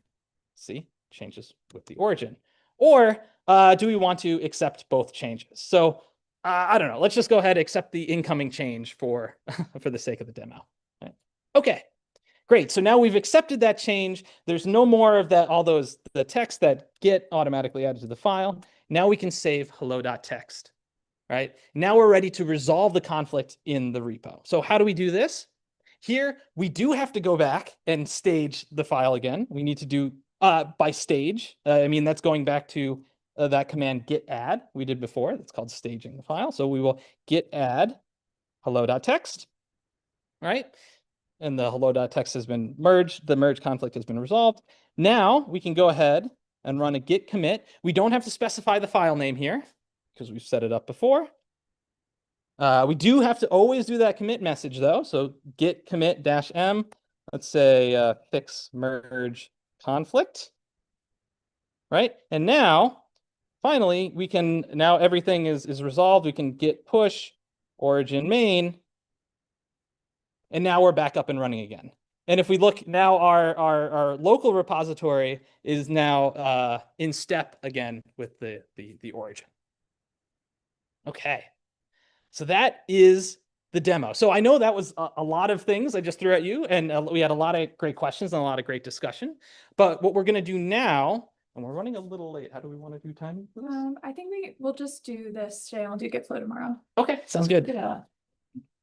See, changes with the origin. Or do we want to accept both changes? So I don't know. Let's just go ahead and accept the incoming change for the sake of the demo. Right? Okay, great. So now we've accepted that change. There's no more of that, the text that Git automatically added to the file. Now we can save hello.txt. Right? Now we're ready to resolve the conflict in the repo. So how do we do this? Here, we do have to go back and stage the file again. We need to do by stage. That's going back to that command git add we did before. That's called staging the file. So we will git add hello.txt, right? And the hello.txt has been merged. The merge conflict has been resolved. Now we can go ahead and run a git commit. We don't have to specify the file name here because we've set it up before. We do have to always do that commit message, though. So git commit -m. Let's say fix merge conflict, right? And now, finally, now everything is resolved. We can git push origin main. And now we're back up and running again. And if we look now, our local repository is now in step again with the origin. Okay, so that is the demo. So I know that was a lot of things I just threw at you, and we had a lot of great questions and a lot of great discussion. But what we're going to do now, and we're running a little late. How do we want to do timing for this? I think we'll just do this today. I'll do GitFlow tomorrow. Okay, sounds good. Yeah.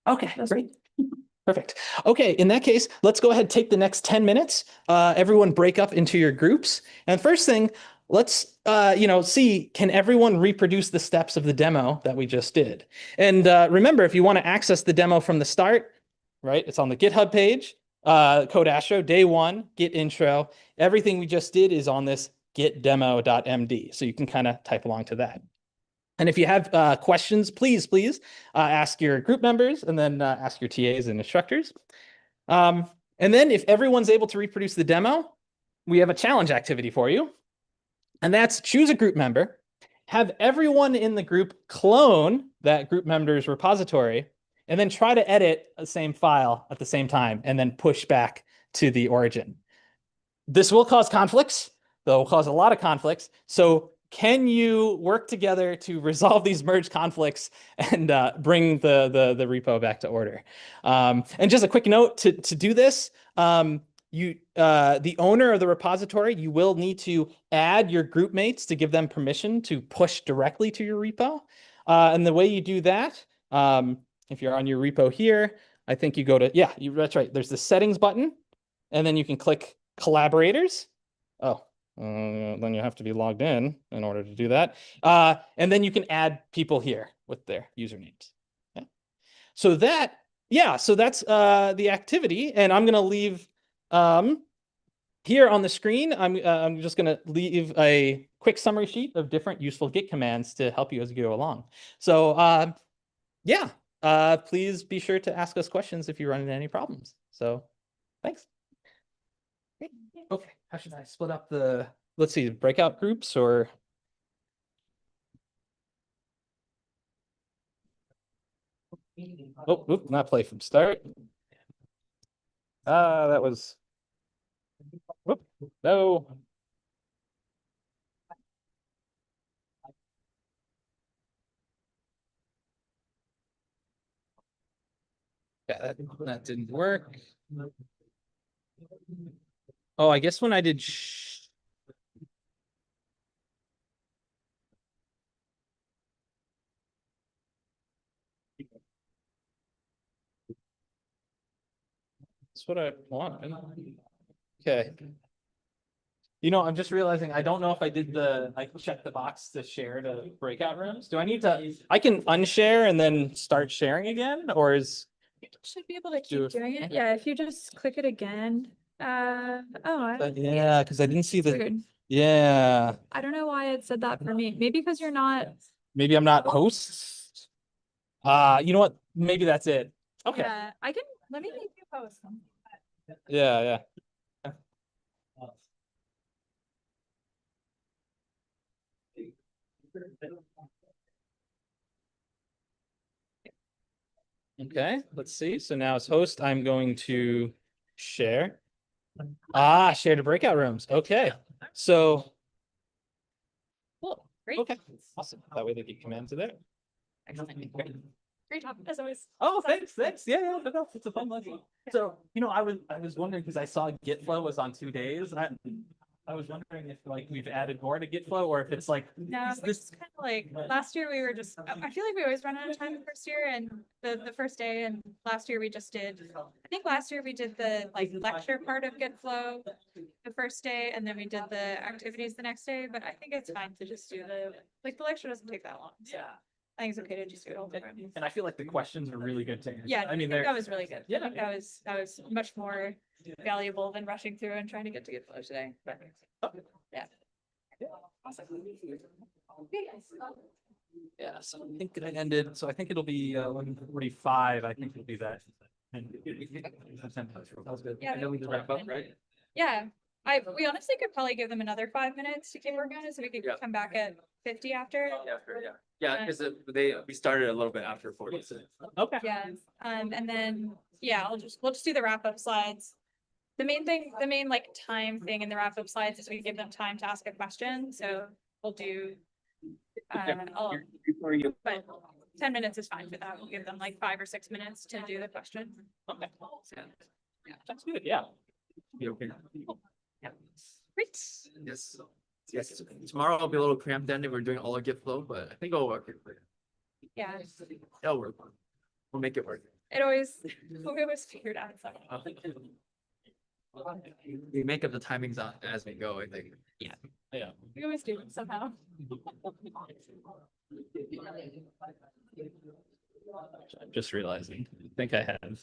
Okay, great. Perfect. Okay, in that case, let's go ahead and take the next 10 minutes. Everyone break up into your groups. And first thing, let's see, can everyone reproduce the steps of the demo that we just did? And remember, if you want to access the demo from the start, right, it's on the GitHub page, Code Astro, day 1, Git intro. Everything we just did is on this gitdemo.md. So you can kind of type along to that. And if you have questions, please ask your group members and then ask your TAs and instructors. And then if everyone's able to reproduce the demo, we have a challenge activity for you. And that's choose a group member, have everyone in the group clone that group member's repository, and then try to edit the same file at the same time and then push back to the origin. This will cause conflicts. They'll cause a lot of conflicts. So can you work together to resolve these merge conflicts and bring the repo back to order? And just a quick note to do this, the owner of the repository, you will need to add your group mates to give them permission to push directly to your repo. And the way you do that, if you're on your repo here, I think you go to, that's right. There's the settings button, and then you can click collaborators. Oh. Then you have to be logged in order to do that. And then you can add people here with their usernames. Yeah. So that's the activity. And I'm going to leave here on the screen. I'm just going to leave a quick summary sheet of different useful Git commands to help you as you go along. So please be sure to ask us questions if you run into any problems. So thanks. Okay, how should I split up let's see, breakout groups or? Oh, not play from start. That was, no. Yeah, that didn't work. Oh, I guess when I did that's what I want. Okay. I'm just realizing I don't know if I checked the box to share to breakout rooms. Do I need to, I can unshare and then start sharing again, or is? You should be able to keep doing it. Yeah, if you just click it again. Yeah, because I didn't see the. Weird. Yeah. I don't know why it said that for me. Maybe because you're not. Maybe I'm not host. You know what? Maybe that's it. Okay. Yeah, let me make you host. Yeah. Okay, let's see. So now as host, I'm going to share. Share to breakout rooms. Okay. So, well, Great. Okay, awesome. That way they get commands to there. Excellent. Great job, as always. Oh, thanks. Yeah, no, it's a fun lesson. So, I was wondering because I saw GitFlow was on 2 days. I was wondering if we've added more to GitFlow or if it's No, it's kind of like last year we were just, I feel like we always run out of time the first year and the first day, and last year we just did, I think last year we did the lecture part of GitFlow the first day, and then we did the activities the next day, but I think it's fine to just do the lecture doesn't take that long. So I think it's okay to just do it all the time. And I feel like the questions are really good too. Yeah, I think that was really good. Yeah. I think that was much more valuable than rushing through and trying to get to GitFlow today. Yeah. Awesome. Yeah, so I think it ended. So I think it'll be 11:45. I think it'll be that. Sounds good. Yeah, I know we can wrap up, right? Yeah, we honestly could probably give them another 5 minutes to keep working on it, so we could come back at 50 after. Yeah, because we started a little bit after 40. So. Okay. Yeah, and then we'll just do the wrap up slides. The main like time thing in the wrap up slides is we give them time to ask a question. So we'll do, but 10 minutes is fine for that. We'll give them like 5 or 6 minutes to do the question. Okay. So, yeah. That's good. Yeah. Be okay. Yeah. Great. Yes. Yes. Tomorrow I'll be a little cramped then if we're doing all our Git flow, but I think it'll work. Yeah. It'll work. We'll make it work. We always figured out somehow. We make up the timings as we go, I think. Yeah. Yeah. We always do somehow. I'm just realizing. I think I have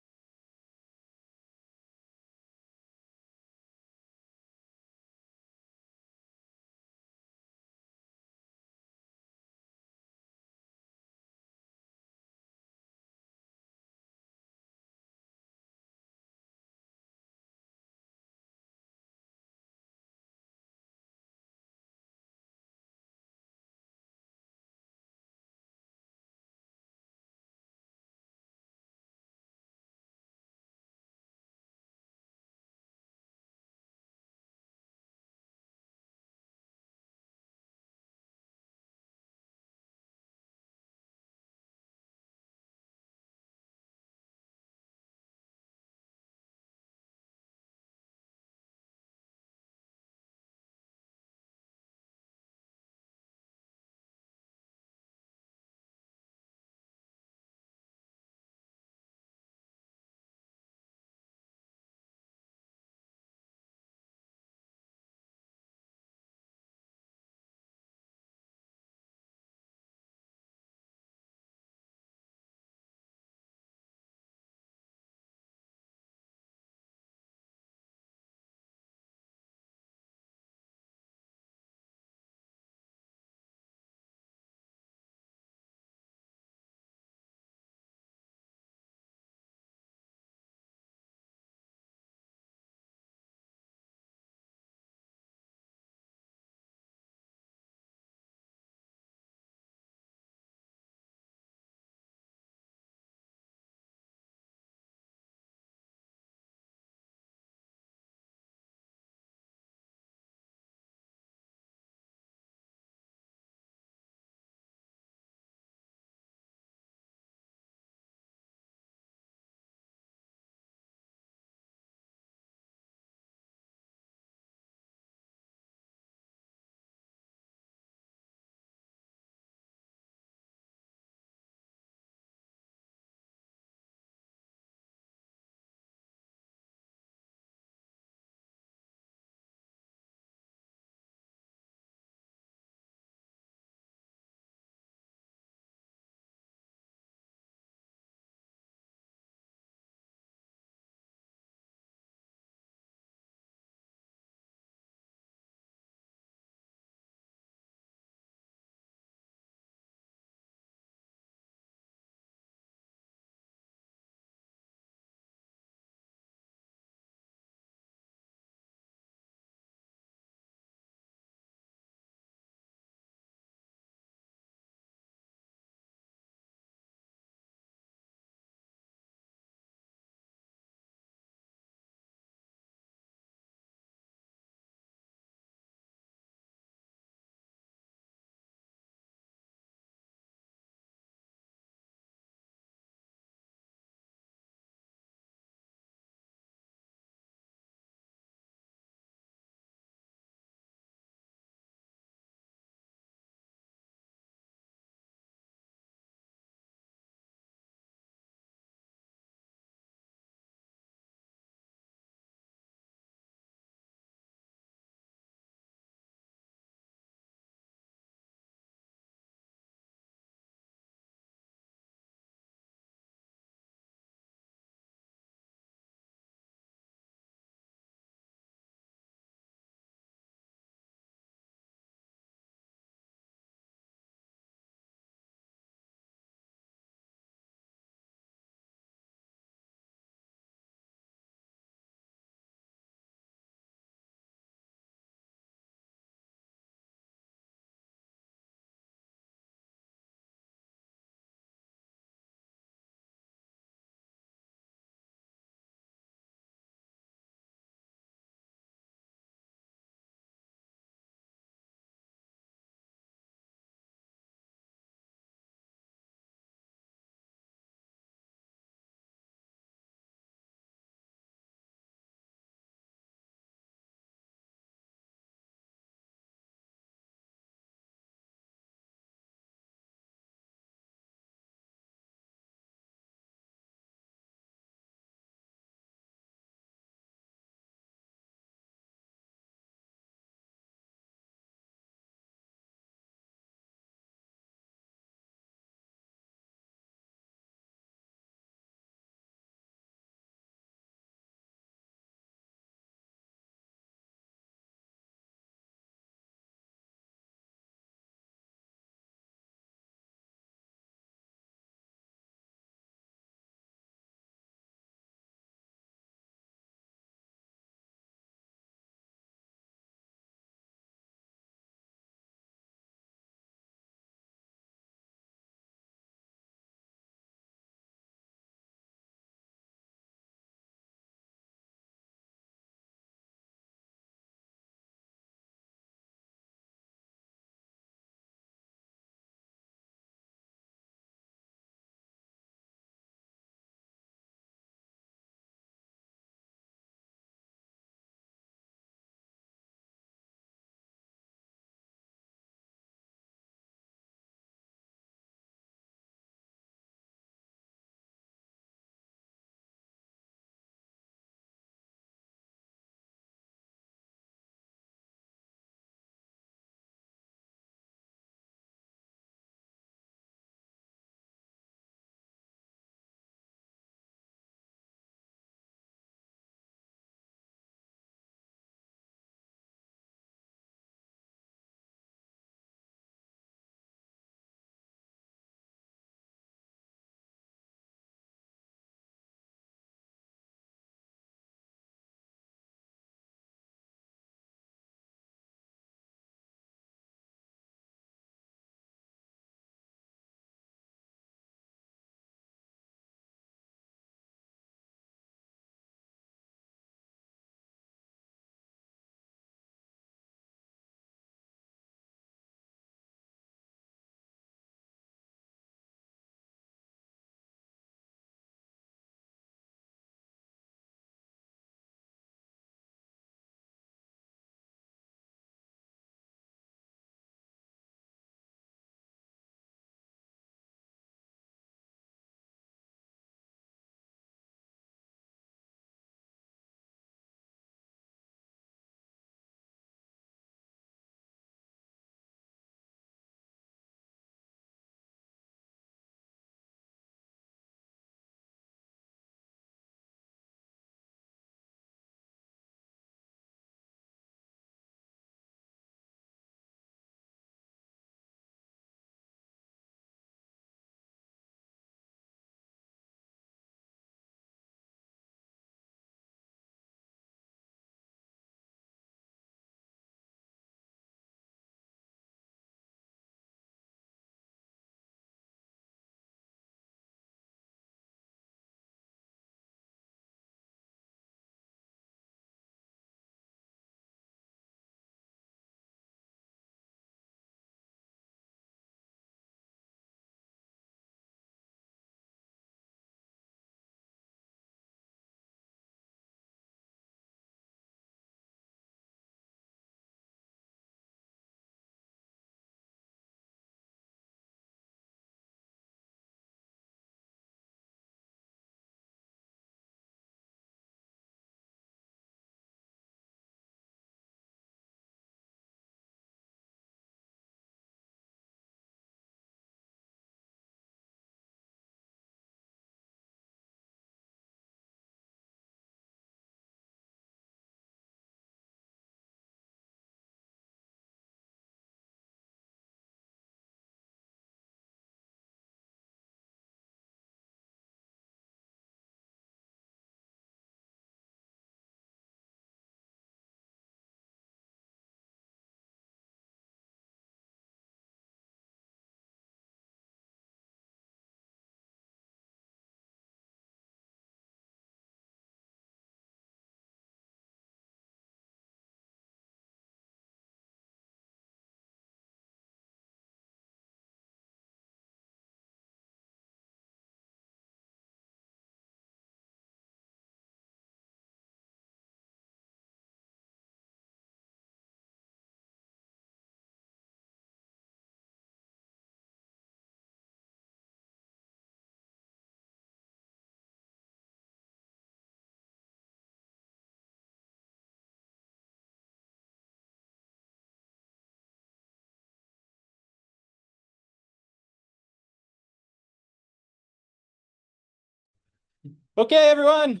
Okay, everyone.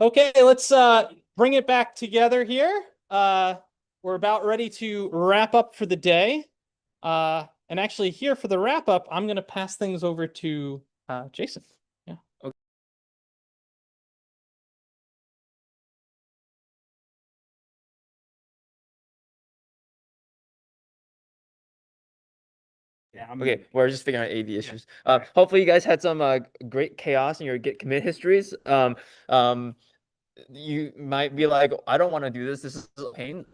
Okay, let's bring it back together here. We're about ready to wrap up for the day. And actually here for the wrap up, I'm going to pass things over to Jason. Yeah. Okay, we're just figuring out AV issues. Hopefully you guys had some great chaos in your Git commit histories. You might be like, I don't want to do this. This is a pain.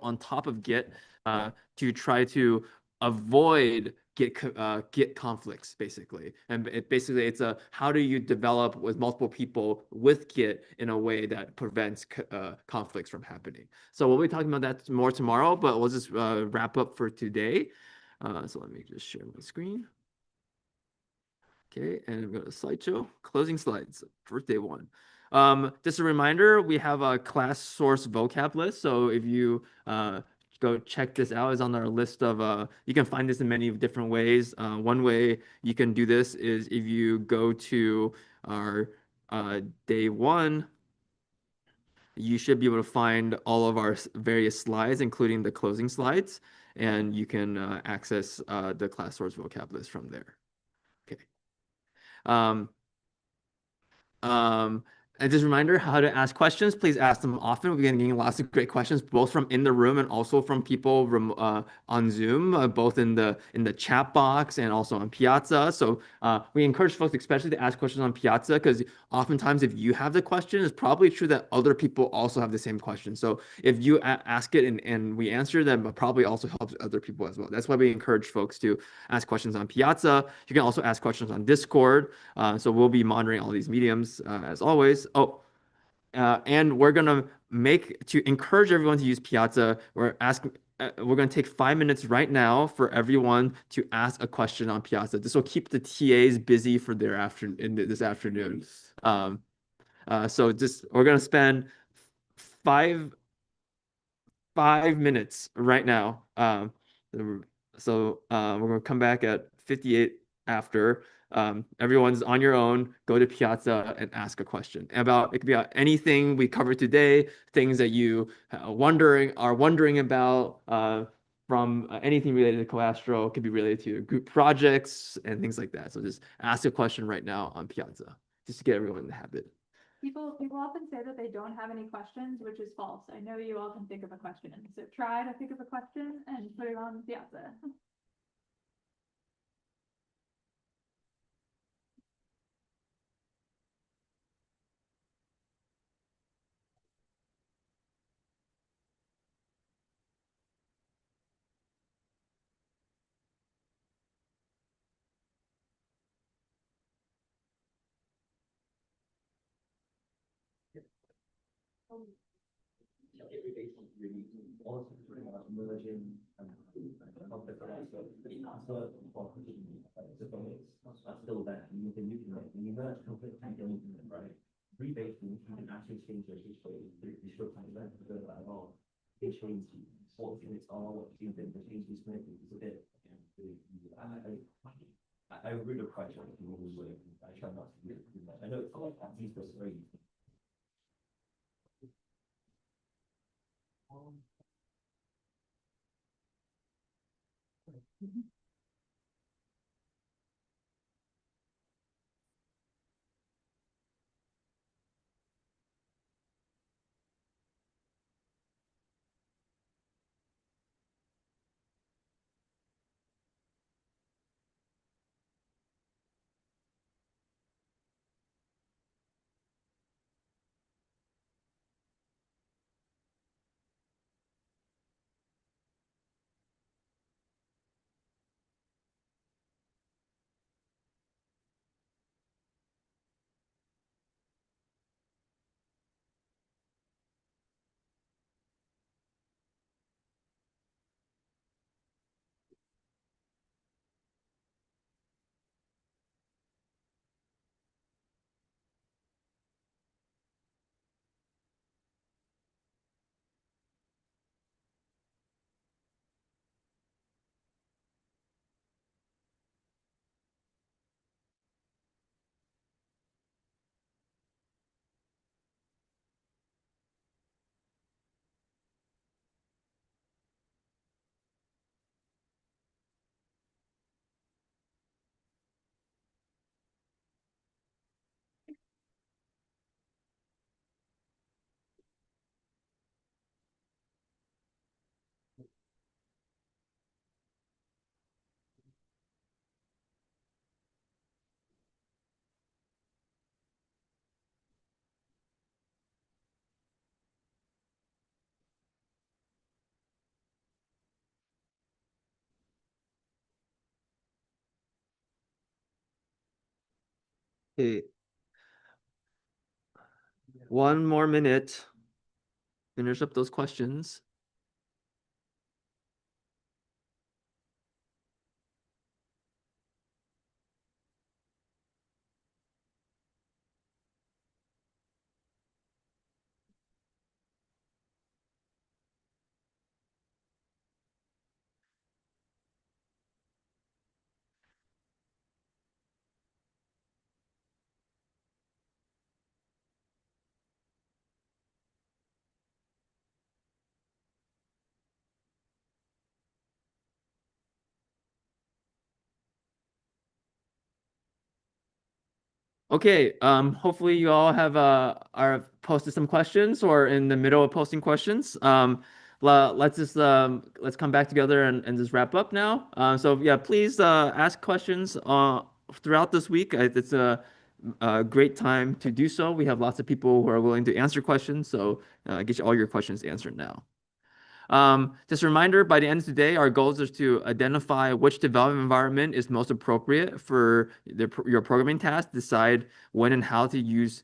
On top of Git to try to avoid Git conflicts, basically. And it's a how do you develop with multiple people with Git in a way that prevents conflicts from happening. So we'll be talking about that more tomorrow, but we'll just wrap up for today. So let me just share my screen. Okay, and go to slideshow, closing slides, first day one. Just a reminder, we have a class source vocab list. So if you go check this out, is on our list of, you can find this in many different ways. One way you can do this is if you go to our day one, you should be able to find all of our various slides, including the closing slides, and you can access the class source vocab list from there. Okay. Um, Um, and just a reminder how to ask questions. Please ask them often. We've been getting lots of great questions, both from in the room and also from people on Zoom, both in the chat box and also on Piazza. So we encourage folks, especially to ask questions on Piazza, because oftentimes if you have the question, it's probably true that other people also have the same question. So if you ask it and we answer, then it probably also helps other people as well. That's why we encourage folks to ask questions on Piazza. You can also ask questions on Discord. So we'll be monitoring all these mediums as always. Oh, and we're gonna to encourage everyone to use Piazza. We're gonna take 5 minutes right now for everyone to ask a question on Piazza. This will keep the TAs busy for this afternoon. So we're gonna spend five 5 minutes right now. We're gonna come back at 58 after. Everyone's on your own. Go to Piazza and ask a question about. It could be about anything we covered today, things that you are wondering about. From anything related to Coastro, it could be related to group projects and things like that. So just ask a question right now on Piazza, just to get everyone in the habit. People often say that they don't have any questions, which is false. I know you all can think of a question, so try to think of a question and put it on Piazza. Okay. One more minute. Finish up those questions. Okay, hopefully you all have are posted some questions or in the middle of posting questions. Let's come back together and just wrap up now. So yeah, please ask questions throughout this week. It's a great time to do so. We have lots of people who are willing to answer questions, so get all your questions answered now. Just a reminder, by the end of today, our goals is to identify which development environment is most appropriate for your programming task, decide when and how to use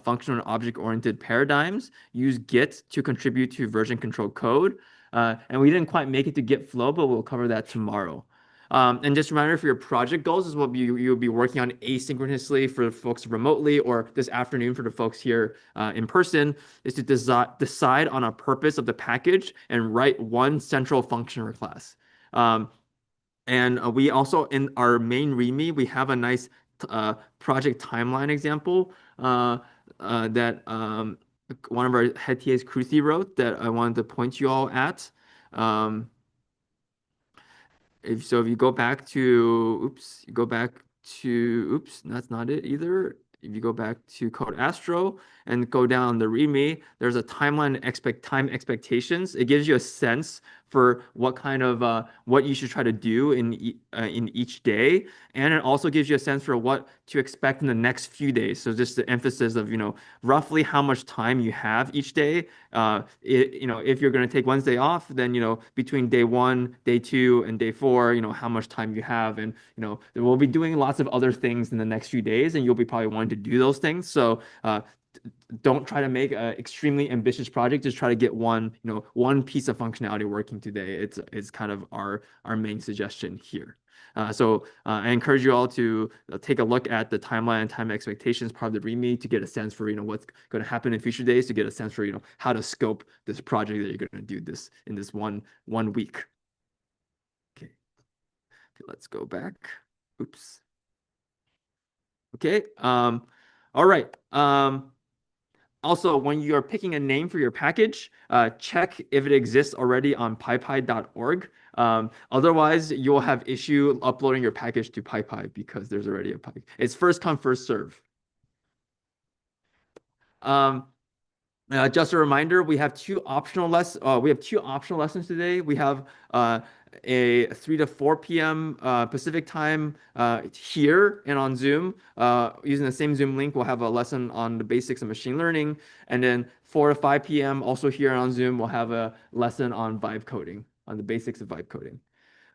functional and object-oriented paradigms, use Git to contribute to version control code. And we didn't quite make it to Git flow, but we'll cover that tomorrow. And just a reminder for your project goals is what you'll be working on asynchronously for folks remotely or this afternoon for the folks here in person is to decide on a purpose of the package and write one central function or class. And we also, in our main README, we have a nice project timeline example that one of our head TAs, Kruthi, wrote that I wanted to point you all at. If you go back to, that's not it either. If you go back to Code Astro and go down the README, there's a timeline time expectations. It gives you a sense for what kind of what you should try to do in each day, and it also gives you a sense for what to expect in the next few days. So just the emphasis of roughly how much time you have each day. If you're going to take Wednesday off, then between day 1, day 2, and day 4, how much time you have, and we'll be doing lots of other things in the next few days, and you'll be probably wanting to do those things. So don't try to make an extremely ambitious project. Just try to get one piece of functionality working today. It's kind of our main suggestion here. So I encourage you all to take a look at the timeline and time expectations part of the README to get a sense for what's going to happen in future days, to get a sense for how to scope this project that you're going to do in this one week. Okay, let's go back. Oops. Okay. All right. Also, when you're picking a name for your package, check if it exists already on pypy.org. Otherwise, you'll have issue uploading your package to PyPy because there's already a package. It's first come, first serve. Just a reminder, we have two optional lessons today. We have a 3 to 4 p.m. Pacific time here and on Zoom. Using the same Zoom link, we'll have a lesson on the basics of machine learning. And then 4 to 5 p.m. also here on Zoom, we'll have a lesson on vibe coding, on the basics of vibe coding.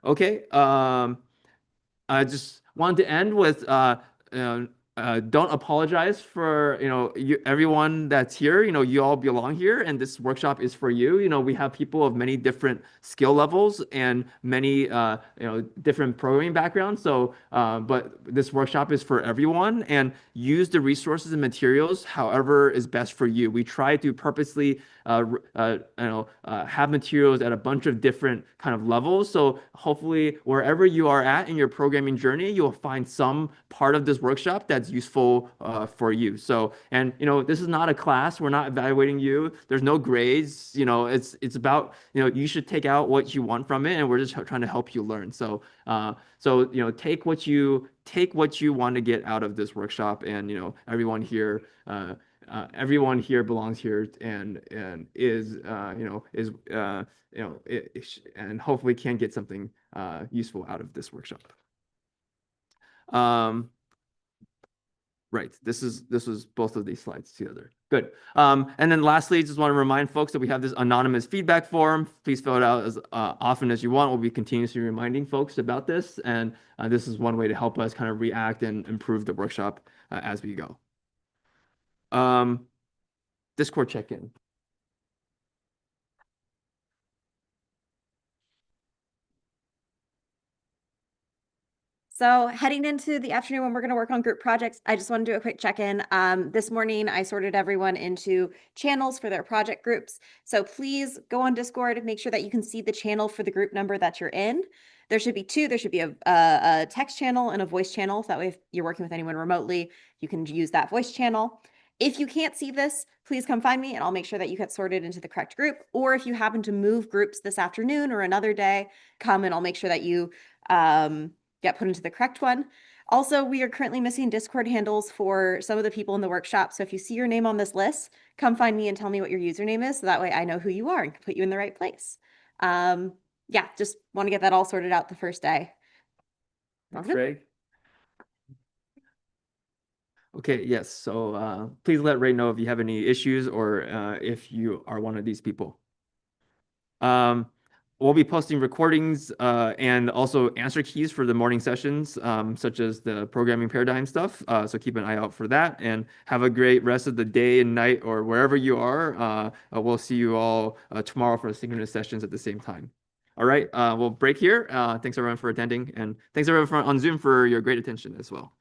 Okay, I just wanted to end with don't apologize for everyone that's here. You all belong here, and this workshop is for you. We have people of many different skill levels and many different programming backgrounds. So, but this workshop is for everyone, and use the resources and materials however is best for you. We try to purposely have materials at a bunch of different kind of levels. So hopefully wherever you are at in your programming journey, you'll find some part of this workshop that's useful for you. So, and this is not a class. We're not evaluating you. There's no grades. It's about you should take out what you want from it, and we're just trying to help you learn. So, take what you want to get out of this workshop, and everyone here. Everyone here belongs here and is and hopefully can get something useful out of this workshop. Right. This was both of these slides together. Good. And then lastly, just want to remind folks that we have this anonymous feedback form. Please fill it out as often as you want. We'll be continuously reminding folks about this. And this is one way to help us kind of react and improve the workshop as we go. Discord check-in. So heading into the afternoon when we're going to work on group projects, I just want to do a quick check-in. This morning, I sorted everyone into channels for their project groups. So please go on Discord, make sure that you can see the channel for the group number that you're in. There should be two. There should be a text channel and a voice channel. So that way, if you're working with anyone remotely, you can use that voice channel. If you can't see this, please come find me and I'll make sure that you get sorted into the correct group. Or if you happen to move groups this afternoon or another day, come and I'll make sure that you get put into the correct one. Also, we are currently missing Discord handles for some of the people in the workshop. So if you see your name on this list, come find me and tell me what your username is. So that way I know who you are and can put you in the right place. Yeah, just want to get that all sorted out the first day. Thanks, Ray. Okay, yes. So please let Ray know if you have any issues or if you are one of these people. We'll be posting recordings and also answer keys for the morning sessions, such as the programming paradigm stuff. So keep an eye out for that and have a great rest of the day and night or wherever you are. We'll see you all tomorrow for synchronous sessions at the same time. All right, we'll break here. Thanks everyone for attending and thanks everyone on Zoom for your great attention as well.